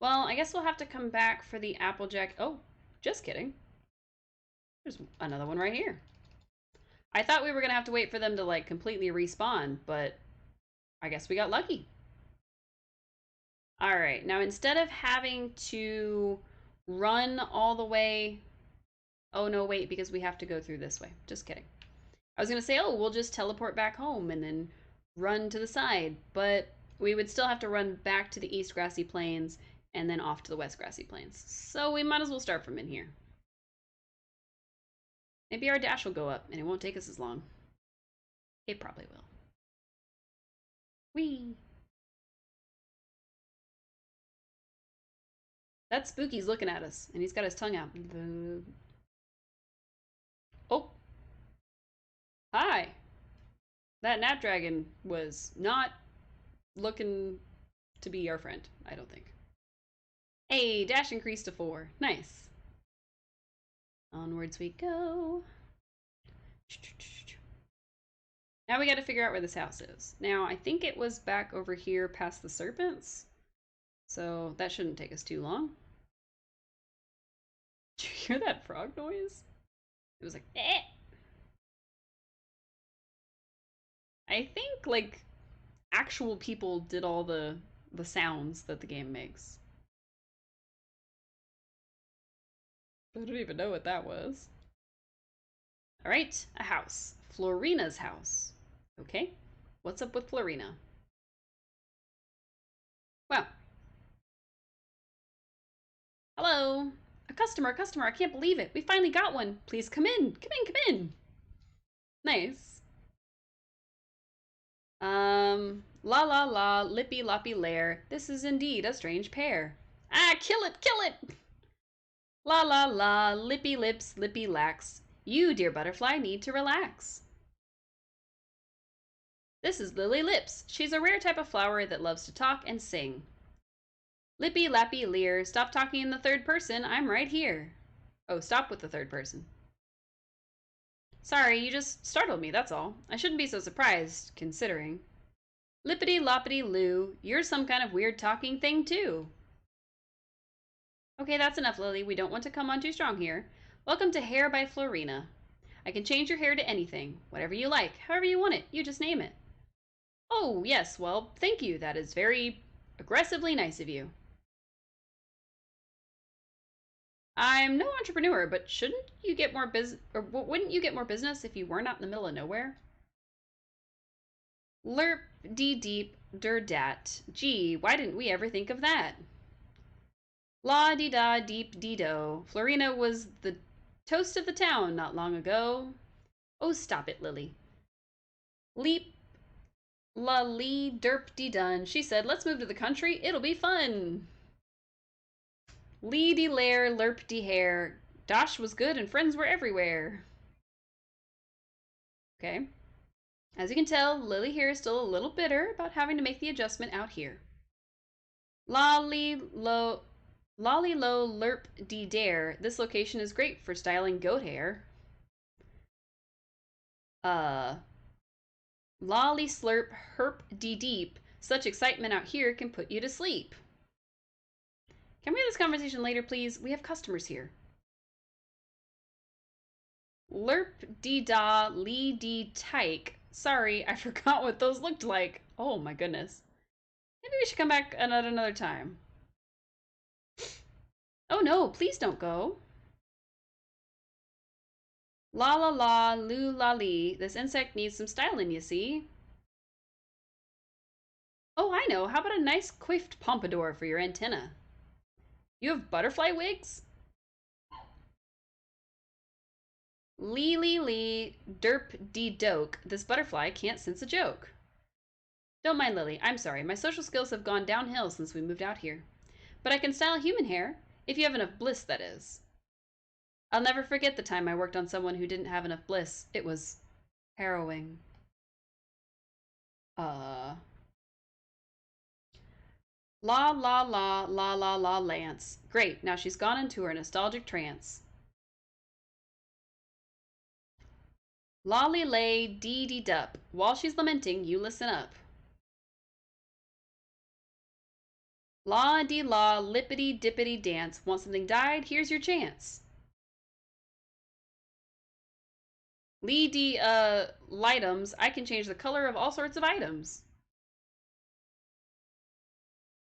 Well, I guess we'll have to come back for the Applejack. Oh, just kidding. There's another one right here. I thought we were gonna have to wait for them to like completely respawn, but I guess we got lucky. All right, now instead of having to run all the way, oh no, wait, because we have to go through this way. Just kidding. I was gonna say, oh, we'll just teleport back home and then run to the side, but we would still have to run back to the East Grassy Plains and then off to the West Grassy Plains. So we might as well start from in here. Maybe our dash will go up and it won't take us as long. It probably will. Whee! That Spooky's looking at us and he's got his tongue out. Oh! Hi! That Napdragon was not looking to be our friend, I don't think. Hey, dash increased to 4. Nice. Onwards we go. Now we got to figure out where this house is. Now, I think it was back over here past the serpents. So that shouldn't take us too long. Did you hear that frog noise? It was like, eh. I think, like, actual people did all the sounds that the game makes. I don't even know what that was. All right, a house. Florina's house. Okay, what's up with Florina? Well, hello. A customer, I can't believe it. We finally got one. Please come in, come in. Nice. La la la, lippy loppy lair. This is indeed a strange pair. Ah, kill it, kill it! La la la, lippy lips, lippy lax. You, dear butterfly, need to relax. This is Lily Lips. She's a rare type of flower that loves to talk and sing. Lippy lappy leer, stop talking in the third person, I'm right here. Oh, stop with the third person. Sorry, you just startled me, that's all. I shouldn't be so surprised, considering. Lippity loppity loo, you're some kind of weird talking thing too. Okay, that's enough, Lily. We don't want to come on too strong here. Welcome to Hair by Florina. I can change your hair to anything, whatever you like, however you want it. You just name it. Oh, yes, well, thank you. That is very aggressively nice of you. I'm no entrepreneur, but shouldn't you get more business, or wouldn't you get more business if you weren't out in the middle of nowhere? Lerp dee deep der dat. Gee, why didn't we ever think of that? La dee da deep dee do. Florina was the toast of the town not long ago. Oh, stop it, Lily. Leap la lee derp dee dun. She said, let's move to the country. It'll be fun. Lee de lair, lerp de hair. Dosh was good and friends were everywhere. Okay. As you can tell, Lily here is still a little bitter about having to make the adjustment out here. Lolly lo lerp de dare. This location is great for styling goat hair. Lolly slurp herp de deep. Such excitement out here can put you to sleep. Can we have this conversation later, please? We have customers here. Lerp dee da lee dee tyke. Sorry, I forgot what those looked like. Oh my goodness. Maybe we should come back at another time. Oh no, please don't go. La la la, loo la lee. This insect needs some styling, you see. Oh, I know. How about a nice coiffed pompadour for your antenna? You have butterfly wigs? Lee lee lee, derp dee doke. This butterfly can't sense a joke. Don't mind Lily. I'm sorry. My social skills have gone downhill since we moved out here. But I can style human hair. If you have enough bliss, that is. I'll never forget the time I worked on someone who didn't have enough bliss. It was harrowing. La la la la la la Lance. Great, now she's gone into her nostalgic trance. Lolly lay dee dee dup. While she's lamenting, you listen up. La dee la lippity dippity dance. Want something dyed? Here's your chance. Lee dee lightums. I can change the color of all sorts of items.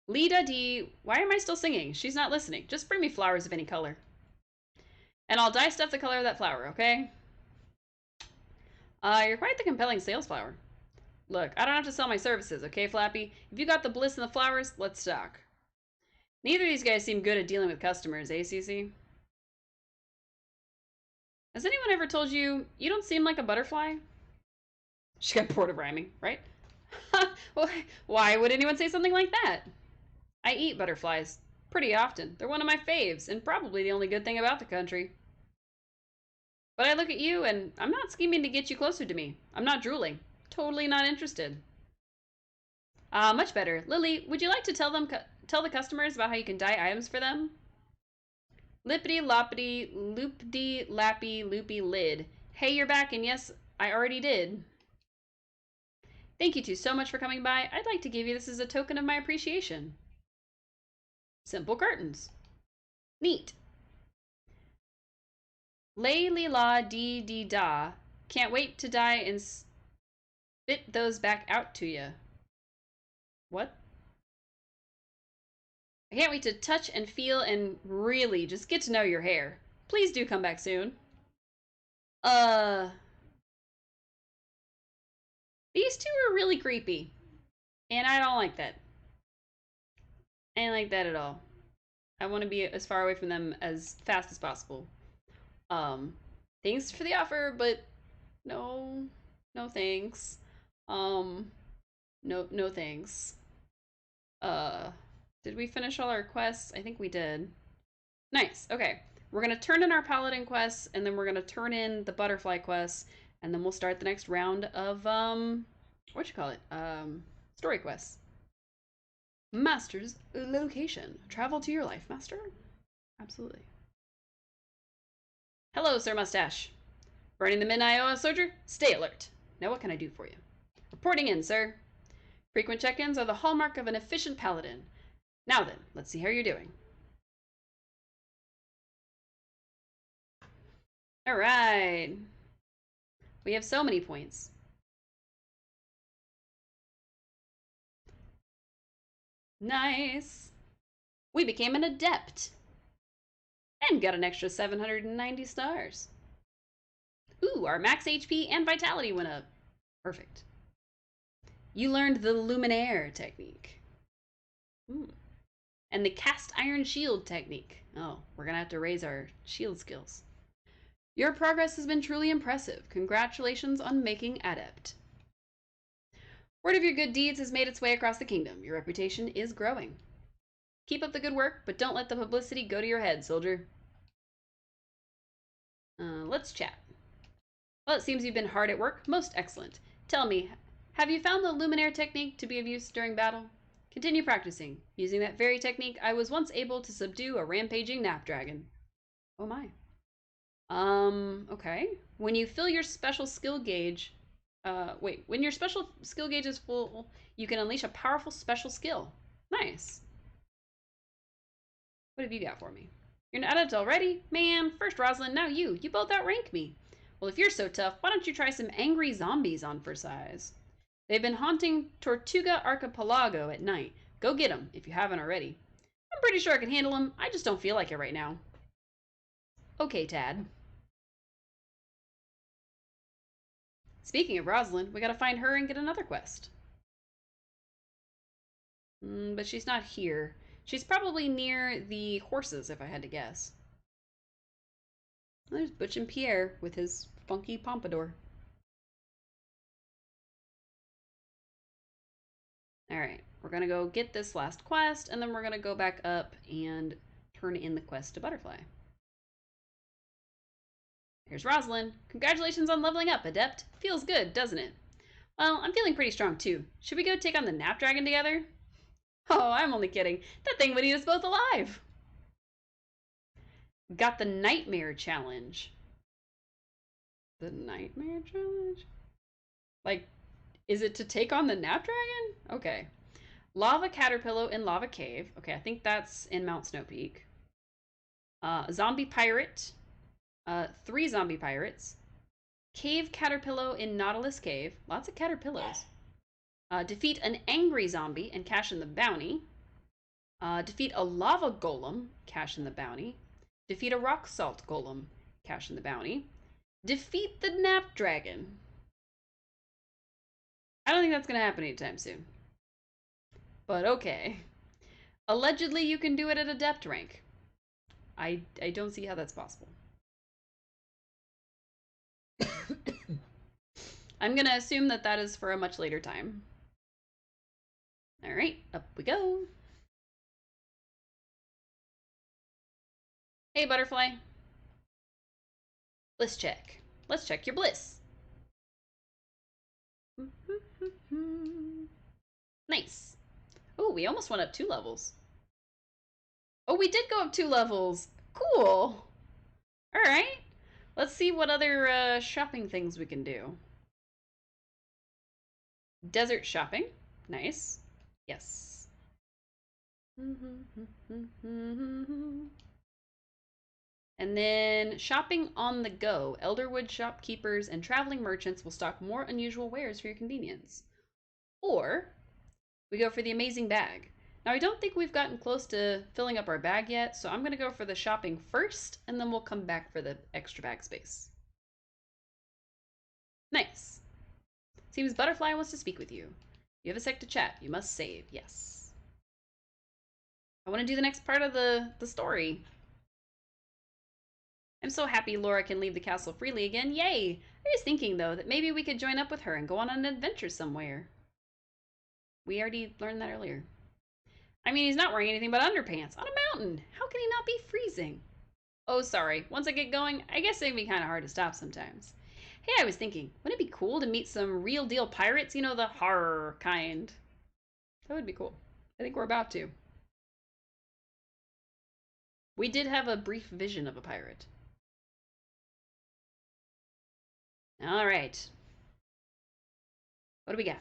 Lee da dee. Why am I still singing? She's not listening. Just bring me flowers of any color. And I'll dye stuff the color of that flower, okay? You're quite the compelling sales flower. Look, I don't have to sell my services, okay, Flappy? If you got the bliss and the flowers, let's talk. Neither of these guys seem good at dealing with customers, eh, Cece? Has anyone ever told you, you don't seem like a butterfly? She got bored of rhyming, right? Why would anyone say something like that? I eat butterflies. Pretty often. They're one of my faves, and probably the only good thing about the country. But I look at you, and I'm not scheming to get you closer to me. I'm not drooling. Totally not interested. Much better. Lily, would you like to tell the customers about how you can dye items for them? Lippity loppity loopdy lappy loopy lid. Hey, you're back, and yes, I already did. Thank you two so much for coming by. I'd like to give you this as a token of my appreciation. Simple curtains. Neat. Lay li la dee dee da. Can't wait to dye and spit those back out to you. What? I can't wait to touch and feel and really just get to know your hair. Please do come back soon. These two are really creepy. And I don't like that. I ain't like that at all. I want to be as far away from them as fast as possible. Thanks for the offer, but no thanks. No thanks. Did we finish all our quests? I think we did. Nice. Okay. We're going to turn in our Paladin quests, and then we're going to turn in the butterfly quests, and then we'll start the next round of, story quests. Master's location. Travel to your life, Master? Absolutely. Hello, Sir Mustache. Burning the Midnight Oa Soldier? Stay alert. Now what can I do for you? Reporting in, sir. Frequent check-ins are the hallmark of an efficient paladin. Now then, let's see how you're doing. All right. We have so many points. Nice. We became an adept. And got an extra 790 stars. Ooh, our max HP and vitality went up. Perfect. You learned the Luminaire technique. Ooh. And the cast iron shield technique. Oh, we're gonna have to raise our shield skills. Your progress has been truly impressive. Congratulations on making adept. Word of your good deeds has made its way across the kingdom. Your reputation is growing. Keep up the good work, but don't let the publicity go to your head, soldier. Let's chat. Well, it seems you've been hard at work. Most excellent. Tell me, have you found the Luminaire technique to be of use during battle? Continue practicing. Using that very technique, I was once able to subdue a rampaging knapdragon. Oh my. Okay. When you fill your special skill gauge, when your special skill gauge is full, you can unleash a powerful special skill. Nice. What have you got for me? You're an adept already? Man, first Rosalind, now you. You both outrank me. Well, if you're so tough, why don't you try some angry zombies on for size? They've been haunting Tortuga Archipelago at night. Go get them, if you haven't already. I'm pretty sure I can handle them. I just don't feel like it right now. Okay, Tad. Speaking of Rosalind, we gotta find her and get another quest. But she's not here. She's probably near the horses, if I had to guess. There's Butch and Pierre with his funky pompadour. Alright, we're gonna go get this last quest, and then we're gonna go back up and turn in the quest to Butterfly. Here's Rosalind. Congratulations on leveling up, Adept. Feels good, doesn't it? Well, I'm feeling pretty strong too. Should we go take on the Nap Dragon together? Oh, I'm only kidding. That thing would eat us both alive. Got the Nightmare Challenge. The Nightmare Challenge? Like, is it to take on the Nap Dragon? Okay. Lava Caterpillar in Lava Cave. Okay, I think that's in Mount Snow Peak. Zombie Pirate. 3 Zombie Pirates. Cave Caterpillar in Nautilus Cave. Lots of caterpillars. Defeat an angry zombie and cash in the bounty. Defeat a lava golem, cash in the bounty. Defeat a rock salt golem, cash in the bounty. Defeat the Nap Dragon. I don't think that's going to happen anytime soon. But okay. Allegedly, you can do it at Adept rank. I don't see how that's possible. I'm going to assume that that is for a much later time. Alright, up we go. Hey, Butterfly. Bliss check. Let's check your bliss. Nice. Oh, we almost went up 2 levels. Oh, we did go up 2 levels. Cool. Alright. Let's see what other shopping things we can do. Desert shopping. Nice. Yes. And then shopping on the go. Elderwood shopkeepers and traveling merchants will stock more unusual wares for your convenience. Or we go for the amazing bag. Now, I don't think we've gotten close to filling up our bag yet, so I'm going to go for the shopping first, and then we'll come back for the extra bag space. Nice. Seems Butterfly wants to speak with you. You have a sec to chat. You must save. Yes. I want to do the next part of the story. I'm so happy Laura can leave the castle freely again. Yay! I was thinking, though, that maybe we could join up with her and go on an adventure somewhere. We already learned that earlier. I mean, he's not wearing anything but underpants on a mountain. How can he not be freezing? Oh, sorry. Once I get going, I guess it'd be kind of hard to stop sometimes. Hey, I was thinking, wouldn't it be cool to meet some real deal pirates? You know, the horror kind. That would be cool. I think we're about to. We did have a brief vision of a pirate. All right. What do we got?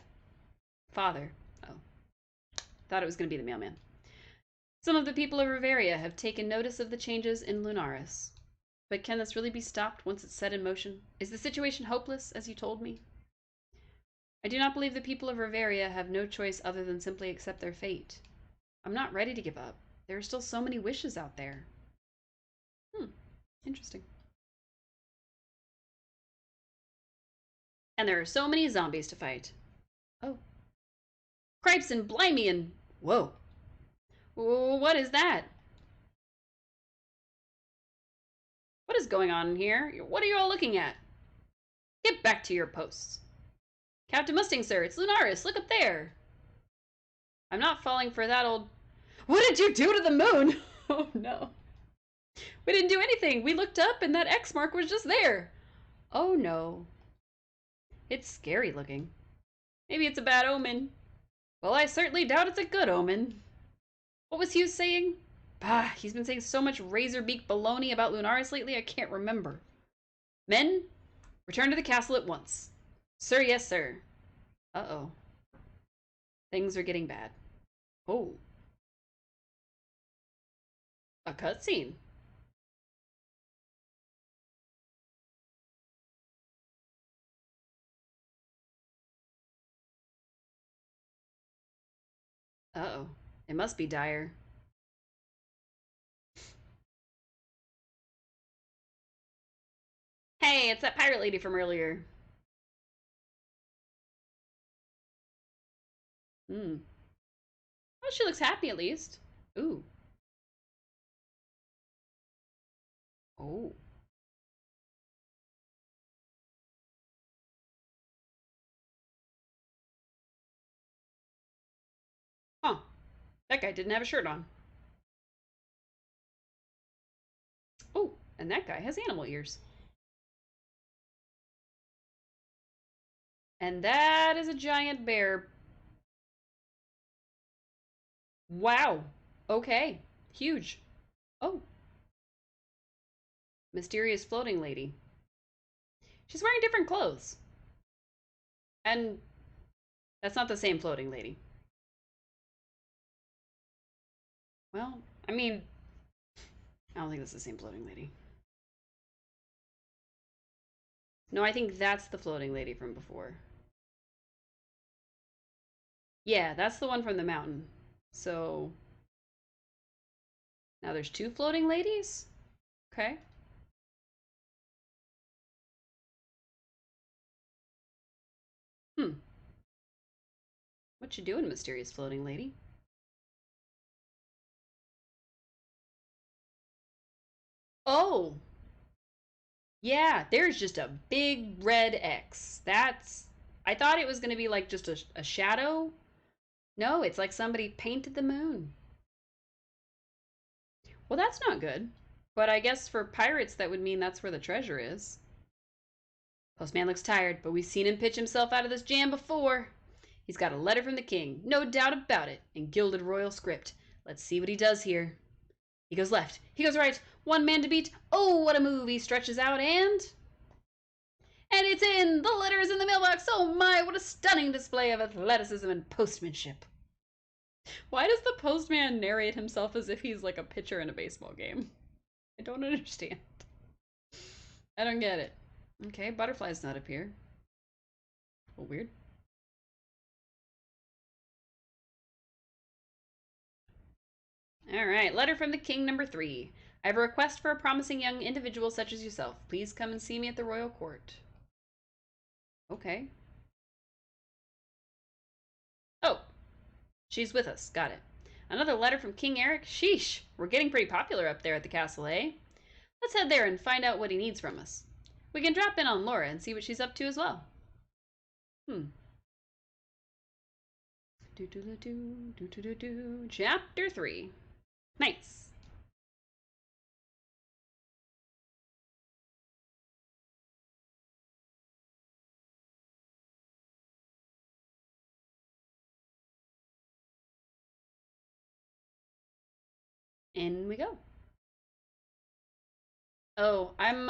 Father. Oh. Thought it was going to be the mailman. Some of the people of Riveria have taken notice of the changes in Lunaris. But can this really be stopped once it's set in motion? Is the situation hopeless, as you told me? I do not believe the people of Riveria have no choice other than simply accept their fate. I'm not ready to give up. There are still so many wishes out there. Interesting. And there are so many zombies to fight. Oh. Cripes and blimey and... Whoa. What is that? What is going on in here? What are you all looking at? Get back to your posts. Captain Mustang, sir, it's Lunaris. Look up there. I'm not falling for that old... What did you do to the moon? Oh, no. We didn't do anything. We looked up and that X mark was just there. Oh, no. It's scary looking. Maybe it's a bad omen. Well, I certainly doubt it's a good omen. What was Hughes saying? Bah, he's been saying so much razor-beak baloney about Lunaris lately, I can't remember. Men, return to the castle at once. Sir, yes, sir. Uh-oh. Things are getting bad. Oh. A cutscene. Uh-oh. It must be dire. Hey, it's that pirate lady from earlier. Well, she looks happy at least. Ooh. Oh. Huh. That guy didn't have a shirt on. Oh, and that guy has animal ears. And that is a giant bear. Wow. Okay. Huge. Oh, mysterious floating lady. She's wearing different clothes. And that's not the same floating lady. Well, I mean, I don't think that's the same floating lady. No, I think that's the floating lady from before. Yeah, that's the one from the mountain. So now there's two floating ladies? Okay. Hmm. What you doing, mysterious floating lady? Oh, yeah, there's just a big red X. That's. I thought it was going to be like just a shadow. No, it's like somebody painted the moon. Well, that's not good. But I guess for pirates, that would mean that's where the treasure is. Postman looks tired, but we've seen him pitch himself out of this jam before. He's got a letter from the king, no doubt about it, in gilded royal script. Let's see what he does here. He goes left, he goes right, one man to beat. Oh, what a move! He stretches out and it's in! The letter is in the mailbox! Oh my, what a stunning display of athleticism and postmanship. Why does the postman narrate himself as if he's like a pitcher in a baseball game? I don't understand. I don't get it. Okay, butterfly's not up here. Oh, weird. All right, letter from the king number 3. I have a request for a promising young individual such as yourself. Please come and see me at the royal court. Okay. Oh, she's with us. Got it. Another letter from King Eric? Sheesh, we're getting pretty popular up there at the castle, eh? Let's head there and find out what he needs from us. We can drop in on Laura and see what she's up to as well. Hmm. Chapter 3. Nice. In we go. Oh, I'm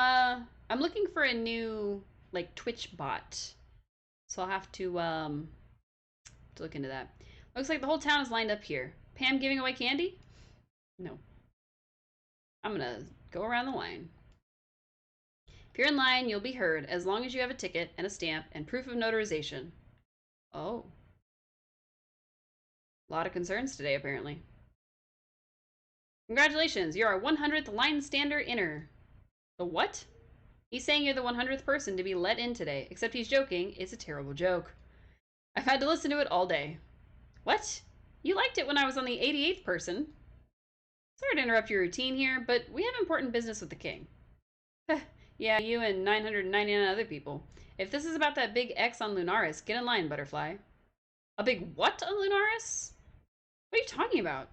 looking for a new like Twitch bot. So I'll have to look into that. Looks like the whole town is lined up here. Pam giving away candy? No. I'm gonna go around the line. If you're in line, you'll be heard as long as you have a ticket and a stamp and proof of notarization. Oh. A lot of concerns today, apparently. Congratulations, you're our 100th line stander inner. The what? He's saying you're the 100th person to be let in today, except he's joking. It's a terrible joke. I've had to listen to it all day. What? You liked it when I was on the 88th person. Sorry to interrupt your routine here, but we have important business with the king. Yeah, you and 999 other people. If this is about that big X on Lunaris, get in line, Butterfly. A big what on Lunaris? What are you talking about?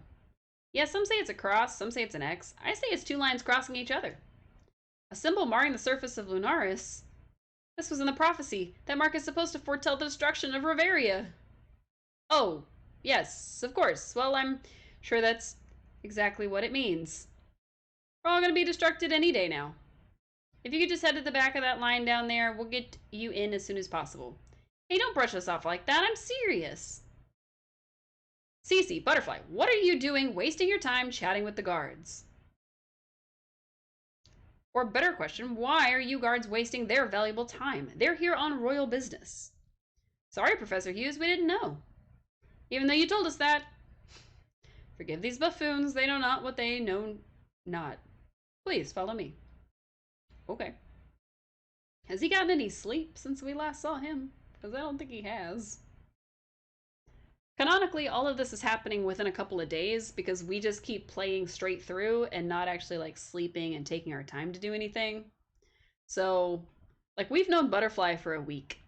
Yeah, some say it's a cross, some say it's an X. I say it's two lines crossing each other. A symbol marring the surface of Lunaris? This was in the prophecy. That mark is supposed to foretell the destruction of Reveria. Oh, yes, of course. Well, I'm sure that's exactly what it means. We're all going to be destructed any day now. If you could just head to the back of that line down there, we'll get you in as soon as possible. Hey, don't brush us off like that. I'm serious. Cece, Butterfly, what are you doing wasting your time chatting with the guards? Or better question, why are you guards wasting their valuable time? They're here on royal business. Sorry, Professor Hughes, we didn't know. Even though you told us that. Forgive these buffoons, they know not what they know not. Please, follow me. Okay. Has he gotten any sleep since we last saw him? Because I don't think he has. Canonically, all of this is happening within a couple of days because we just keep playing straight through and not actually like sleeping and taking our time to do anything. So, like, we've known Butterfly for a week.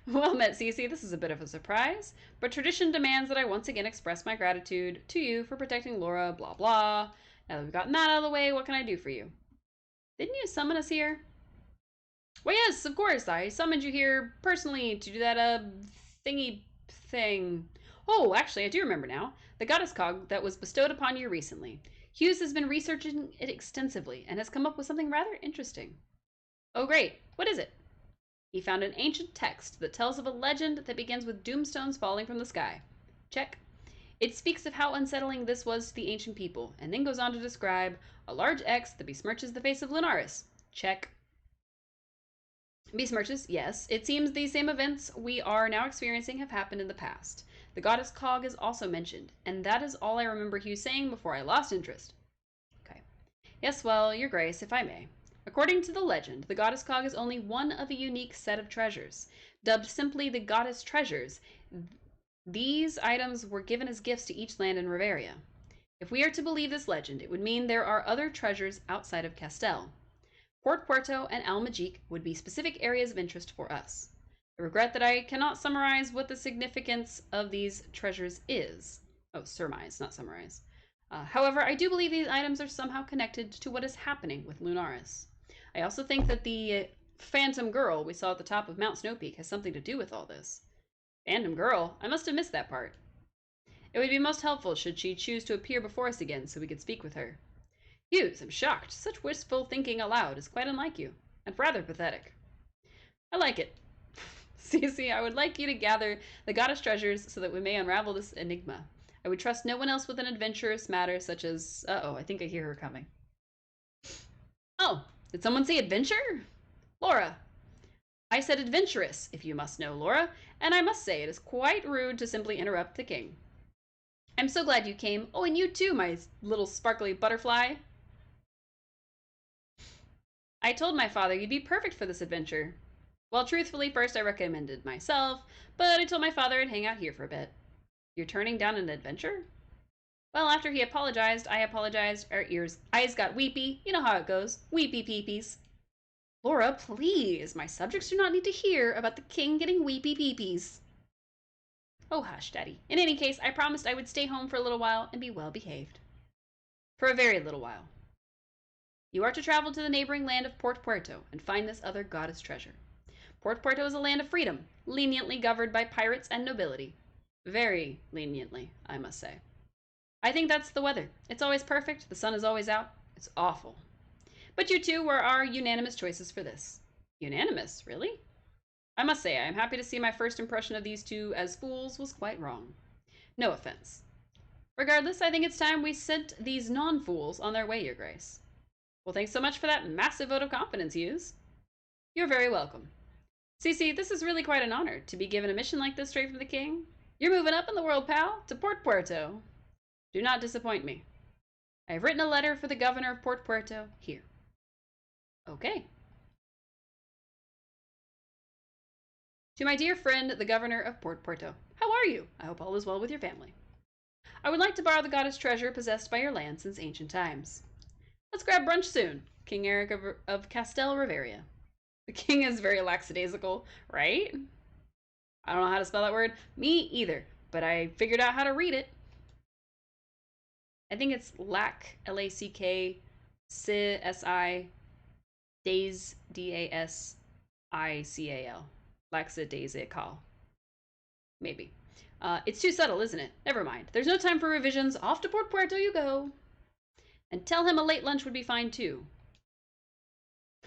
Well met, Cece. This is a bit of a surprise, but tradition demands that I once again express my gratitude to you for protecting Laura, blah blah. Now that we've gotten that out of the way, what can I do for you? Didn't you summon us here? Well, yes, of course. I summoned you here personally to do that, thingy thing. Oh, actually, I do remember now. The goddess cog that was bestowed upon you recently. Hughes has been researching it extensively and has come up with something rather interesting. Oh, great. What is it? He found an ancient text that tells of a legend that begins with doomstones falling from the sky. Check. It speaks of how unsettling this was to the ancient people, and then goes on to describe a large X that besmirches the face of Lunaris. Check. Besmirches, yes. It seems these same events we are now experiencing have happened in the past. The goddess Cog is also mentioned, and that is all I remember Hugh saying before I lost interest. Okay. Yes, well, your grace, if I may. According to the legend, the goddess Cog is only one of a unique set of treasures. Dubbed simply the goddess treasures, these items were given as gifts to each land in Riveria. If we are to believe this legend, it would mean there are other treasures outside of Castell. Port Puerto and Almagique would be specific areas of interest for us. I regret that I cannot summarize what the significance of these treasures is. Oh, surmise, not summarize. However, I do believe these items are somehow connected to what is happening with Lunaris. I also think that the phantom girl we saw at the top of Mount Snowpeak has something to do with all this. Phantom girl? I must have missed that part. It would be most helpful should she choose to appear before us again so we could speak with her. Hughes, I'm shocked. Such wistful thinking aloud is quite unlike you, and rather pathetic. I like it. Cece, I would like you to gather the goddess treasures so that we may unravel this enigma. I would trust no one else with an adventurous matter such as... Uh-oh, I think I hear her coming. Oh, did someone say adventure? Laura. I said adventurous, if you must know, Laura, and I must say it is quite rude to simply interrupt the king. I'm so glad you came. Oh, and you too, my little sparkly butterfly. I told my father you'd be perfect for this adventure. Well, truthfully, first I recommended myself, but I told my father I'd hang out here for a bit. You're turning down an adventure? Well, after he apologized, I apologized. Our eyes got weepy. You know how it goes. Weepy peepees. Laura, please. My subjects do not need to hear about the king getting weepy peepees. Oh, hush, Daddy. In any case, I promised I would stay home for a little while and be well behaved. For a very little while. You are to travel to the neighboring land of Port Puerto and find this other goddess treasure. Port Puerto is a land of freedom, leniently governed by pirates and nobility. Very leniently, I must say. I think that's the weather. It's always perfect, the sun is always out. It's awful. But you two were our unanimous choices for this. Unanimous, really? I must say, I am happy to see my first impression of these two as fools was quite wrong. No offense. Regardless, I think it's time we sent these non-fools on their way, Your Grace. Well, thanks so much for that massive vote of confidence, Hughes. You're very welcome. Cece, this is really quite an honor to be given a mission like this straight from the king. You're moving up in the world, pal, to Port Puerto. Do not disappoint me. I have written a letter for the governor of Port Puerto here. Okay. To my dear friend, the governor of Port Puerto. How are you? I hope all is well with your family. I would like to borrow the goddess treasure possessed by your land since ancient times. Let's grab brunch soon. King Eric of Castell Riveria. The king is very lackadaisical, right? I don't know how to spell that word. Me either, but I figured out how to read it. I think it's lack, L-A-C-K, S-I, days, D-A-S-I-C-A-L. Lackadaisical. Maybe. It's too subtle, isn't it? Never mind. There's no time for revisions. Off to Port Puerto you go. And tell him a late lunch would be fine too.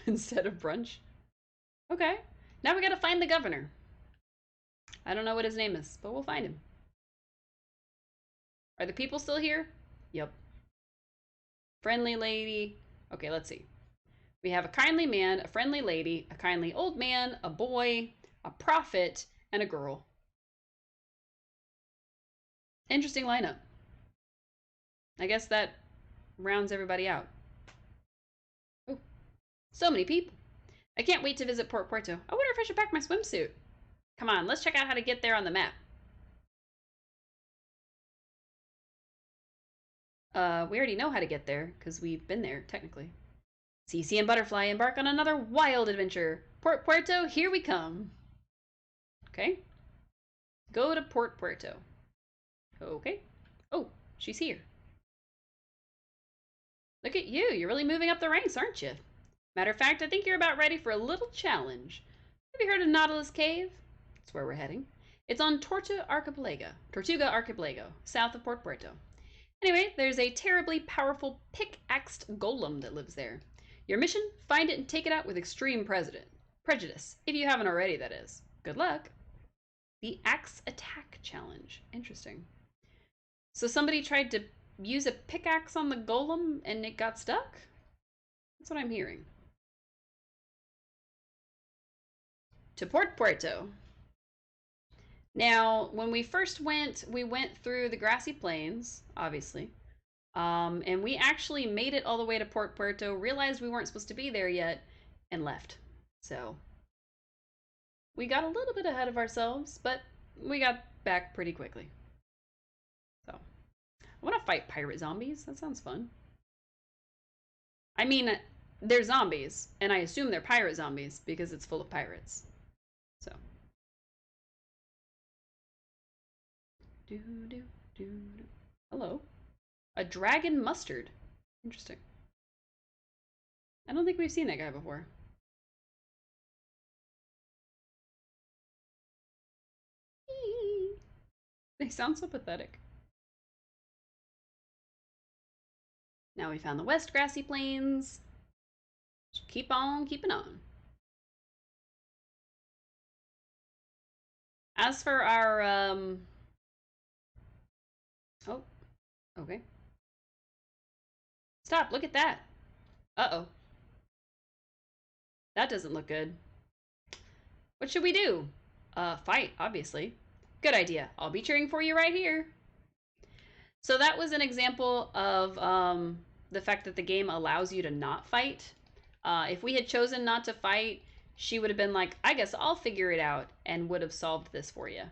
Instead of brunch. Okay. Now we gotta find the governor. I don't know what his name is, but we'll find him. Are the people still here? Yep. Friendly lady. Okay, let's see. We have a kindly man, a friendly lady, a kindly old man, a boy, a prophet, and a girl. Interesting lineup. I guess that rounds everybody out. Oh, so many people. I can't wait to visit Port Puerto. I wonder if I should pack my swimsuit. Come on, let's check out how to get there on the map. We already know how to get there, because we've been there, technically. Cece and Butterfly embark on another wild adventure. Port Puerto, here we come. Okay. Go to Port Puerto. Okay. Oh, she's here. Look at you. You're really moving up the ranks, aren't you? Matter of fact, I think you're about ready for a little challenge. Have you heard of Nautilus Cave? That's where we're heading. It's on Tortuga Archipelago, south of Port Puerto. Anyway, there's a terribly powerful pickaxed golem that lives there. Your mission, find it and take it out with extreme prejudice. If you haven't already, that is. Good luck. The Axe Attack Challenge. Interesting. So somebody tried to use a pickaxe on the golem and it got stuck? That's what I'm hearing. To Port Puerto. Now, when we first went, we went through the grassy plains, obviously. And we actually made it all the way to Port Puerto, realized we weren't supposed to be there yet, and left. So, we got a little bit ahead of ourselves, but we got back pretty quickly. So, I want to fight pirate zombies. That sounds fun. I mean, they're zombies, and I assume they're pirate zombies because it's full of pirates. So. Hello. A dragon mustard. Interesting. I don't think we've seen that guy before. They sound so pathetic. Now we found the West Grassy Plains. Just keep on keeping on. As for our, oh, okay. Stop, look at that. Uh-oh. That doesn't look good. What should we do? Fight, obviously. Good idea. I'll be cheering for you right here. So that was an example of the fact that the game allows you to not fight. If we had chosen not to fight, she would have been like, I guess I'll figure it out, and would have solved this for you.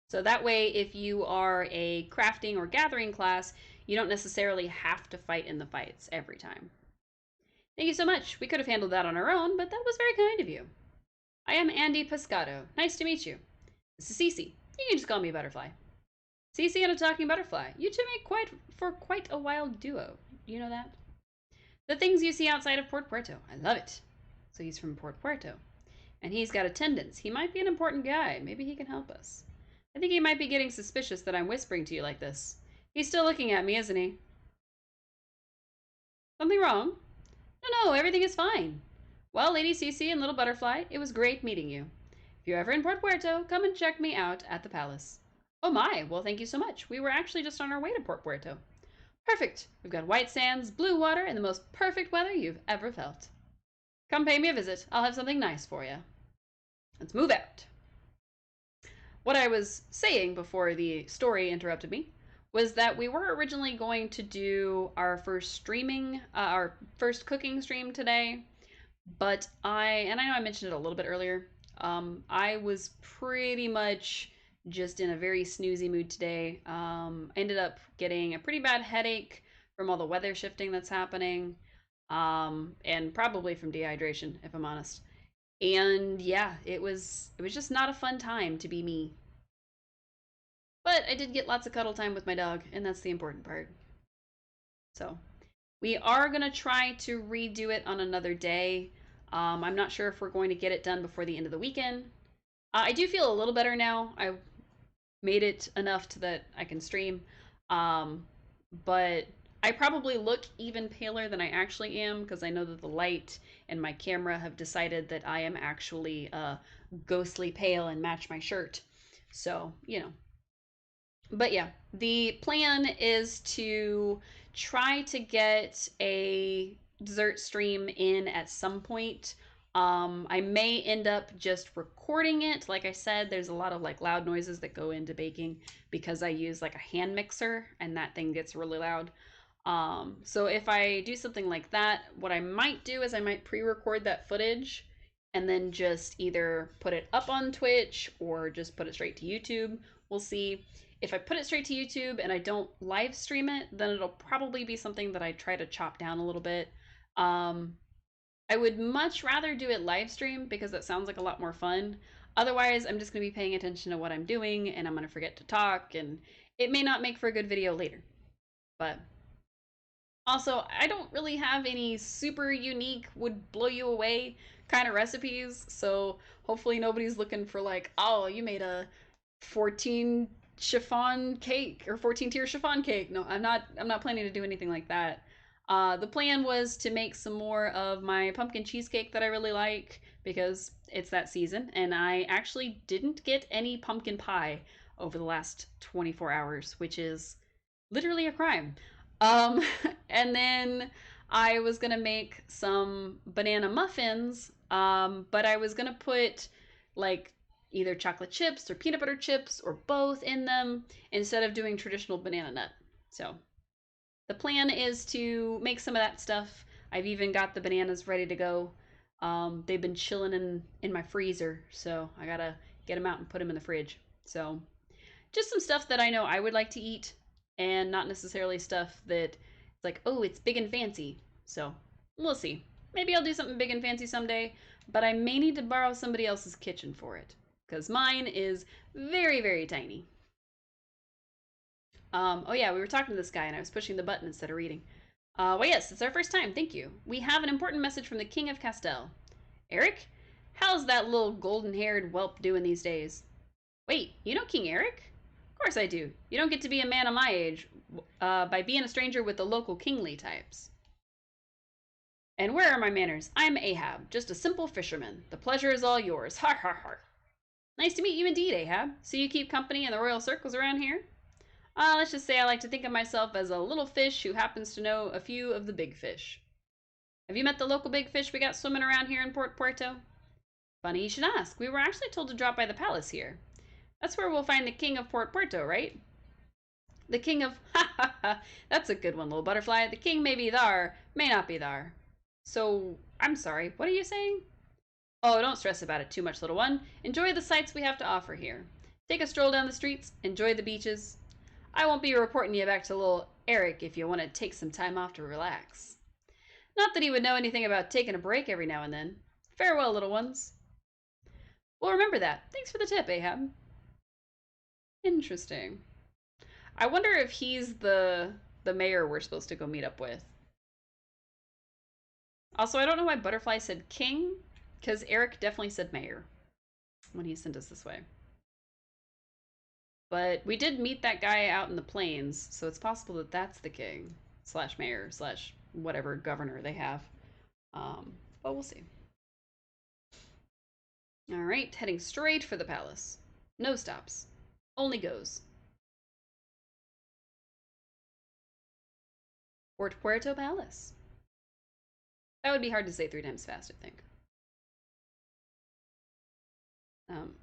So that way, if you are a crafting or gathering class, you don't necessarily have to fight in the fights every time. Thank you so much. We could have handled that on our own, but that was very kind of you. I am Andy Pescado. Nice to meet you. This is Cece. You can just call me Butterfly. Cece and a talking butterfly. You two make quite a wild duo. You know that? The things you see outside of Port Puerto. I love it. So he's from Port Puerto. And he's got attendance. He might be an important guy. Maybe he can help us. I think he might be getting suspicious that I'm whispering to you like this. He's still looking at me, isn't he? Something wrong? No, everything is fine. Well, Lady Cece and Little Butterfly, it was great meeting you. If you're ever in Port Puerto, come and check me out at the palace. Oh my, well thank you so much. We were actually just on our way to Port Puerto. Perfect. We've got white sands, blue water, and the most perfect weather you've ever felt. Come pay me a visit. I'll have something nice for you. Let's move out. What I was saying before the story interrupted me was that we were originally going to do our first cooking stream today, but I know I mentioned it a little bit earlier. I was pretty much just in a very snoozy mood today. I ended up getting a pretty bad headache from all the weather shifting that's happening, and probably from dehydration, if I'm honest. And yeah, it was just not a fun time to be me. But I did get lots of cuddle time with my dog, and that's the important part. So we are going to try to redo it on another day. I'm not sure if we're going to get it done before the end of the weekend. I do feel a little better now. I made it enough that I can stream. But I probably look even paler than I actually am because I know that the light and my camera have decided that I am actually ghostly pale and match my shirt. So, you know. But yeah, the plan is to try to get a dessert stream in at some point. I may end up just recording it. Like I said, there's a lot of like loud noises that go into baking because I use like a hand mixer and that thing gets really loud. So if I do something like that, what I might do is I might pre-record that footage and then just either put it up on Twitch or just put it straight to YouTube. We'll see. If I put it straight to YouTube and I don't live stream it, then it'll probably be something that I try to chop down a little bit. I would much rather do it live stream because that sounds like a lot more fun. Otherwise, I'm just going to be paying attention to what I'm doing and I'm going to forget to talk, and it may not make for a good video later. But also, I don't really have any super unique, would blow you away kind of recipes, so hopefully nobody's looking for like, oh, you made a 14 chiffon cake or 14 tier chiffon cake. No, I'm not planning to do anything like that. The plan was to make some more of my pumpkin cheesecake that I really like because it's that season, and I actually didn't get any pumpkin pie over the last 24 hours, which is literally a crime. Um, and then I was gonna make some banana muffins, but I was gonna put like either chocolate chips or peanut butter chips or both in them instead of doing traditional banana nut. So the plan is to make some of that stuff. I've even got the bananas ready to go. They've been chilling in my freezer, so I gotta get them out and put them in the fridge. So just some stuff that I know I would like to eat, and not necessarily stuff that it's like, oh, it's big and fancy. So we'll see. Maybe I'll do something big and fancy someday, but I may need to borrow somebody else's kitchen for it because mine is very, very tiny. Oh yeah, we were talking to this guy and I was pushing the button instead of reading. Well, yes, it's our first time. Thank you. We have an important message from the King of Castell. Eric, how's that little golden-haired whelp doing these days? Wait, you know King Eric? Of course I do. You don't get to be a man of my age by being a stranger with the local kingly types. And where are my manners? I'm Ahab, just a simple fisherman. The pleasure is all yours. Har har har. Nice to meet you indeed, Ahab. So you keep company in the royal circles around here? Let's just say I like to think of myself as a little fish who happens to know a few of the big fish. Have you met the local big fish we got swimming around here in Port Puerto? Funny you should ask. We were actually told to drop by the palace here. That's where we'll find the king of Port Puerto, right? The king of... Ha ha ha! That's a good one, little butterfly. The king may be thar, may not be thar. So, I'm sorry, what are you saying? Oh, don't stress about it too much, little one. Enjoy the sights we have to offer here. Take a stroll down the streets, enjoy the beaches. I won't be reporting you back to little Eric if you want to take some time off to relax. Not that he would know anything about taking a break every now and then. Farewell, little ones. We'll remember that. Thanks for the tip, Ahab. Interesting. I wonder if he's the mayor we're supposed to go meet up with. Also, I don't know why Butterfly said king, because Eric definitely said mayor when he sent us this way. But we did meet that guy out in the plains, so it's possible that that's the king slash mayor slash whatever governor they have. But we'll see. All right, heading straight for the palace. No stops, only goes. Port Puerto Palace. That would be hard to say 3 times fast, I think.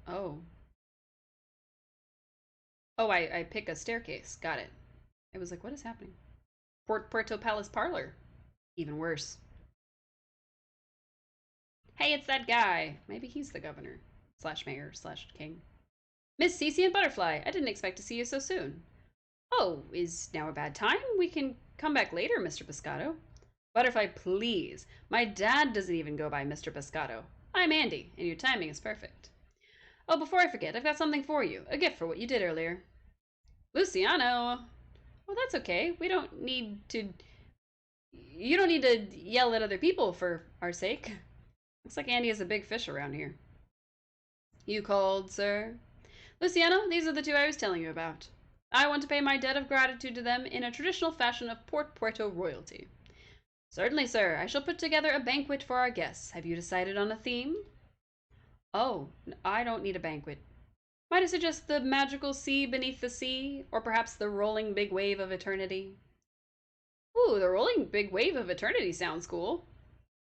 Oh. Oh, I pick a staircase. Got it. I was like, what is happening? Port Puerto Palace Parlor. Even worse. Hey, it's that guy. Maybe he's the governor. Slash mayor slash king. Miss Cece and Butterfly, I didn't expect to see you so soon. Oh, is now a bad time? We can come back later, Mr. Pescado. Butterfly, please. My dad doesn't even go by Mr. Pescado. I'm Andy, and your timing is perfect. Oh, before I forget, I've got something for you. A gift for what you did earlier. Luciano! Well, that's okay. We don't need to... You don't need to yell at other people for our sake. Looks like Andy is a big fish around here. You called, sir? Luciano, these are the 2 I was telling you about. I want to pay my debt of gratitude to them in a traditional fashion of Port Puerto royalty. Certainly, sir. I shall put together a banquet for our guests. Have you decided on a theme? Oh, I don't need a banquet. Might I suggest the magical sea beneath the sea, or perhaps the rolling big wave of eternity? Ooh, the rolling big wave of eternity sounds cool.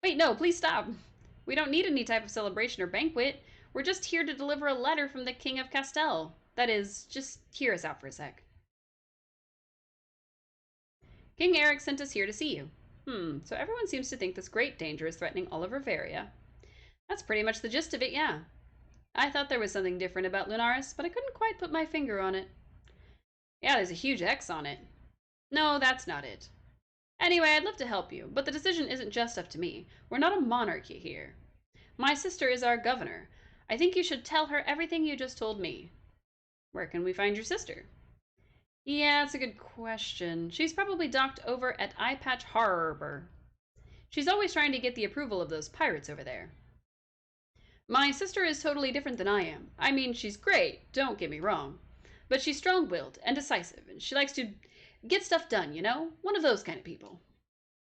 Wait, no, please stop. We don't need any type of celebration or banquet. We're just here to deliver a letter from the King of Castell. That is, just hear us out for a sec. King Eric sent us here to see you. So everyone seems to think this great danger is threatening all of Riveria. That's pretty much the gist of it, yeah. I thought there was something different about Lunaris, but I couldn't quite put my finger on it. Yeah, there's a huge X on it. No, that's not it. Anyway, I'd love to help you, but the decision isn't just up to me. We're not a monarchy here. My sister is our governor. I think you should tell her everything you just told me. Where can we find your sister? Yeah, it's a good question. She's probably docked over at Eye Patch Harbor. She's always trying to get the approval of those pirates over there. My sister is totally different than I am. I mean, she's great, don't get me wrong. But she's strong-willed and decisive, and she likes to get stuff done, you know? One of those kind of people.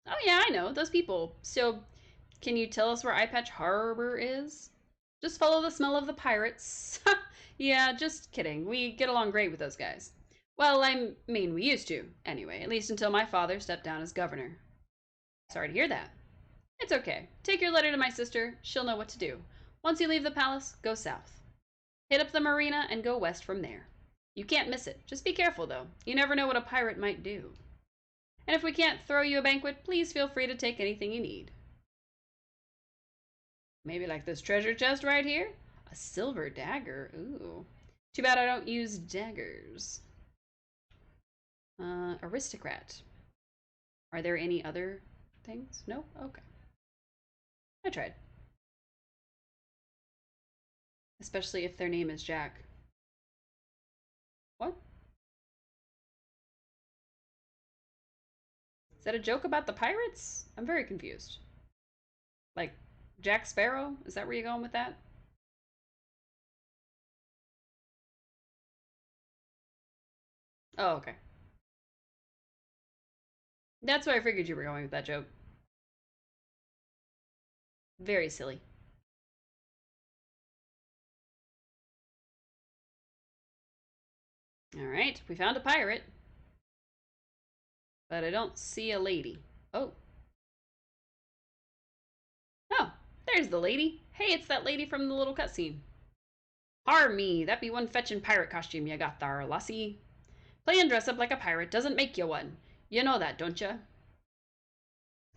Oh yeah, I know, those people. So, can you tell us where Eye Patch Harbor is? Just follow the smell of the pirates. Yeah, just kidding. We get along great with those guys. Well, I mean, we used to, anyway, at least until my father stepped down as governor. Sorry to hear that. It's okay. Take your letter to my sister. She'll know what to do. Once you leave the palace, go south. Hit up the marina and go west from there. You can't miss it. Just be careful, though. You never know what a pirate might do. And if we can't throw you a banquet, please feel free to take anything you need. Maybe like this treasure chest right here? A silver dagger. Ooh. Too bad I don't use daggers. Aristocrat. Are there any other things? No? Okay. I tried. Especially if their name is Jack. What? Is that a joke about the pirates? I'm very confused. Like, Jack Sparrow? Is that where you're going with that? Oh, okay. That's why I figured you were going with that joke. Very silly. Alright, we found a pirate. But I don't see a lady. Oh. Oh, there's the lady. Hey, it's that lady from the little cutscene. Har me, that be one fetchin' pirate costume you got thar, lassie. Playin' dress up like a pirate doesn't make you one. You know that, don't you?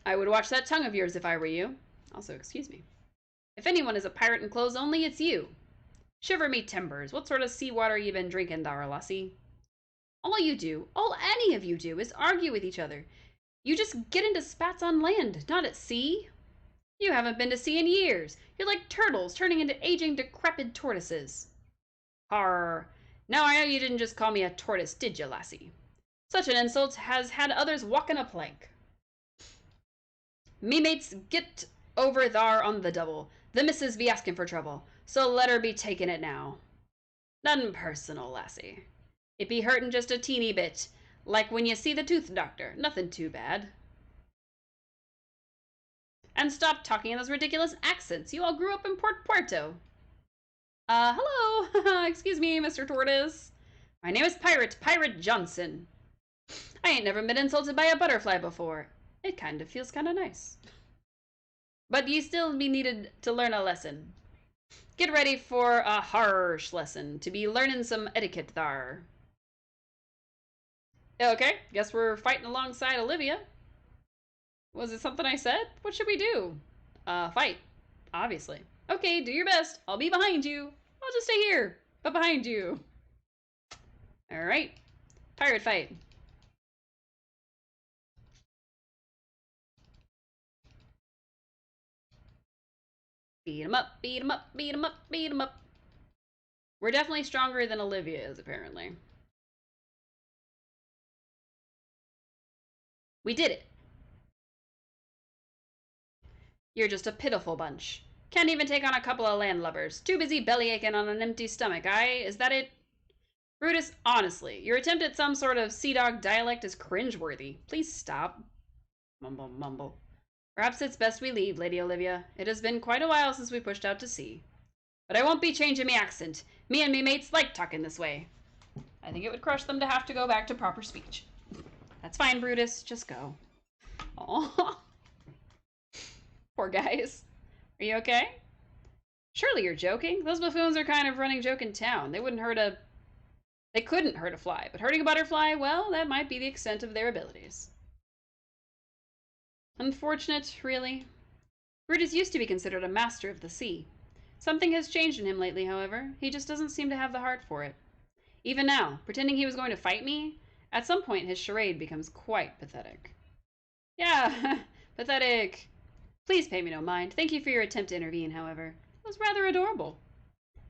I would watch that tongue of yours if I were you. Also, excuse me. If anyone is a pirate in clothes only, it's you. Shiver me timbers, what sort of seawater you been drinking, thar, lassie? All you do, all any of you do, is argue with each other. You just get into spats on land, not at sea. You haven't been to sea in years. You're like turtles turning into aging, decrepit tortoises. Har. Now I know you didn't just call me a tortoise, did you, lassie? Such an insult has had others walking a plank. Me mates get over thar on the double. The missus be asking for trouble, so let her be taking it now. None personal, lassie. It be hurtin' just a teeny bit, like when you see the tooth doctor. Nothing too bad. And stop talking in those ridiculous accents. You all grew up in Puerto. Hello. Excuse me, Mr. Tortoise. My name is Pirate Johnson. I ain't never been insulted by a butterfly before. It kind of feels kind of nice. But you still be needed to learn a lesson. Get ready for a harsh lesson, to be learning some etiquette thar. Okay, guess we're fighting alongside Olivia. Was it something I said? What should we do? Fight. Obviously. Okay, do your best. I'll be behind you. I'll just stay here, but behind you. Alright. Pirate fight. Beat him up, beat him up, beat him up, beat him up. We're definitely stronger than Olivia is, apparently. We did it. You're just a pitiful bunch. Can't even take on a couple of landlubbers. Too busy bellyaching on an empty stomach, aye? Is that it? Brutus, honestly, your attempt at some sort of sea dog dialect is cringeworthy. Please stop. Mumble, mumble. Perhaps it's best we leave, Lady Olivia. It has been quite a while since we pushed out to sea. But I won't be changing me accent. Me and me mates like talking this way. I think it would crush them to have to go back to proper speech. That's fine, Brutus. Just go. Aw. Poor guys. Are you okay? Surely you're joking. Those buffoons are kind of running joke in town. They couldn't hurt a fly, but hurting a butterfly, well, that might be the extent of their abilities. Unfortunate, really. Brutus used to be considered a master of the sea. Something has changed in him lately, however. He just doesn't seem to have the heart for it. Even now, pretending he was going to fight me, at some point his charade becomes quite pathetic. Yeah, pathetic. Please pay me no mind. Thank you for your attempt to intervene, however. It was rather adorable.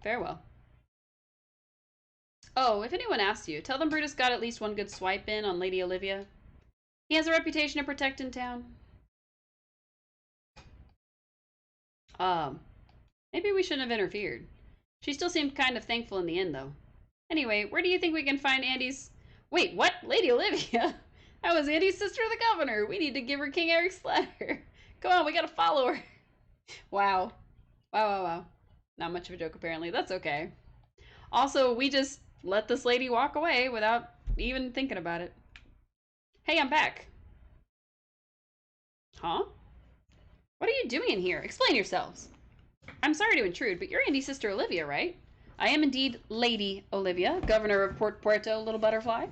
Farewell. Oh, if anyone asks you, tell them Brutus got at least one good swipe in on Lady Olivia. He has a reputation to protect in town. Maybe we shouldn't have interfered. She still seemed kind of thankful in the end, though. Anyway, where do you think we can find Andy's... Wait, what? Lady Olivia? That was Andy's sister, the governor. We need to give her King Eric's letter. Come on, we gotta follow her. Wow. Wow. Not much of a joke, apparently. That's okay. Also, we just let this lady walk away without even thinking about it. Hey, I'm back. Huh? What are you doing in here? Explain yourselves. I'm sorry to intrude, but you're Andy's sister Olivia, right? I am indeed Lady Olivia, governor of Port Puerto, little butterfly.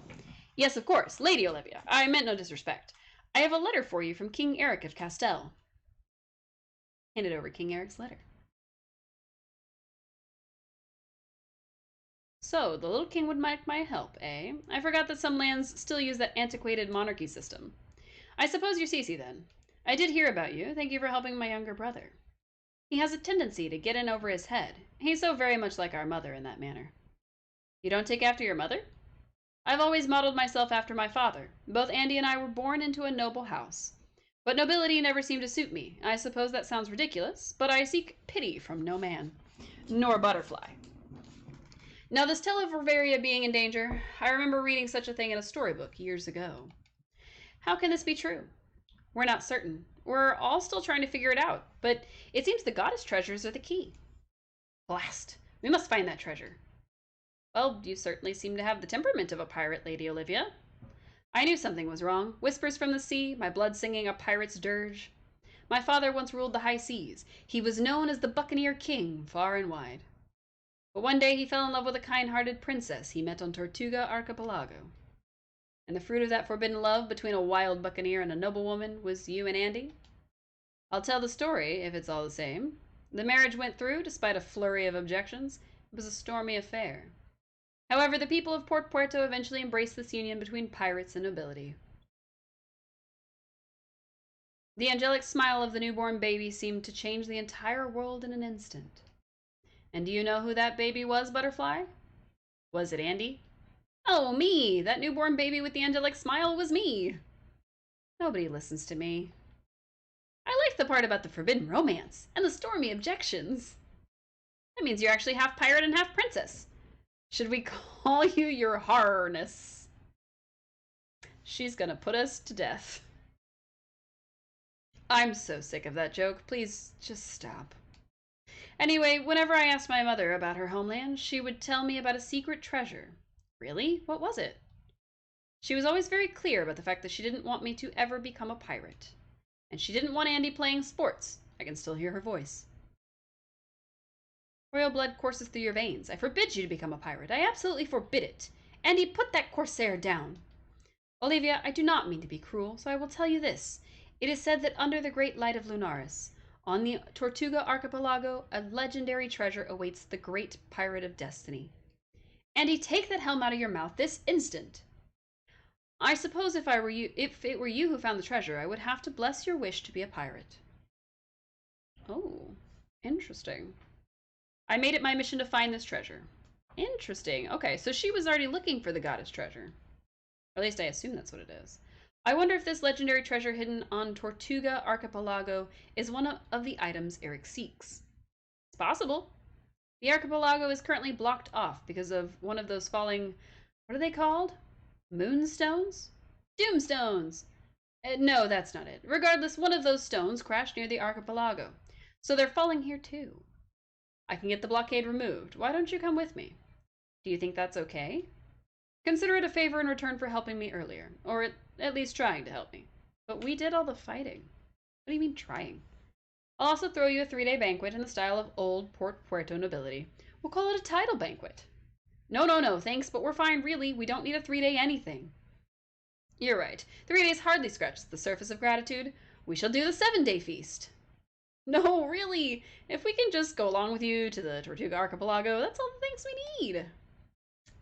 Yes, of course, Lady Olivia. I meant no disrespect. I have a letter for you from King Eric of Castell. Handed over King Eric's letter. So, the little king would like my help, eh? I forgot that some lands still use that antiquated monarchy system. I suppose you're Cece, then. I did hear about you. Thank you for helping my younger brother. He has a tendency to get in over his head. He's so very much like our mother in that manner. You don't take after your mother? I've always modeled myself after my father. Both Andy and I were born into a noble house. But nobility never seemed to suit me. I suppose that sounds ridiculous, but I seek pity from no man. Nor butterfly. Now, this tale of Riveria being in danger, I remember reading such a thing in a storybook years ago. How can this be true? We're not certain. We're all still trying to figure it out, but it seems the goddess treasures are the key. Blast! We must find that treasure. Well, you certainly seem to have the temperament of a pirate, Lady Olivia. I knew something was wrong. Whispers from the sea, my blood singing a pirate's dirge. My father once ruled the high seas. He was known as the Buccaneer King, far and wide. But one day he fell in love with a kind-hearted princess he met on Tortuga Archipelago. And the fruit of that forbidden love between a wild buccaneer and a noblewoman was you and Andy? I'll tell the story, if it's all the same. The marriage went through, despite a flurry of objections. It was a stormy affair. However, the people of Port Puerto eventually embraced this union between pirates and nobility. The angelic smile of the newborn baby seemed to change the entire world in an instant. And do you know who that baby was, Butterfly? Was it Andy? Oh, me! That newborn baby with the angelic smile was me! Nobody listens to me. I like the part about the forbidden romance and the stormy objections. That means you're actually half pirate and half princess. Should we call you your Harness? She's gonna put us to death. I'm so sick of that joke. Please, just stop. Anyway, whenever I asked my mother about her homeland, she would tell me about a secret treasure. Really? What was it? She was always very clear about the fact that she didn't want me to ever become a pirate. And she didn't want Andy playing sports. I can still hear her voice. Royal blood courses through your veins. I forbid you to become a pirate. I absolutely forbid it. Andy, put that corsair down. Olivia, I do not mean to be cruel, so I will tell you this. It is said that under the great light of Lunaris, on the Tortuga Archipelago, a legendary treasure awaits the great pirate of destiny. Andy, take that helm out of your mouth this instant. I suppose if it were you who found the treasure, I would have to bless your wish to be a pirate. Oh, interesting. I made it my mission to find this treasure. Interesting. Okay, so she was already looking for the goddess treasure. Or at least I assume that's what it is. I wonder if this legendary treasure hidden on Tortuga Archipelago is one of the items Eric seeks. It's possible. The archipelago is currently blocked off because of one of those falling... What are they called? Moonstones? Doomstones! No, that's not it. Regardless, one of those stones crashed near the archipelago. So they're falling here too. I can get the blockade removed. Why don't you come with me? Do you think that's okay? Consider it a favor in return for helping me earlier. Or at least trying to help me. But we did all the fighting. What do you mean trying? I'll also throw you a 3-day banquet in the style of old Port Puerto nobility. We'll call it a tidal banquet. No, thanks, but we're fine, really. We don't need a 3-day anything. You're right. 3 days hardly scratches the surface of gratitude. We shall do the 7-day feast. No, really. If we can just go along with you to the Tortuga Archipelago, that's all the things we need.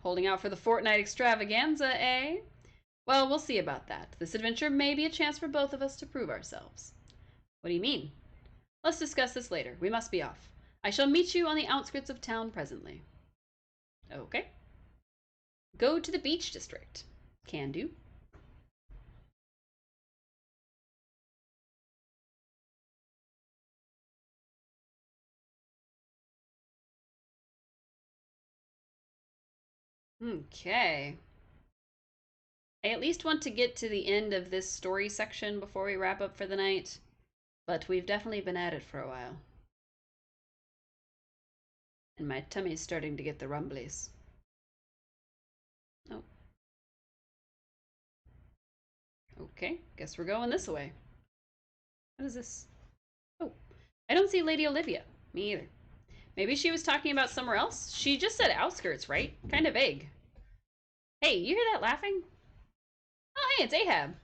Holding out for the fortnight extravaganza, eh? Well, we'll see about that. This adventure may be a chance for both of us to prove ourselves. What do you mean? Let's discuss this later. We must be off. I shall meet you on the outskirts of town presently. Okay. Go to the beach district. Can do. Okay. I at least want to get to the end of this story section before we wrap up for the night, but we've definitely been at it for a while. And my tummy's starting to get the rumblies. Oh. Okay, guess we're going this way. What is this? Oh, I don't see Lady Olivia. Me either. Maybe she was talking about somewhere else? She just said outskirts, right? Kind of vague. Hey, you hear that laughing? Oh, hey, it's Ahab.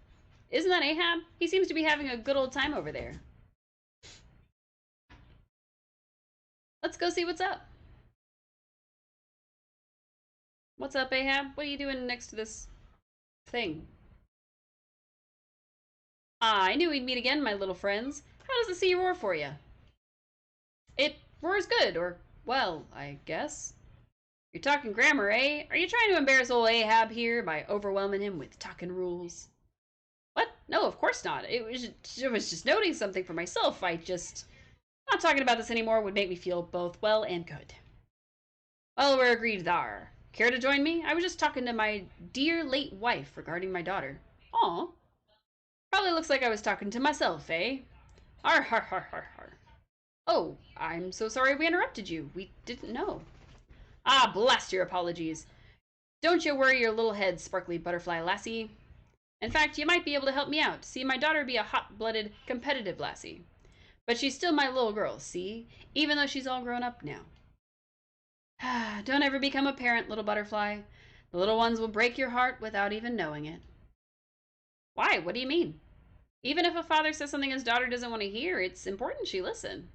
Isn't that Ahab? He seems to be having a good old time over there. Let's go see what's up. What's up, Ahab? What are you doing next to this thing? Ah, I knew we'd meet again, my little friends. How does the sea roar for you? It roars good, or, well, I guess. You're talking grammar, eh? Are you trying to embarrass old Ahab here by overwhelming him with talking rules? What? No, of course not. I was just noting something for myself. Not talking about this anymore would make me feel both well and good. Well, we're agreed thar. Care to join me? I was just talking to my dear late wife regarding my daughter. Aw. Probably looks like I was talking to myself, eh? Har har har har har. Oh, I'm so sorry we interrupted you. We didn't know. Ah, blast your apologies. Don't you worry your little head, sparkly butterfly lassie. In fact, you might be able to help me out. See, my daughter be a hot-blooded, competitive lassie. But she's still my little girl, see? Even though she's all grown up now. Don't ever become a parent, little butterfly. The little ones will break your heart without even knowing it. Why? What do you mean? Even if a father says something his daughter doesn't want to hear, it's important she listen.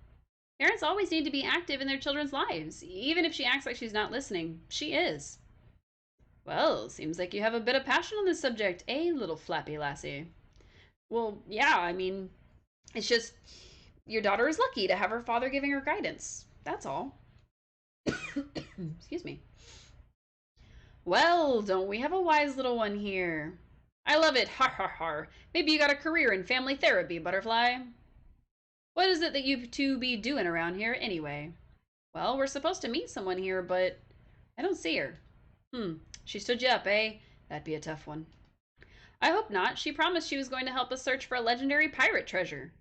Parents always need to be active in their children's lives. Even if she acts like she's not listening, she is. Well, seems like you have a bit of passion on this subject, eh, little flappy lassie? Well, yeah, I mean, it's just your daughter is lucky to have her father giving her guidance. That's all. Excuse me. Well, don't we have a wise little one here? I love it. Har har har. Maybe you got a career in family therapy, butterfly. What is it that you two be doing around here anyway? Well, we're supposed to meet someone here, but I don't see her. She stood you up, eh? That'd be a tough one. I hope not. She promised she was going to help us search for a legendary pirate treasure.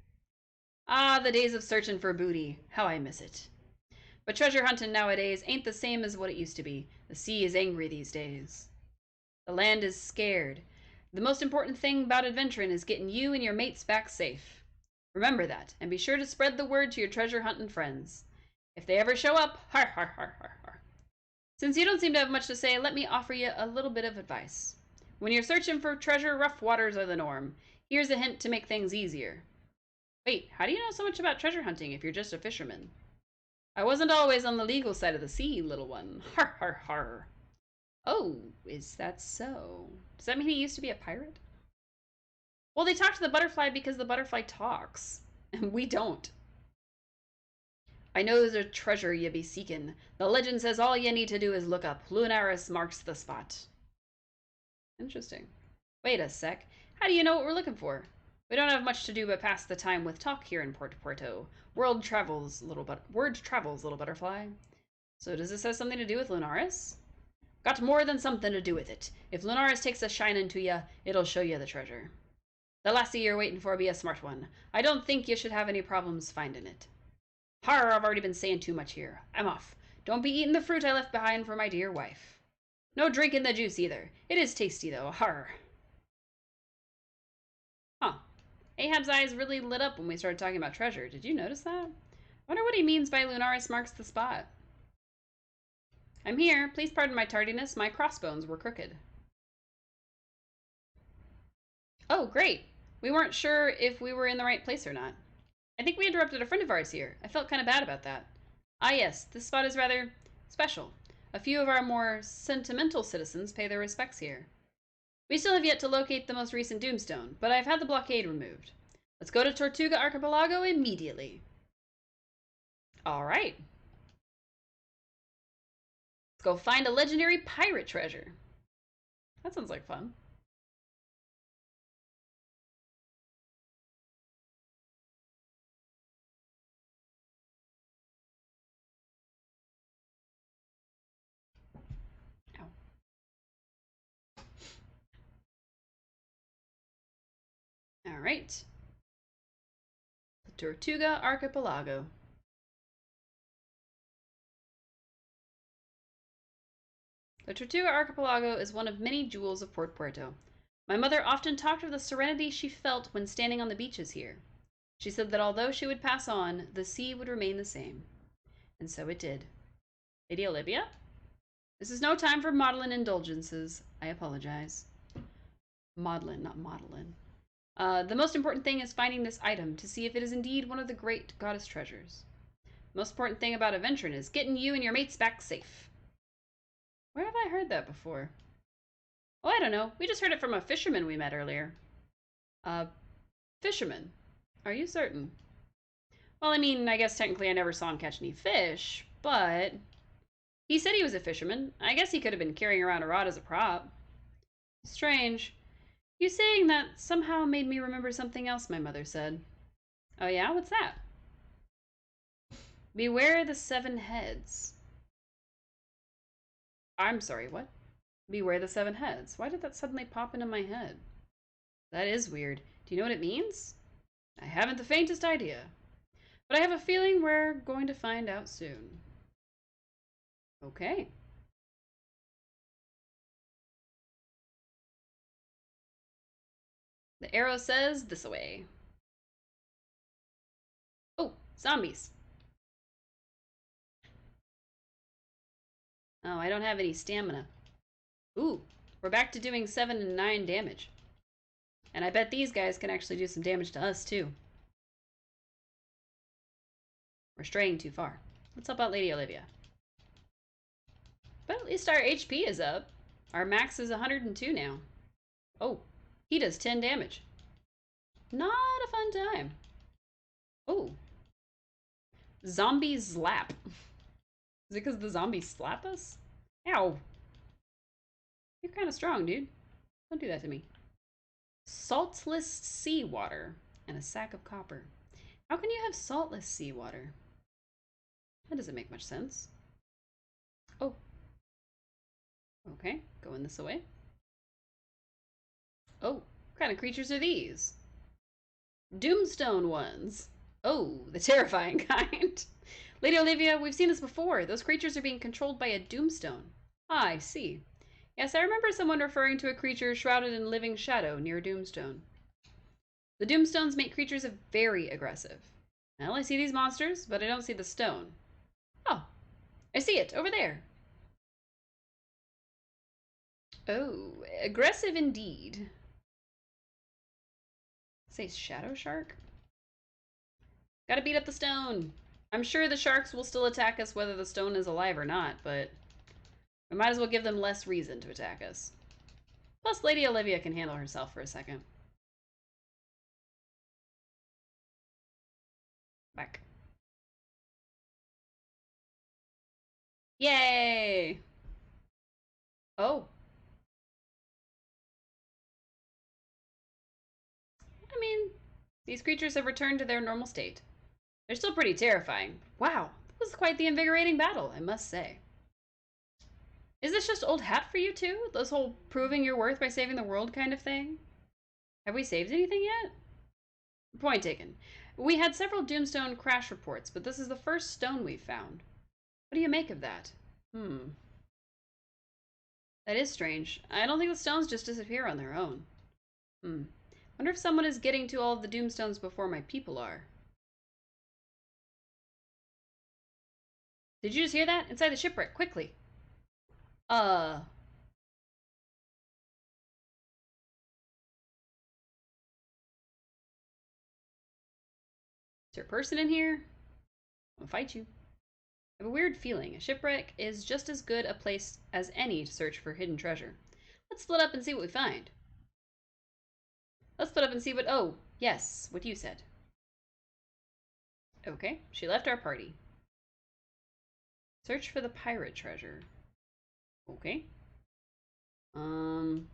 Ah, the days of searching for booty. How I miss it. But treasure hunting nowadays ain't the same as what it used to be. The sea is angry these days. The land is scared. The most important thing about adventuring is getting you and your mates back safe. Remember that, and be sure to spread the word to your treasure hunting friends. If they ever show up, har har har har har. Since you don't seem to have much to say, let me offer you a little bit of advice. When you're searching for treasure, rough waters are the norm. Here's a hint to make things easier. Wait, how do you know so much about treasure hunting if you're just a fisherman? I wasn't always on the legal side of the sea, little one. Har har har. Oh, is that so? Does that mean he used to be a pirate? Well, they talk to the butterfly because the butterfly talks, and we don't. I know there's a treasure ye be seeking. The legend says all ye need to do is look up. Lunaris marks the spot. Interesting. Wait a sec. How do you know what we're looking for? We don't have much to do but pass the time with talk here in Puerto. Word travels, little butterfly. So does this have something to do with Lunaris? Got more than something to do with it. If Lunaris takes a shine to ya, it'll show you the treasure. The lassie you're waiting for be a smart one. I don't think you should have any problems finding it. Har, I've already been saying too much here. I'm off. Don't be eating the fruit I left behind for my dear wife. No drinking the juice either. It is tasty though. Har. Huh. Ahab's eyes really lit up when we started talking about treasure. Did you notice that? I wonder what he means by Lunaris marks the spot. I'm here. Please pardon my tardiness. My crossbones were crooked. Oh, great. We weren't sure if we were in the right place or not. I think we interrupted a friend of ours here. I felt kind of bad about that. Ah, yes, this spot is rather special. A few of our more sentimental citizens pay their respects here. We still have yet to locate the most recent Doomstone, but I've had the blockade removed. Let's go to Tortuga Archipelago immediately. All right. Let's go find a legendary pirate treasure. That sounds like fun. Ow. All right. The Tortuga Archipelago. The Tortuga Archipelago is one of many jewels of Port Puerto. My mother often talked of the serenity she felt when standing on the beaches here. She said that although she would pass on, the sea would remain the same. And so it did. Lady Olivia? This is no time for maudlin indulgences. I apologize. Maudlin, not maudlin. The most important thing is finding this item to see if it is indeed one of the great goddess treasures. The most important thing about adventuring is getting you and your mates back safe. Where have I heard that before? Oh, I don't know. We just heard it from a fisherman we met earlier. Fisherman? Are you certain? Well, I mean, I guess technically I never saw him catch any fish, but he said he was a fisherman. I guess he could have been carrying around a rod as a prop. Strange. You saying that somehow made me remember something else my mother said. Oh yeah? What's that? Beware the 7 heads. I'm sorry, what? Beware the 7 heads. Why did that suddenly pop into my head? That is weird. Do you know what it means? I haven't the faintest idea. But I have a feeling we're going to find out soon. Okay. The arrow says this way. Oh, zombies. Oh, I don't have any stamina. Ooh, we're back to doing 7 and 9 damage. And I bet these guys can actually do some damage to us, too. We're straying too far. Let's help out Lady Olivia. But at least our HP is up. Our max is 102 now. Oh, he does 10 damage. Not a fun time. Oh. Zombie slap. Is it because the zombies slap us? Ow. You're kind of strong, dude. Don't do that to me. Saltless seawater and a sack of copper. How can you have saltless seawater? That doesn't make much sense. Oh. Okay, going this way. Oh, what kind of creatures are these? Doomstone ones. Oh, the terrifying kind. Lady Olivia, we've seen this before. Those creatures are being controlled by a Doomstone. Ah, I see. Yes, I remember someone referring to a creature shrouded in living shadow near Doomstone. The Doomstones make creatures very aggressive. Well, I see these monsters, but I don't see the stone. Oh, I see it, over there. Oh, aggressive indeed. Say shadow shark? Gotta beat up the stone. I'm sure the sharks will still attack us whether the stone is alive or not, but we might as well give them less reason to attack us. Plus, Lady Olivia can handle herself for a second. Back. Yay! Oh. I mean, these creatures have returned to their normal state. They're still pretty terrifying. Wow, that was quite the invigorating battle, I must say. Is this just old hat for you too? This whole proving your worth by saving the world kind of thing? Have we saved anything yet? Point taken. We had several Doomstone crash reports, but this is the first stone we've found. What do you make of that? That is strange. I don't think the stones just disappear on their own. Wonder if someone is getting to all of the Doomstones before my people are. Did you just hear that? Inside the shipwreck, quickly. Is there a person in here? I'll fight you. I have a weird feeling. A shipwreck is just as good a place as any to search for hidden treasure. Let's split up and see what we find. Let's split up and see what... Oh, yes, what you said. Okay, she left our party. Search for the pirate treasure. Okay. You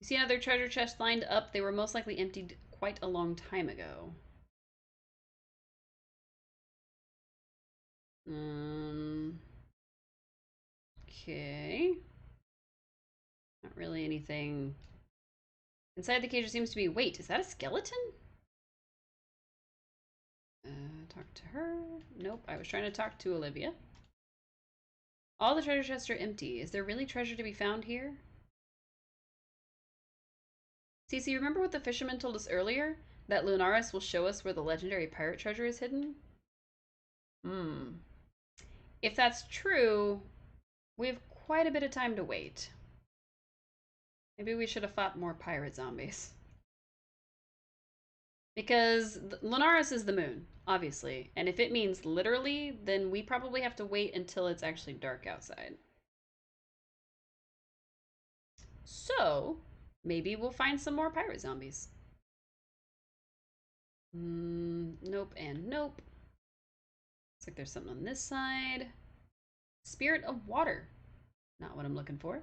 see another treasure chest lined up. They were most likely emptied quite a long time ago. Okay. Not really anything. Inside the cage there seems to be... Wait, is that a skeleton? Talk to her. Nope, I was trying to talk to Olivia. All the treasure chests are empty. Is there really treasure to be found here? Cece, remember what the fisherman told us earlier? That Lunaris will show us where the legendary pirate treasure is hidden? If that's true, we have quite a bit of time to wait. Maybe we should have fought more pirate zombies. Because Lunaris is the moon, obviously. And if it means literally, then we probably have to wait until it's actually dark outside. So, maybe we'll find some more pirate zombies. Nope and nope. Looks like there's something on this side. Spirit of water. Not what I'm looking for.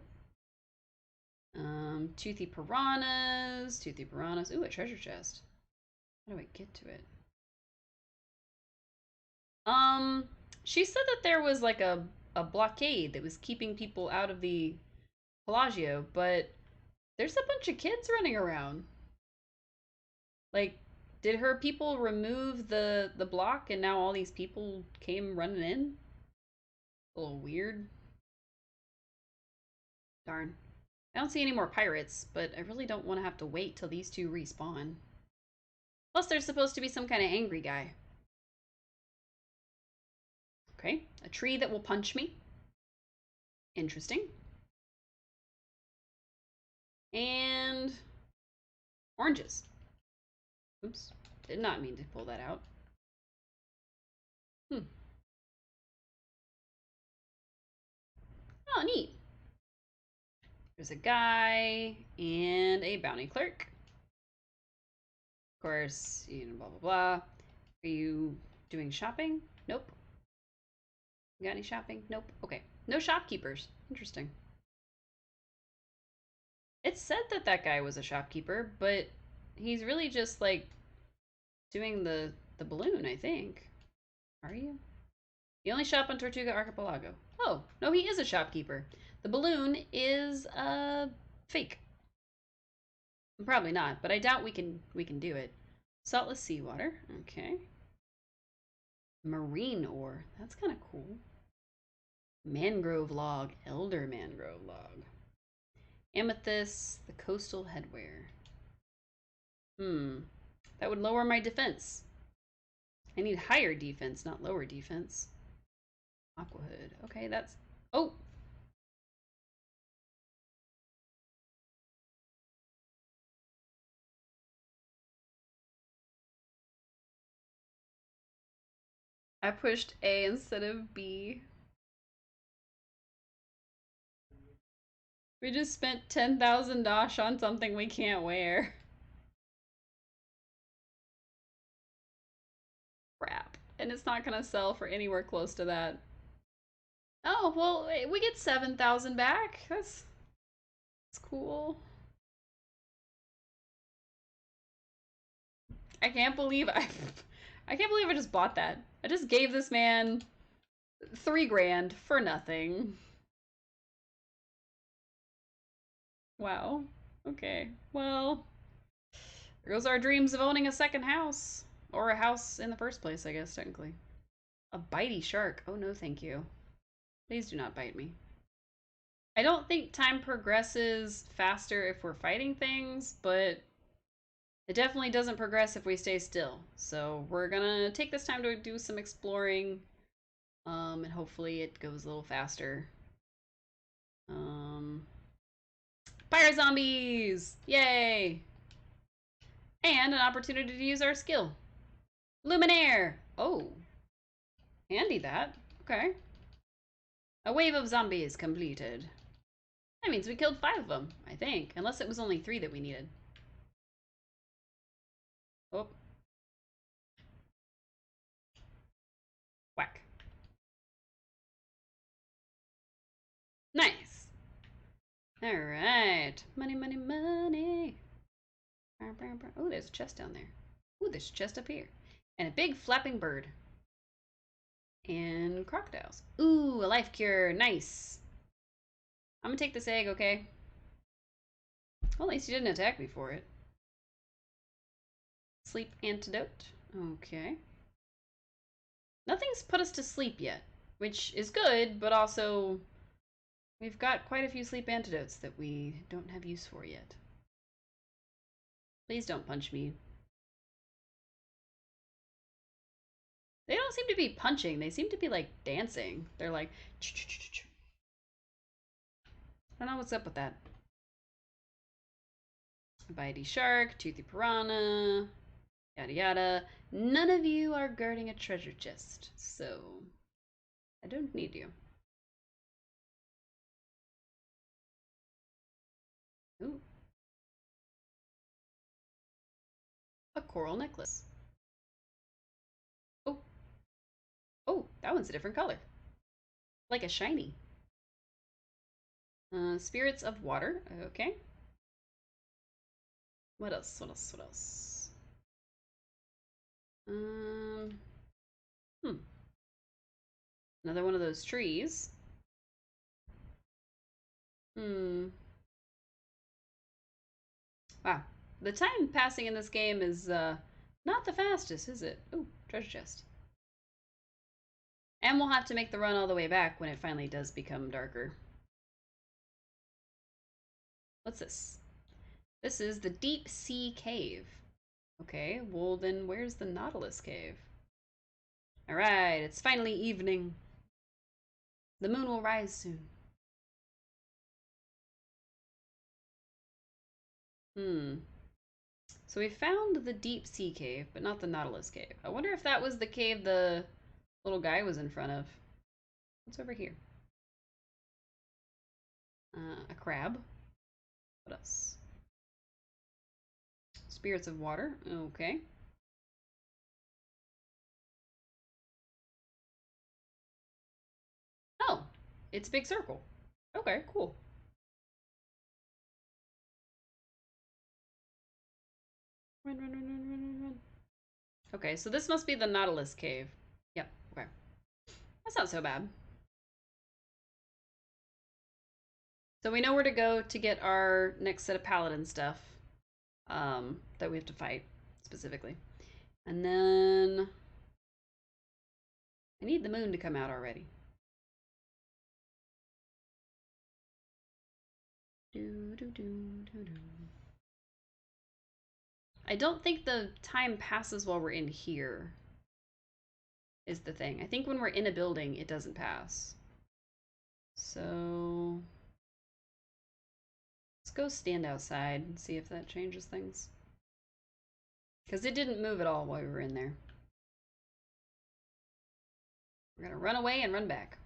Toothy piranhas. Toothy piranhas. Ooh, a treasure chest. How do I get to it? She said that there was like a blockade that was keeping people out of the Bellagio, but there's a bunch of kids running around. Like, did her people remove the block and now all these people came running in? A little weird. Darn. I don't see any more pirates, but I really don't want to have to wait till these two respawn. Plus, there's supposed to be some kind of angry guy. Okay, a tree that will punch me. Interesting. And oranges. Oops, did not mean to pull that out. Oh, neat. There's a guy and a bounty clerk. Of course, you know, blah, blah, blah. Are you doing shopping? Nope. You got any shopping? Nope. Okay. No shopkeepers. Interesting. It said that that guy was a shopkeeper, but he's really just like doing the balloon, I think. Are you? You only shop on Tortuga Archipelago. Oh, no, he is a shopkeeper. The balloon is fake. Probably not, but I doubt we can do it. Saltless seawater. Okay. Marine ore. That's kind of cool. Mangrove log. Elder mangrove log. Amethyst. The coastal headwear. That would lower my defense. I need higher defense, not lower defense. Aqua hood. Okay, that's... Oh! I pushed A instead of B. We just spent 10,000 dosh on something we can't wear. Crap. And it's not gonna sell for anywhere close to that. Oh, well, we get 7,000 back. That's cool. I can't believe I can't believe I just bought that. I just gave this man 3 grand for nothing. Wow. Okay. Well, there goes our dreams of owning a second house. Or a house in the first place, I guess, technically. A bitey shark. Oh, no, thank you. Please do not bite me. I don't think time progresses faster if we're fighting things, but it definitely doesn't progress if we stay still. So we're gonna take this time to do some exploring, and hopefully it goes a little faster. Fire zombies! Yay! And an opportunity to use our skill. Luminaire! Oh, handy that. Okay. A wave of zombies completed. That means we killed 5 of them, I think. Unless it was only 3 that we needed. Oh. Whack. Nice. Alright. Money, money, money. Oh, there's a chest down there. Oh, there's a chest up here. And a big flapping bird. And crocodiles. Ooh, a life cure. Nice. I'm gonna take this egg, okay? Well, at least you didn't attack me for it. Sleep antidote. Okay. Nothing's put us to sleep yet, which is good, but also we've got quite a few sleep antidotes that we don't have use for yet. Please don't punch me. They don't seem to be punching. They seem to be like dancing. They're like, ch-ch-ch-ch. I don't know what's up with that. Bitey shark, toothy piranha, yada yada. None of you are guarding a treasure chest, so I don't need you. Ooh. A coral necklace. Oh. Oh, that one's a different color. Like a shiny. Spirits of water. Okay. What else? What else? What else? Um. Hmm. Another one of those trees. Hmm. Wow. The time passing in this game is not the fastest, is it? Oh, treasure chest. And we'll have to make the run all the way back when it finally does become darker. What's this? This is the Deep Sea Cave. Okay, well then where's the Nautilus Cave? Alright, it's finally evening. The moon will rise soon. So we found the Deep Sea Cave, but not the Nautilus Cave. I wonder if that was the cave the little guy was in front of. What's over here? A crab. What else? Spirits of water. Okay. Oh, it's a big circle. Okay, cool. Run, run, run, run, run, run, run. Okay, so this must be the Nautilus Cave. Yep, okay. That's not so bad. So we know where to go to get our next set of paladin stuff that we have to fight specifically. And then I need the moon to come out already. I don't think the time passes while we're in here, is the thing. I think when we're in a building, it doesn't pass. So let's go stand outside and see if that changes things. Because it didn't move at all while we were in there. We're gonna run away and run back.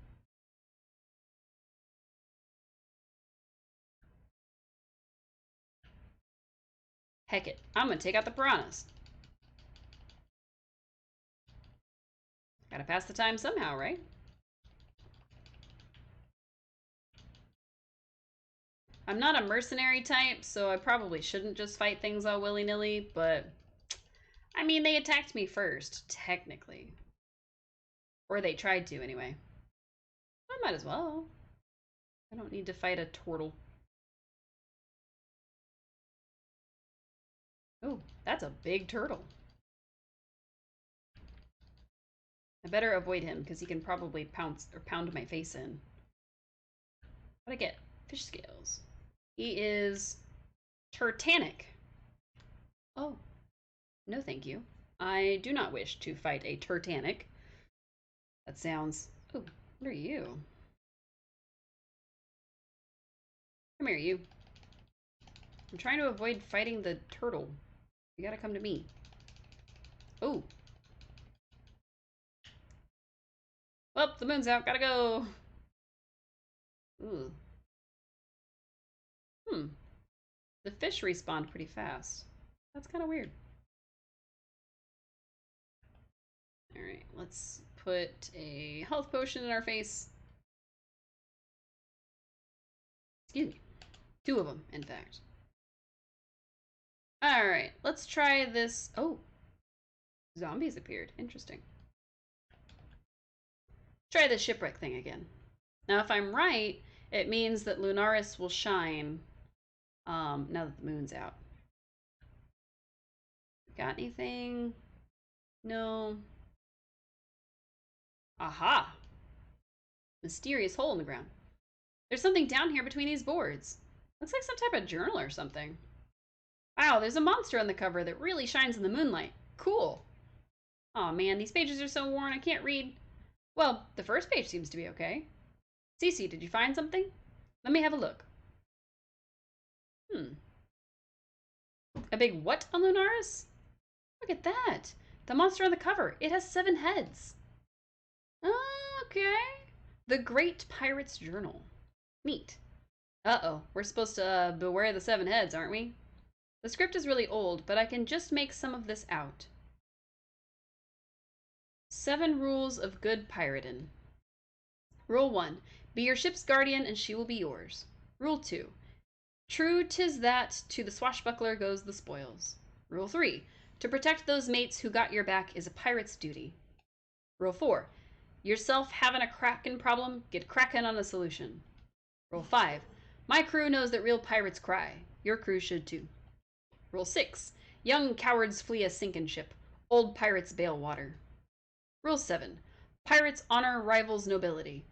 Heck it, I'm gonna take out the piranhas. Gotta pass the time somehow, right? I'm not a mercenary type, so I probably shouldn't just fight things all willy-nilly, but I mean, they attacked me first, technically. Or they tried to, anyway. I might as well. I don't need to fight a turtle. Oh, that's a big turtle. I better avoid him, because he can probably pounce or pound my face in. What'd I get? Fish scales. He is Titanic. Oh, no thank you. I do not wish to fight a Titanic. That sounds... Oh, what are you? Come here, you. I'm trying to avoid fighting the turtle. You gotta come to me. Oh, Well, the moon's out. Gotta go. Ooh. Hmm. The fish respawned pretty fast. That's kind of weird. Alright, let's put a health potion in our face. Excuse me. 2 of them, in fact. Alright, let's try this. Oh, zombies appeared. Interesting. Try this shipwreck thing again. Now, if I'm right, it means that Lunaris will shine now that the moon's out. Got anything? No. Aha! Mysterious hole in the ground. There's something down here between these boards. Looks like some type of journal or something. Wow, there's a monster on the cover that really shines in the moonlight. Cool. Aw, man, these pages are so worn I can't read. Well, the first page seems to be okay. Cece, did you find something? Let me have a look. A big what on Lunaris? Look at that. The monster on the cover. It has 7 heads. Okay. The Great Pirate's Journal. Neat. Uh-oh. We're supposed to beware the 7 heads, aren't we? The script is really old, but I can just make some of this out. 7 rules of good pirating. Rule 1. Be your ship's guardian and she will be yours. Rule 2. True 'tis that to the swashbuckler goes the spoils. Rule 3. To protect those mates who got your back is a pirate's duty. Rule 4. Yourself having a crackin' problem, get crackin' on a solution. Rule 5. My crew knows that real pirates cry. Your crew should too. Rule 6. Young cowards flee a sinking ship. Old pirates bail water. Rule 7. Pirates honor rivals' nobility.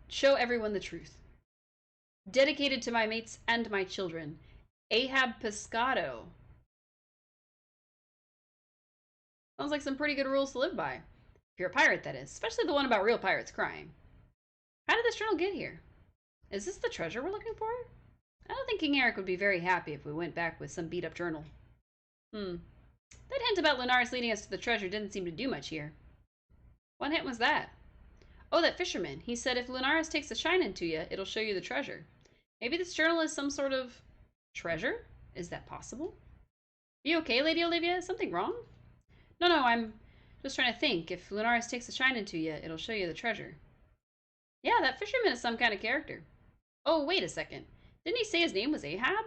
Show everyone the truth. Dedicated to my mates and my children. Ahab Pescado. Sounds like some pretty good rules to live by. If you're a pirate, that is. Especially the one about real pirates crying. How did this journal get here? Is this the treasure we're looking for? I don't think King Eric would be very happy if we went back with some beat-up journal. That hint about Lunaris leading us to the treasure didn't seem to do much here. What hint was that? Oh, that fisherman. He said if Lunaris takes a shine into you, it'll show you the treasure. Maybe this journal is some sort of treasure? Is that possible? Are you okay, Lady Olivia? Is something wrong? No, I'm just trying to think. If Lunaris takes a shine into you, it'll show you the treasure. Yeah, that fisherman is some kind of character. Oh, wait a second. Didn't he say his name was Ahab?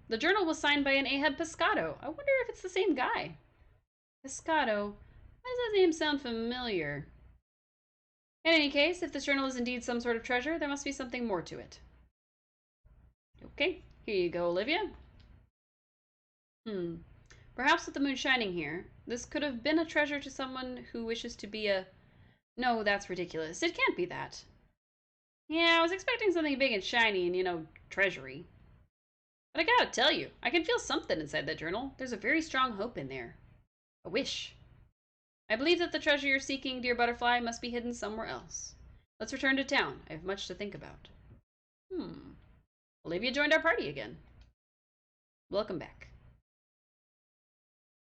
The journal was signed by an Ahab Pescado. I wonder if it's the same guy. Pescado. Why does that name sound familiar? In any case, if this journal is indeed some sort of treasure, there must be something more to it. Okay, here you go, Olivia. Perhaps with the moon shining here, this could have been a treasure to someone who wishes to be a... No, that's ridiculous. It can't be that. Yeah, I was expecting something big and shiny and, you know, treasury. But I gotta tell you, I can feel something inside that journal. There's a very strong hope in there. A wish. I believe that the treasure you're seeking, dear butterfly, must be hidden somewhere else. Let's return to town. I have much to think about. Olivia joined our party again. Welcome back.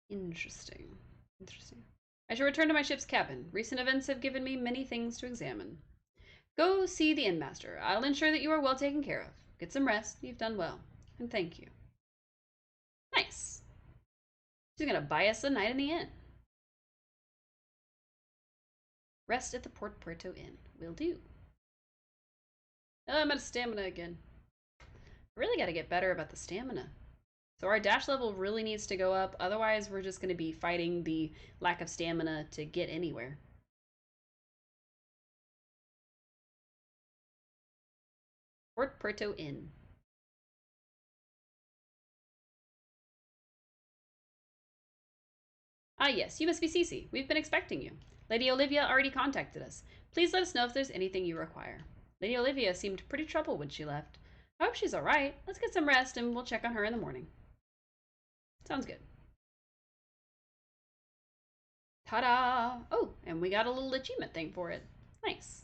Interesting. I shall return to my ship's cabin. Recent events have given me many things to examine. Go see the innmaster. I'll ensure that you are well taken care of. Get some rest. You've done well. And thank you. Nice. She's gonna buy us a night in the inn. Rest at the Port Puerto Inn. Will do. Oh, I'm out of stamina again. I really gotta get better about the stamina. So our dash level really needs to go up. Otherwise, we're just gonna be fighting the lack of stamina to get anywhere. Port Puerto Inn. Ah, yes, you must be Cece. We've been expecting you. Lady Olivia already contacted us. Please let us know if there's anything you require. Lady Olivia seemed pretty troubled when she left. I hope she's alright. Let's get some rest and we'll check on her in the morning. Sounds good. Ta-da! Oh, and we got a little achievement thing for it. Nice.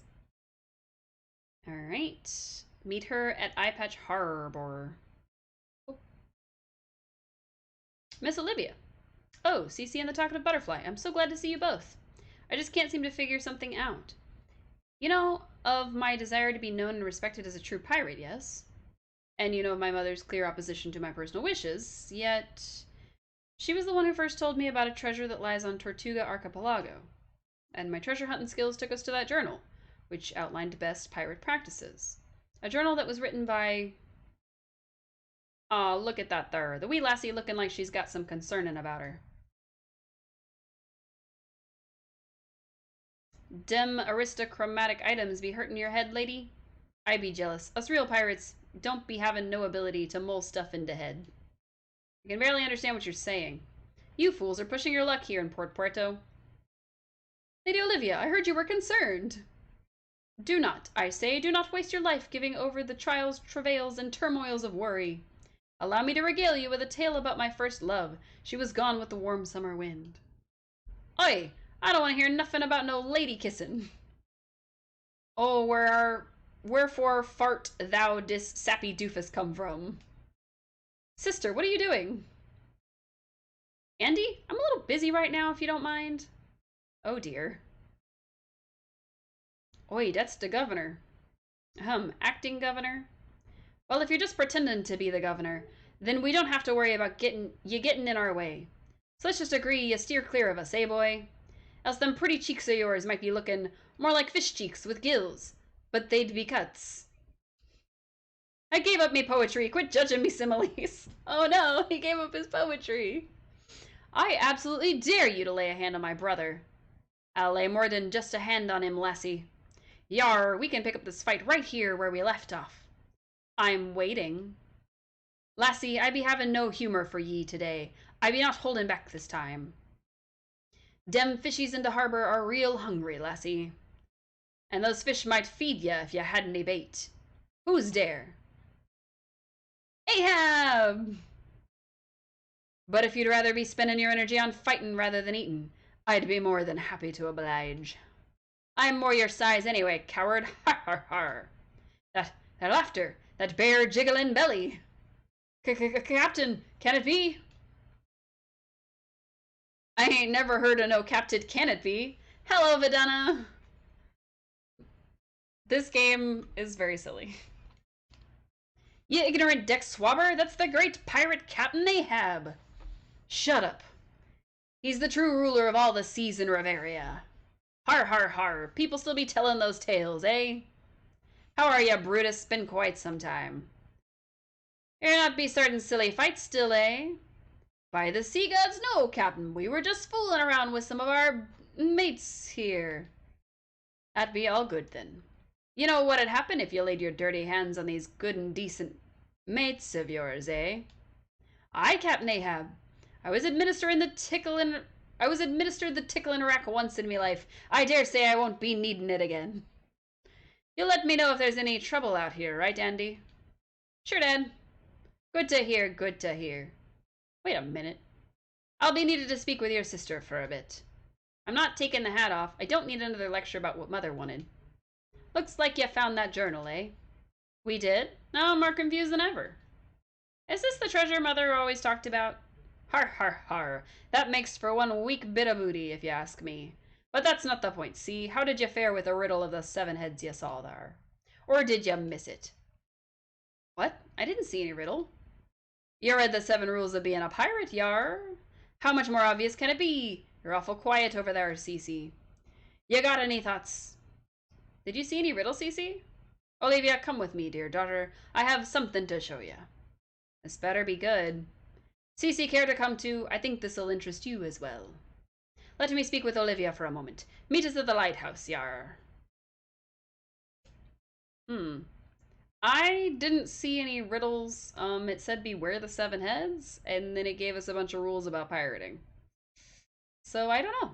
Alright. Meet her at Eyepatch Harbor. Oh. Miss Olivia. Oh, Cece and the Talkative Butterfly. I'm so glad to see you both. I just can't seem to figure something out. You know of my desire to be known and respected as a true pirate, yes? And you know of my mother's clear opposition to my personal wishes, yet she was the one who first told me about a treasure that lies on Tortuga Archipelago. And my treasure hunting skills took us to that journal, which outlined best pirate practices. A journal that was written by... Aw, look at that there. The wee lassie looking like she's got some concernin' about her. Dem aristocratic items be hurtin' your head, lady? I be jealous. Us real pirates don't be having no ability to mull stuff into head. I can barely understand what you're saying. You fools are pushing your luck here in Port Puerto. Lady Olivia, I heard you were concerned. Do not, I say, do not waste your life giving over the trials, travails, and turmoils of worry. Allow me to regale you with a tale about my first love. She was gone with the warm summer wind. Oi, I don't want to hear nothing about no lady kissin'. Oh, wherefore fart thou dis sappy doofus come from? Sister, what are you doing? Andy, I'm a little busy right now, if you don't mind. Oh dear. Oi, that's the governor. Acting governor? Well, if you're just pretending to be the governor, then we don't have to worry about getting in our way. So let's just agree you steer clear of us, eh, boy? Else them pretty cheeks of yours might be looking more like fish cheeks with gills, but they'd be cuts. I gave up me poetry. Quit judging me similes. Oh no, he gave up his poetry. I absolutely dare you to lay a hand on my brother. I'll lay more than just a hand on him, lassie. Yar, we can pick up this fight right here where we left off. I'm waiting. Lassie, I be having no humor for ye today. I be not holding back this time. Dem fishies in the harbor are real hungry, lassie. And those fish might feed ye if ye had any bait. Who's dare? Ahab! But if you'd rather be spending your energy on fighting rather than eating, I'd be more than happy to oblige. I'm more your size anyway, coward. Har har har. That laughter, that bare jiggling belly. Captain, can it be? I ain't never heard of no captain, can it be? Hello, Vidana. This game is very silly. You ignorant deck swabber, that's the great pirate Captain Ahab. Shut up. He's the true ruler of all the seas in Riveria. Har har har, people still be telling those tales, eh? How are ya, Brutus? Been quite some time. You're not be starting silly fights still, eh? By the sea gods, no, Captain. We were just fooling around with some of our mates here. That'd be all good, then. You know what'd happen if you laid your dirty hands on these good and decent mates of yours, eh? Aye, Captain Ahab. I was administered the tickling rack once in me life. I dare say I won't be needing it again. You'll let me know if there's any trouble out here, right, Andy? Sure, Dad. Good to hear, good to hear. Wait a minute. I'll be needed to speak with your sister for a bit. I'm not taking the hat off. I don't need another lecture about what Mother wanted. Looks like you found that journal, eh? We did? Now I'm more confused than ever. Is this the treasure Mother always talked about? Har har har. That makes for one weak bit of booty, if you ask me. But that's not the point, see? How did you fare with the riddle of the 7 heads you saw there? Or did you miss it? What? I didn't see any riddle. You read the 7 rules of being a pirate, yar. How much more obvious can it be? You're awful quiet over there, Cece. You got any thoughts? Did you see any riddle, Cece? Olivia, come with me, dear daughter. I have something to show you. This better be good. Cece, care to come too? I think this'll interest you as well. Let me speak with Olivia for a moment. Meet us at the lighthouse, yar. I didn't see any riddles. It said beware the 7 heads, and then it gave us a bunch of rules about pirating. So I don't know.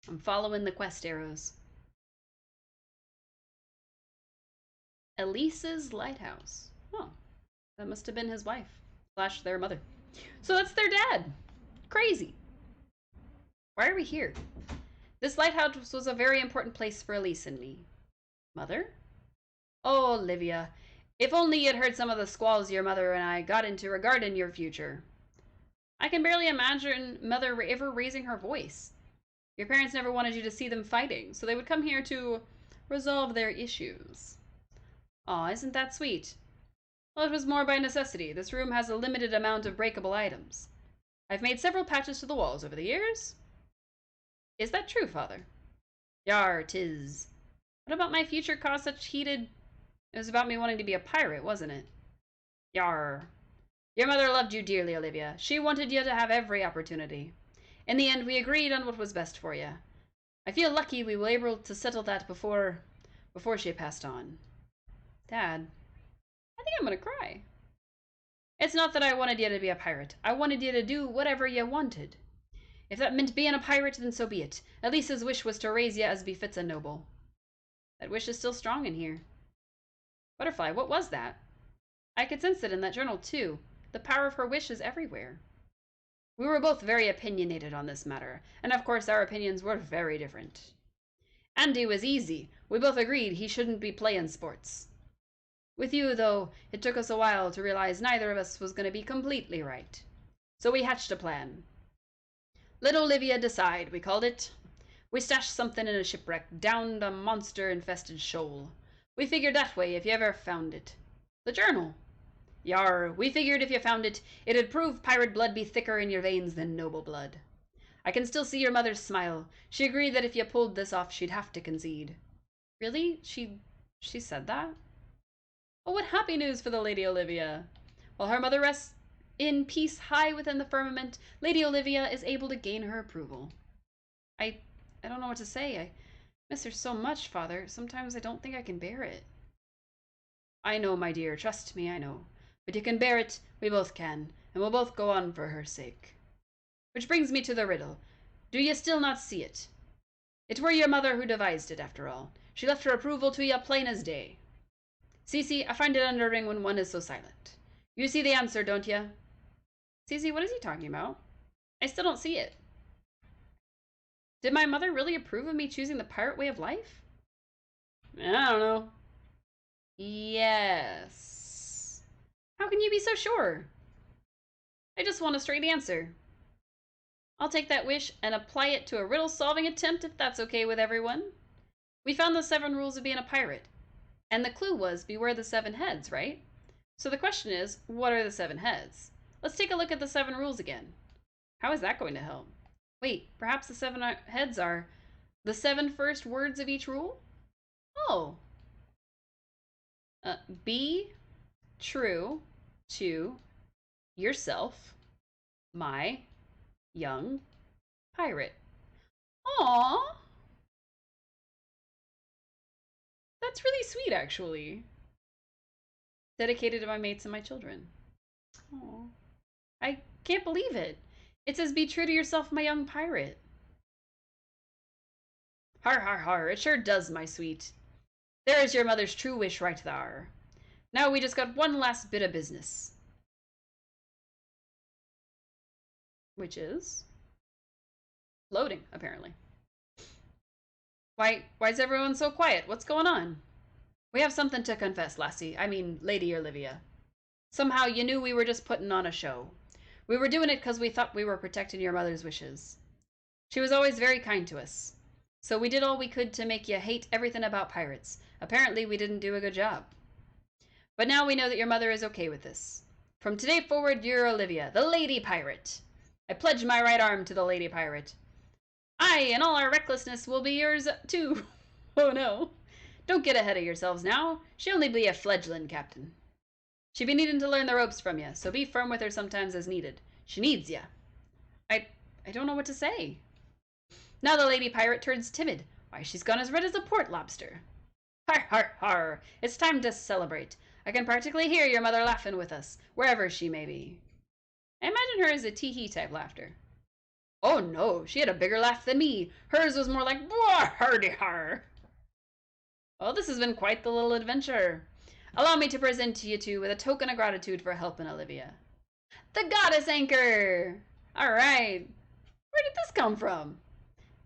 I'm following the quest arrows. Elise's lighthouse. Oh, that must have been his wife / their mother. So that's their dad. Crazy. Why are we here? This lighthouse was a very important place for Elise and me. Mother? Oh, Olivia, If only you'd heard some of the squalls your mother and I got into regarding your future. I can barely imagine Mother ever raising her voice. Your parents never wanted you to see them fighting, so they would come here to resolve their issues. Aw, isn't that sweet? Well, it was more by necessity. This room has a limited amount of breakable items. I've made several patches to the walls over the years. Is that true, Father? Yar, 'tis. What about my future caused such heated... It was about me wanting to be a pirate, wasn't it? Yar. Your mother loved you dearly, Olivia. She wanted you to have every opportunity. In the end, we agreed on what was best for you. I feel lucky we were able to settle that before she passed on. Dad, I think I'm gonna cry. It's not that I wanted you to be a pirate. I wanted you to do whatever you wanted. If that meant being a pirate, then so be it. At least his wish was to raise you as befits a noble. That wish is still strong in here. Butterfly, what was that? I could sense it in that journal, too. The power of her wish is everywhere. We were both very opinionated on this matter, and of course our opinions were very different. Andy was easy. We both agreed he shouldn't be playing sports. With you, though, it took us a while to realize neither of us was going to be completely right. So we hatched a plan. Let Olivia decide, we called it. We stashed something in a shipwreck down a monster-infested shoal. We figured that way if you ever found it. The journal. Yar, we figured if you found it, it'd prove pirate blood be thicker in your veins than noble blood. I can still see your mother's smile. She agreed that if you pulled this off, she'd have to concede. Really? She said that? Oh, what happy news for the Lady Olivia. While her mother rests in peace high within the firmament, Lady Olivia is able to gain her approval. I don't know what to say. I miss her so much, Father. Sometimes I don't think I can bear it. I know, my dear. Trust me, I know. But you can bear it. We both can. And we'll both go on for her sake. Which brings me to the riddle. Do you still not see it? It were your mother who devised it, after all. She left her approval to you plain as day. Cece, I find it unnerving when one is so silent. You see the answer, don't you? Cece, what is he talking about? I still don't see it. Did my mother really approve of me choosing the pirate way of life? I don't know. Yes. How can you be so sure? I just want a straight answer. I'll take that wish and apply it to a riddle-solving attempt if that's okay with everyone. We found the 7 rules of being a pirate. And the clue was, beware the 7 heads, right? So the question is, what are the 7 heads? Let's take a look at the 7 rules again. How is that going to help? Wait, perhaps the 7 heads are the 7 first words of each rule? Oh. Be true to yourself, my young pirate. Aww. That's really sweet, actually. Dedicated to my mates and my children. Aww. I can't believe it. It says, be true to yourself, my young pirate. Har, har, har. It sure does, my sweet. There is your mother's true wish right there. Now we just got one last bit of business. Which is? Loading, apparently. Why is everyone so quiet? What's going on? We have something to confess, lassie. I mean, Lady Olivia. Somehow you knew we were just putting on a show. We were doing it because we thought we were protecting your mother's wishes. She was always very kind to us. So we did all we could to make you hate everything about pirates. Apparently we didn't do a good job. But now we know that your mother is okay with this. From today forward, you're Olivia, the Lady Pirate. I pledge my right arm to the Lady Pirate. I and all our recklessness will be yours too. Oh no. Don't get ahead of yourselves now. She'll only be a fledgling captain. She be needing to learn the ropes from you, so be firm with her sometimes as needed. She needs ya. I don't know what to say. Now the Lady Pirate turns timid. Why, she's gone as red as a port lobster. Har, har, har. It's time to celebrate. I can practically hear your mother laughing with us, wherever she may be. I imagine her as a tee-hee type laughter. Oh no, she had a bigger laugh than me. Hers was more like, "Bwah, hardy har." Well, this has been quite the little adventure. Allow me to present to you two with a token of gratitude for helping Olivia. The goddess anchor! Alright. Where did this come from?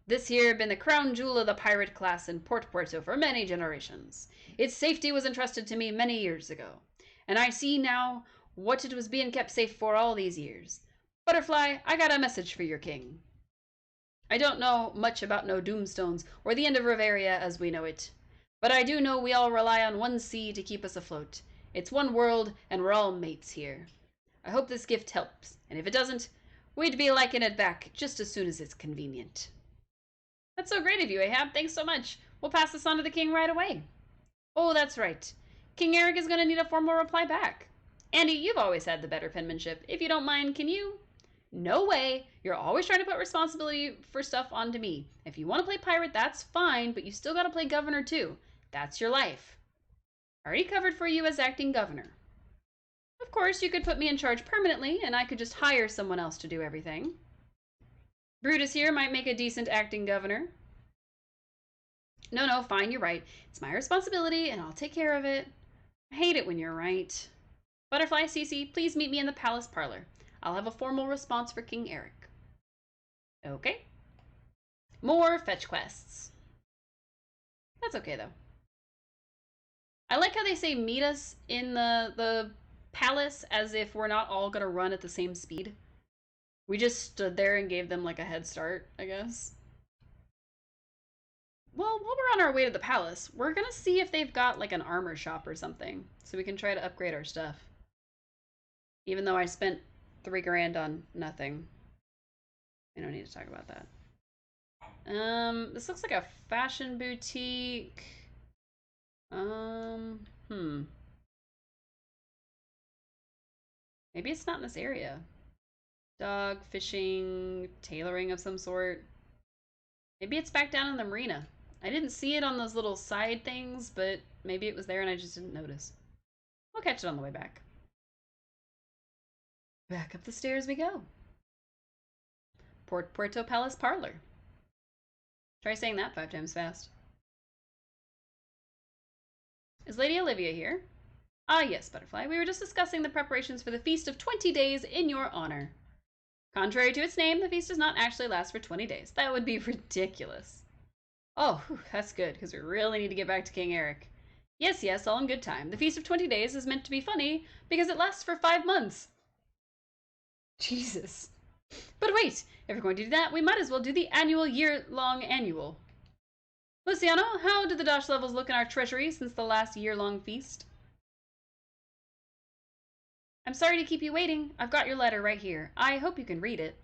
This here been the crown jewel of the pirate class in Port Puerto for many generations. Its safety was entrusted to me many years ago, and I see now what it was being kept safe for all these years. Butterfly, I got a message for your king. I don't know much about no doomstones or the end of Riveria as we know it, but I do know we all rely on one sea to keep us afloat. It's one world, and we're all mates here. I hope this gift helps, and if it doesn't, we'd be liking it back just as soon as it's convenient. That's so great of you, Ahab. Thanks so much. We'll pass this on to the king right away. Oh, that's right. King Eric is going to need a formal reply back. Andy, you've always had the better penmanship. If you don't mind, can you? No way. You're always trying to put responsibility for stuff onto me. If you want to play pirate, that's fine, but you still got to play governor too. That's your life. Already covered for you as acting governor. Of course, you could put me in charge permanently, and I could just hire someone else to do everything. Brutus here might make a decent acting governor. No, fine, you're right. It's my responsibility, and I'll take care of it. I hate it when you're right. Butterfly Cece, please meet me in the palace parlor. I'll have a formal response for King Eric. Okay. More fetch quests. That's okay, though. I like how they say meet us in the palace as if we're not all gonna run at the same speed. We just stood there and gave them like a head start, I guess. Well, while we're on our way to the palace, we're gonna see if they've got like an armor shop or something, so we can try to upgrade our stuff. Even though I spent 3 grand on nothing. I don't need to talk about that. This looks like a fashion boutique. Maybe it's not in this area. Dog, fishing, tailoring of some sort. Maybe it's back down in the marina. I didn't see it on those little side things, but maybe it was there and I just didn't notice. We'll catch it on the way back. Back up the stairs we go. Port Puerto Palace Parlor. Try saying that 5 times fast. Is Lady Olivia here? Ah, yes, Butterfly. We were just discussing the preparations for the Feast of 20 Days in your honor. Contrary to its name, the feast does not actually last for 20 days. That would be ridiculous. Oh, whew, that's good, because we really need to get back to King Eric. Yes, all in good time. The Feast of 20 Days is meant to be funny because it lasts for 5 months. Jesus. But wait, if we're going to do that, we might as well do the annual year-long annual. Luciano, how did the dosh levels look in our treasury since the last year-long feast? I'm sorry to keep you waiting. I've got your letter right here. I hope you can read it.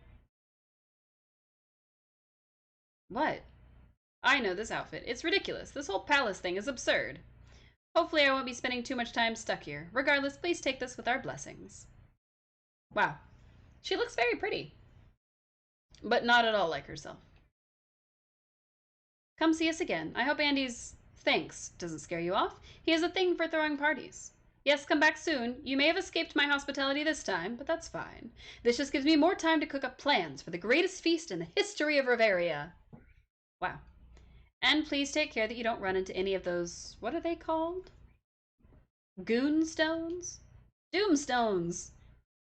What? I know this outfit. It's ridiculous. This whole palace thing is absurd. Hopefully I won't be spending too much time stuck here. Regardless, please take this with our blessings. Wow. She looks very pretty. But not at all like herself. Come see us again. I hope Andy's thanks doesn't scare you off. He has a thing for throwing parties. Yes, come back soon. You may have escaped my hospitality this time, but that's fine. This just gives me more time to cook up plans for the greatest feast in the history of Riveria. Wow. And please take care that you don't run into any of those, what are they called? Goonstones? Doomstones.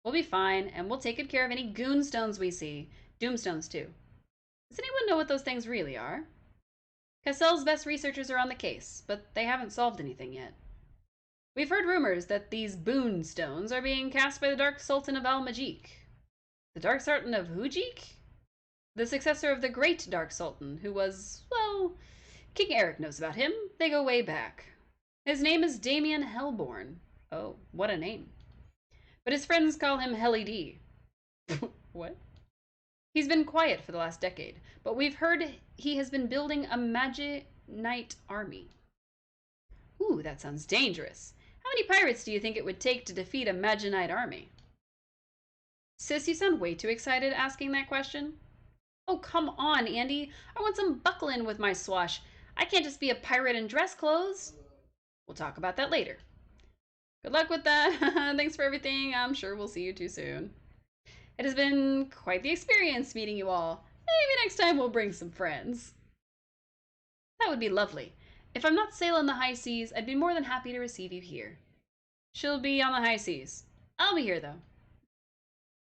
We'll be fine, and we'll take good care of any goonstones we see. Doomstones, too. Does anyone know what those things really are? Cassell's best researchers are on the case, but they haven't solved anything yet. We've heard rumors that these boon stones are being cast by the Dark Sultan of Al-Majik. The Dark Sultan of Hujik? The successor of the Great Dark Sultan, who was, well, King Eric knows about him. They go way back. His name is Damien Hellborn. Oh, what a name. But his friends call him Helly D. What? He's been quiet for the last decade, but we've heard he has been building a Magi Knight army. Ooh, that sounds dangerous. How many pirates do you think it would take to defeat a Magi Knight army? Sis, you sound way too excited asking that question. Oh, come on, Andy. I want some buckling with my swash. I can't just be a pirate in dress clothes. We'll talk about that later. Good luck with that. Thanks for everything. I'm sure we'll see you too soon. It has been quite the experience meeting you all. Maybe next time we'll bring some friends. That would be lovely. If I'm not sailing the high seas, I'd be more than happy to receive you here. She'll be on the high seas. I'll be here, though.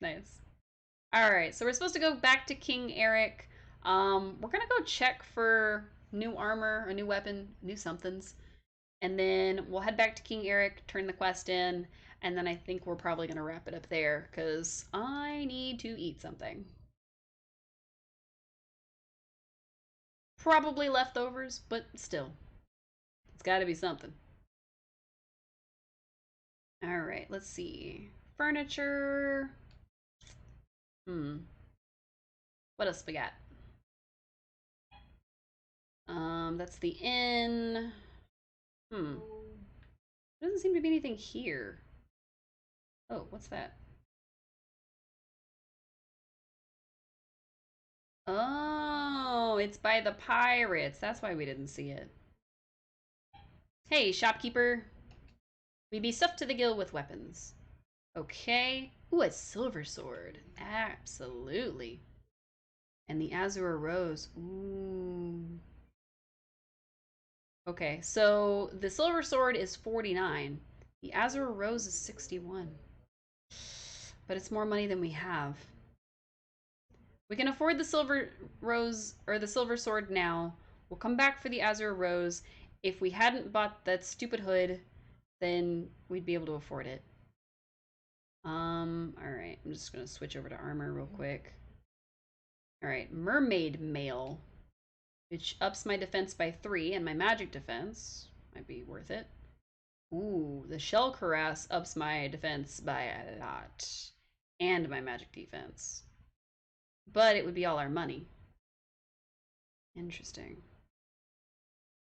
Nice. Alright, so we're supposed to go back to King Eric. We're gonna go check for new armor, a new weapon, new somethings. And then we'll head back to King Eric, turn the quest in, and then I think we're probably gonna wrap it up there, because I need to eat something. Probably leftovers, but still. It's gotta be something. Alright, let's see. Furniture. What else we got? That's the inn. There doesn't seem to be anything here. Oh, what's that? Oh, it's by the pirates. That's why we didn't see it. Hey, shopkeeper. We be stuffed to the gill with weapons. Okay. Ooh, a silver sword. Absolutely. And the azure rose. Ooh. Okay, so the silver sword is 49. The azure rose is 61. But it's more money than we have. We can afford the silver rose, or the silver sword now. We'll come back for the azure rose. If we hadn't bought that stupid hood, then we'd be able to afford it. Alright, I'm just gonna switch over to armor real quick. Alright, mermaid mail, which ups my defense by 3, and my magic defense might be worth it. Ooh, the shell cuirass ups my defense by a lot, and my magic defense. But it would be all our money. Interesting.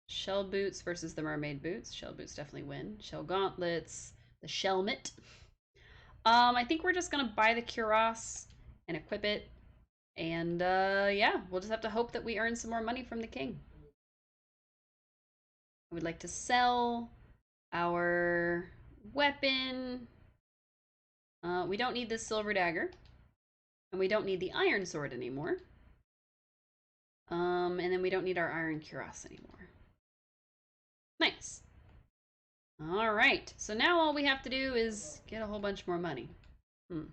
Shell boots versus the mermaid boots. Shell boots definitely win. Shell gauntlets, the shelmet. I think we're just gonna buy the cuirass and equip it. And yeah, we'll just have to hope that we earn some more money from the king. I would like to sell our weapon. We don't need this silver dagger. And we don't need the iron sword anymore. And then we don't need our iron cuirass anymore. Nice. All right, so now all we have to do is get a whole bunch more money. That'll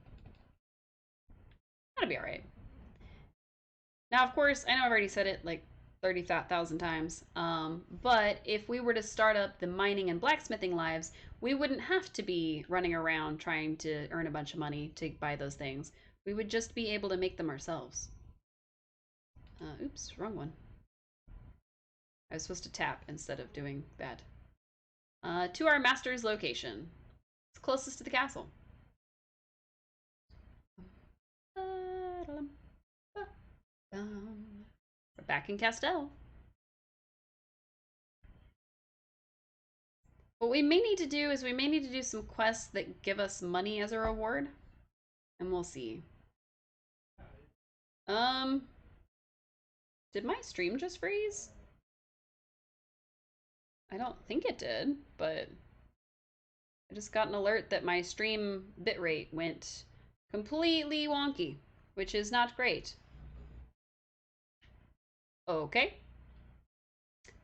be all right. Now, of course, I know I've already said it like 30,000 times, but if we were to start up the mining and blacksmithing lives, we wouldn't have to be running around trying to earn a bunch of money to buy those things. We would just be able to make them ourselves. Oops, wrong one. I was supposed to tap instead of doing that. To our master's location. It's closest to the castle. We're back in Castell. What we may need to do is we may need to do some quests that give us money as a reward. And we'll see. Did my stream just freeze? I don't think it did, but I just got an alert that my stream bitrate went completely wonky, which is not great. Okay.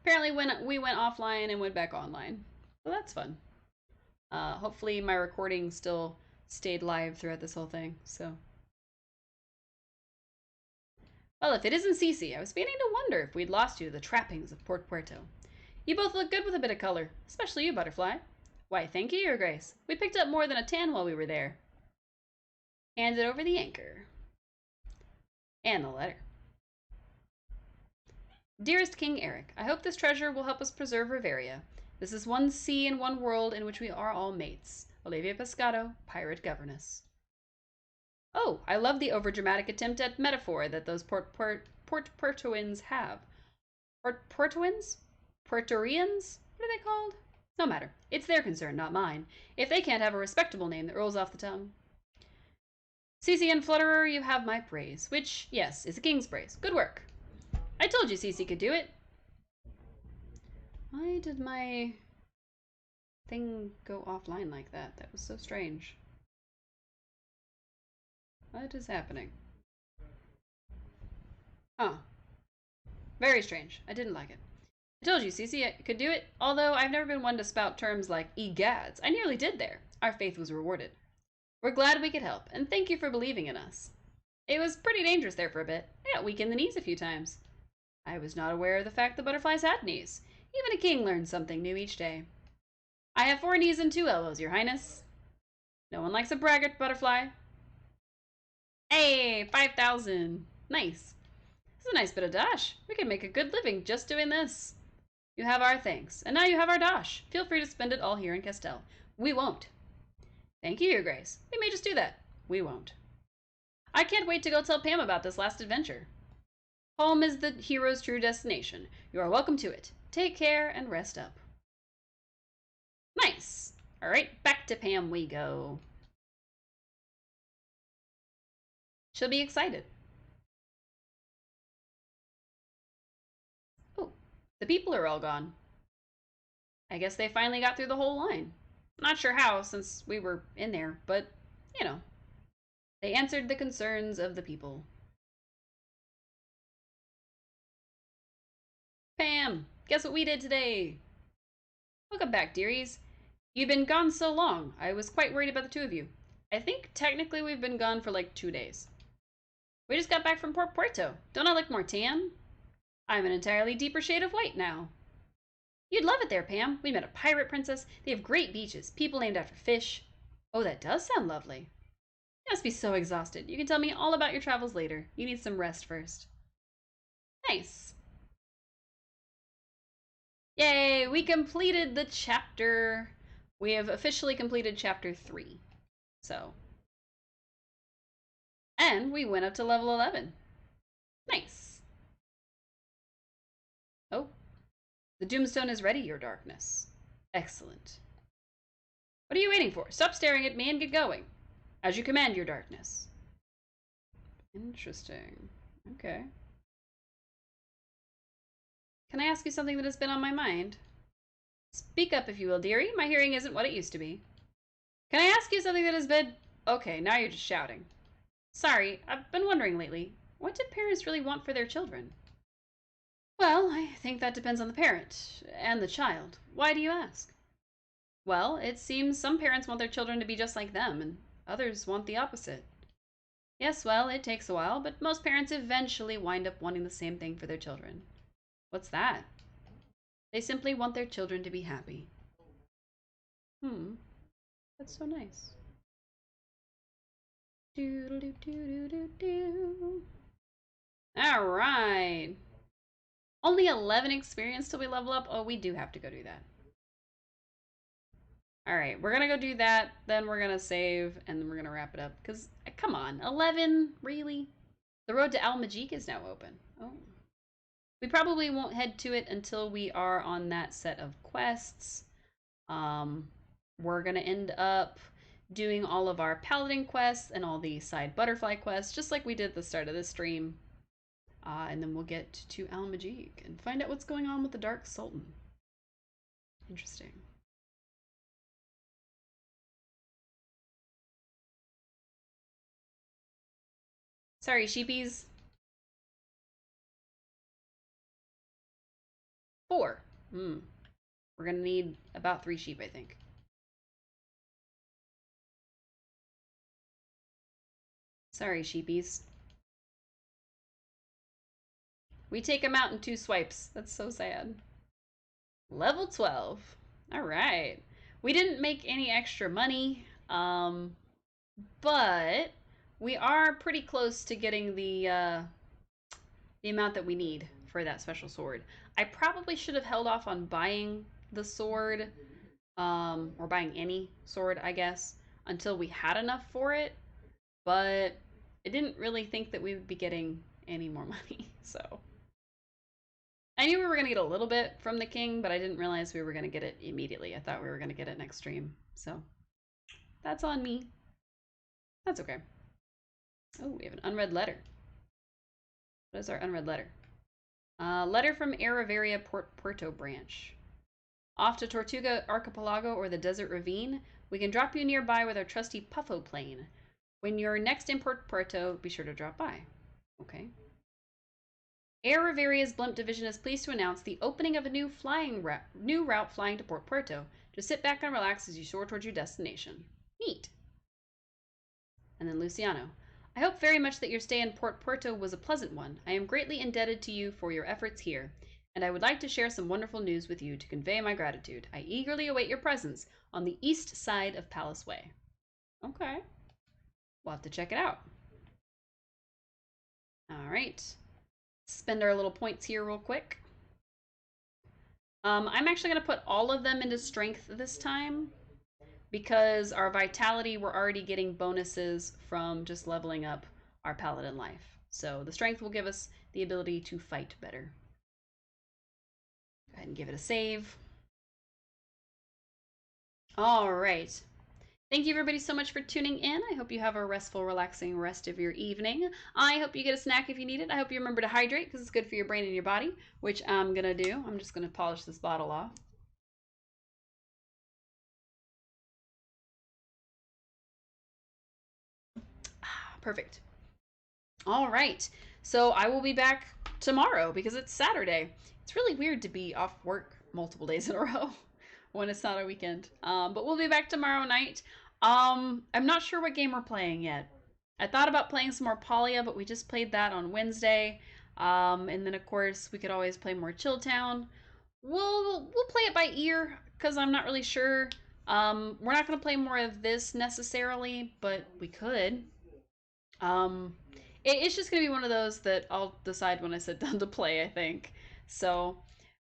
Apparently when we went offline and went back online. So that's fun. Hopefully my recording still stayed live throughout this whole thing, so. Well, if it isn't Cece, I was beginning to wonder if we'd lost you to the trappings of Port Puerto. You both look good with a bit of color, especially you, Butterfly. Why, thank you, Your Grace. We picked up more than a tan while we were there. Handed over the anchor. And the letter. Dearest King Eric, I hope this treasure will help us preserve Riveria. This is one sea and one world in which we are all mates. Olivia Pescado, Pirate Governess. Oh, I love the overdramatic attempt at metaphor that those Port Puertoans have. Puertoans? Puertorians? What are they called? No matter. It's their concern, not mine. If they can't have a respectable name that rolls off the tongue. Cece and Flutterer, you have my praise, which, yes, is a king's praise. Good work. I told you Cece could do it. Why did my thing go offline like that? That was so strange. What is happening? Huh. Very strange. I didn't like it. I told you, Cece could do it, although I've never been one to spout terms like egads. I nearly did there. Our faith was rewarded. We're glad we could help, and thank you for believing in us. It was pretty dangerous there for a bit. I got weak in the knees a few times. I was not aware of the fact that butterflies had knees. Even a king learns something new each day. I have 4 knees and 2 elbows, your highness. No one likes a braggart, butterfly. Hey, 5,000. Nice. This is a nice bit of dash. We can make a good living just doing this. You have our thanks, and now you have our dash. Feel free to spend it all here in Castell. We won't. Thank you, your grace. We may just do that. We won't. I can't wait to go tell Pam about this last adventure. Home is the hero's true destination. You are welcome to it. Take care and rest up. Nice. All right, back to Pam we go. She'll be excited. Oh, the people are all gone. I guess they finally got through the whole line. Not sure how, since we were in there, but, you know. They answered the concerns of the people. Pam, guess what we did today? Welcome back, dearies. You've been gone so long. I was quite worried about the two of you. I think technically we've been gone for like 2 days. We just got back from Port Puerto. Don't I look more tan? I'm an entirely deeper shade of white now. You'd love it there, Pam. We met a pirate princess. They have great beaches, people named after fish. Oh, that does sound lovely. You must be so exhausted. You can tell me all about your travels later. You need some rest first. Nice. Yay, we completed the chapter. We have officially completed chapter 3. So. And we went up to level 11. Nice. Oh, the Doomstone is ready, your darkness. Excellent. What are you waiting for? Stop staring at me and get going. As you command, your darkness. Interesting. Okay. Can I ask you something that has been on my mind? Speak up, if you will, dearie. My hearing isn't what it used to be. Can I ask you something that has been... Okay, now you're just shouting. Sorry, I've been wondering lately. What do parents really want for their children? Well, I think that depends on the parent and the child. Why do you ask? Well, it seems some parents want their children to be just like them, and others want the opposite. Yes, well, it takes a while, but most parents eventually wind up wanting the same thing for their children. What's that? They simply want their children to be happy. That's so nice. All right. Only 11 experience till we level up. Oh, we do have to go do that. All right, we're gonna go do that. Then we're gonna save, and then we're gonna wrap it up. Cause come on, 11, really? The road to Al Majik is now open. Oh. We probably won't head to it until we are on that set of quests. We're gonna end up doing all of our Paladin quests and all the side butterfly quests, just like we did at the start of this stream. And then we'll get to Al Majik and find out what's going on with the Dark Sultan. Interesting. Sorry, sheepies. 4. We're gonna need about 3 sheep, I think. Sorry, sheepies. We take them out in 2 swipes. That's so sad. Level 12. All right. We didn't make any extra money, but we are pretty close to getting the amount that we need for that special sword. I probably should have held off on buying the sword, or buying any sword, I guess, until we had enough for it, but I didn't really think that we would be getting any more money, so. I knew we were going to get a little bit from the king, but I didn't realize we were going to get it immediately. I thought we were going to get it next stream, so that's on me. That's okay. Oh, we have an unread letter. What is our unread letter? Letter from Arivaria Port Puerto branch. Off to Tortuga Archipelago or the Desert Ravine, we can drop you nearby with our trusty Puffo plane. When you're next in Port Puerto, be sure to drop by. Okay. Air Riveria's Blimp Division is pleased to announce the opening of a new route flying to Port Puerto. Just sit back and relax as you soar towards your destination. Neat. And then Luciano. I hope very much that your stay in Port Puerto was a pleasant one. I am greatly indebted to you for your efforts here, and I would like to share some wonderful news with you to convey my gratitude. I eagerly await your presence on the east side of Palace Way. Okay. We'll have to check it out. All right. Spend our little points here real quick. I'm actually going to put all of them into strength this time because our vitality, we're already getting bonuses from just leveling up our paladin life. So the strength will give us the ability to fight better. Go ahead and give it a save. All right. Thank you everybody so much for tuning in. I hope you have a restful, relaxing rest of your evening. I hope you get a snack if you need it. I hope you remember to hydrate because it's good for your brain and your body, which I'm going to do. I'm just going to polish this bottle off. Perfect. All right. So I will be back tomorrow because it's Saturday. It's really weird to be off work multiple days in a row when it's not a weekend. But we'll be back tomorrow night. I'm not sure what game we're playing yet. I thought about playing some more Polya, but we just played that on Wednesday. And then of course we could always play more Chilltown. We'll play it by ear because I'm not really sure. We're not gonna play more of this necessarily, but we could. Um, it's just gonna be one of those that I'll decide when I sit down to play, I think. So,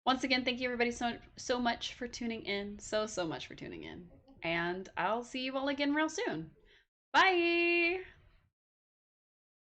once again, thank you everybody so much for tuning in. So much for tuning in. And I'll see you all again real soon. Bye!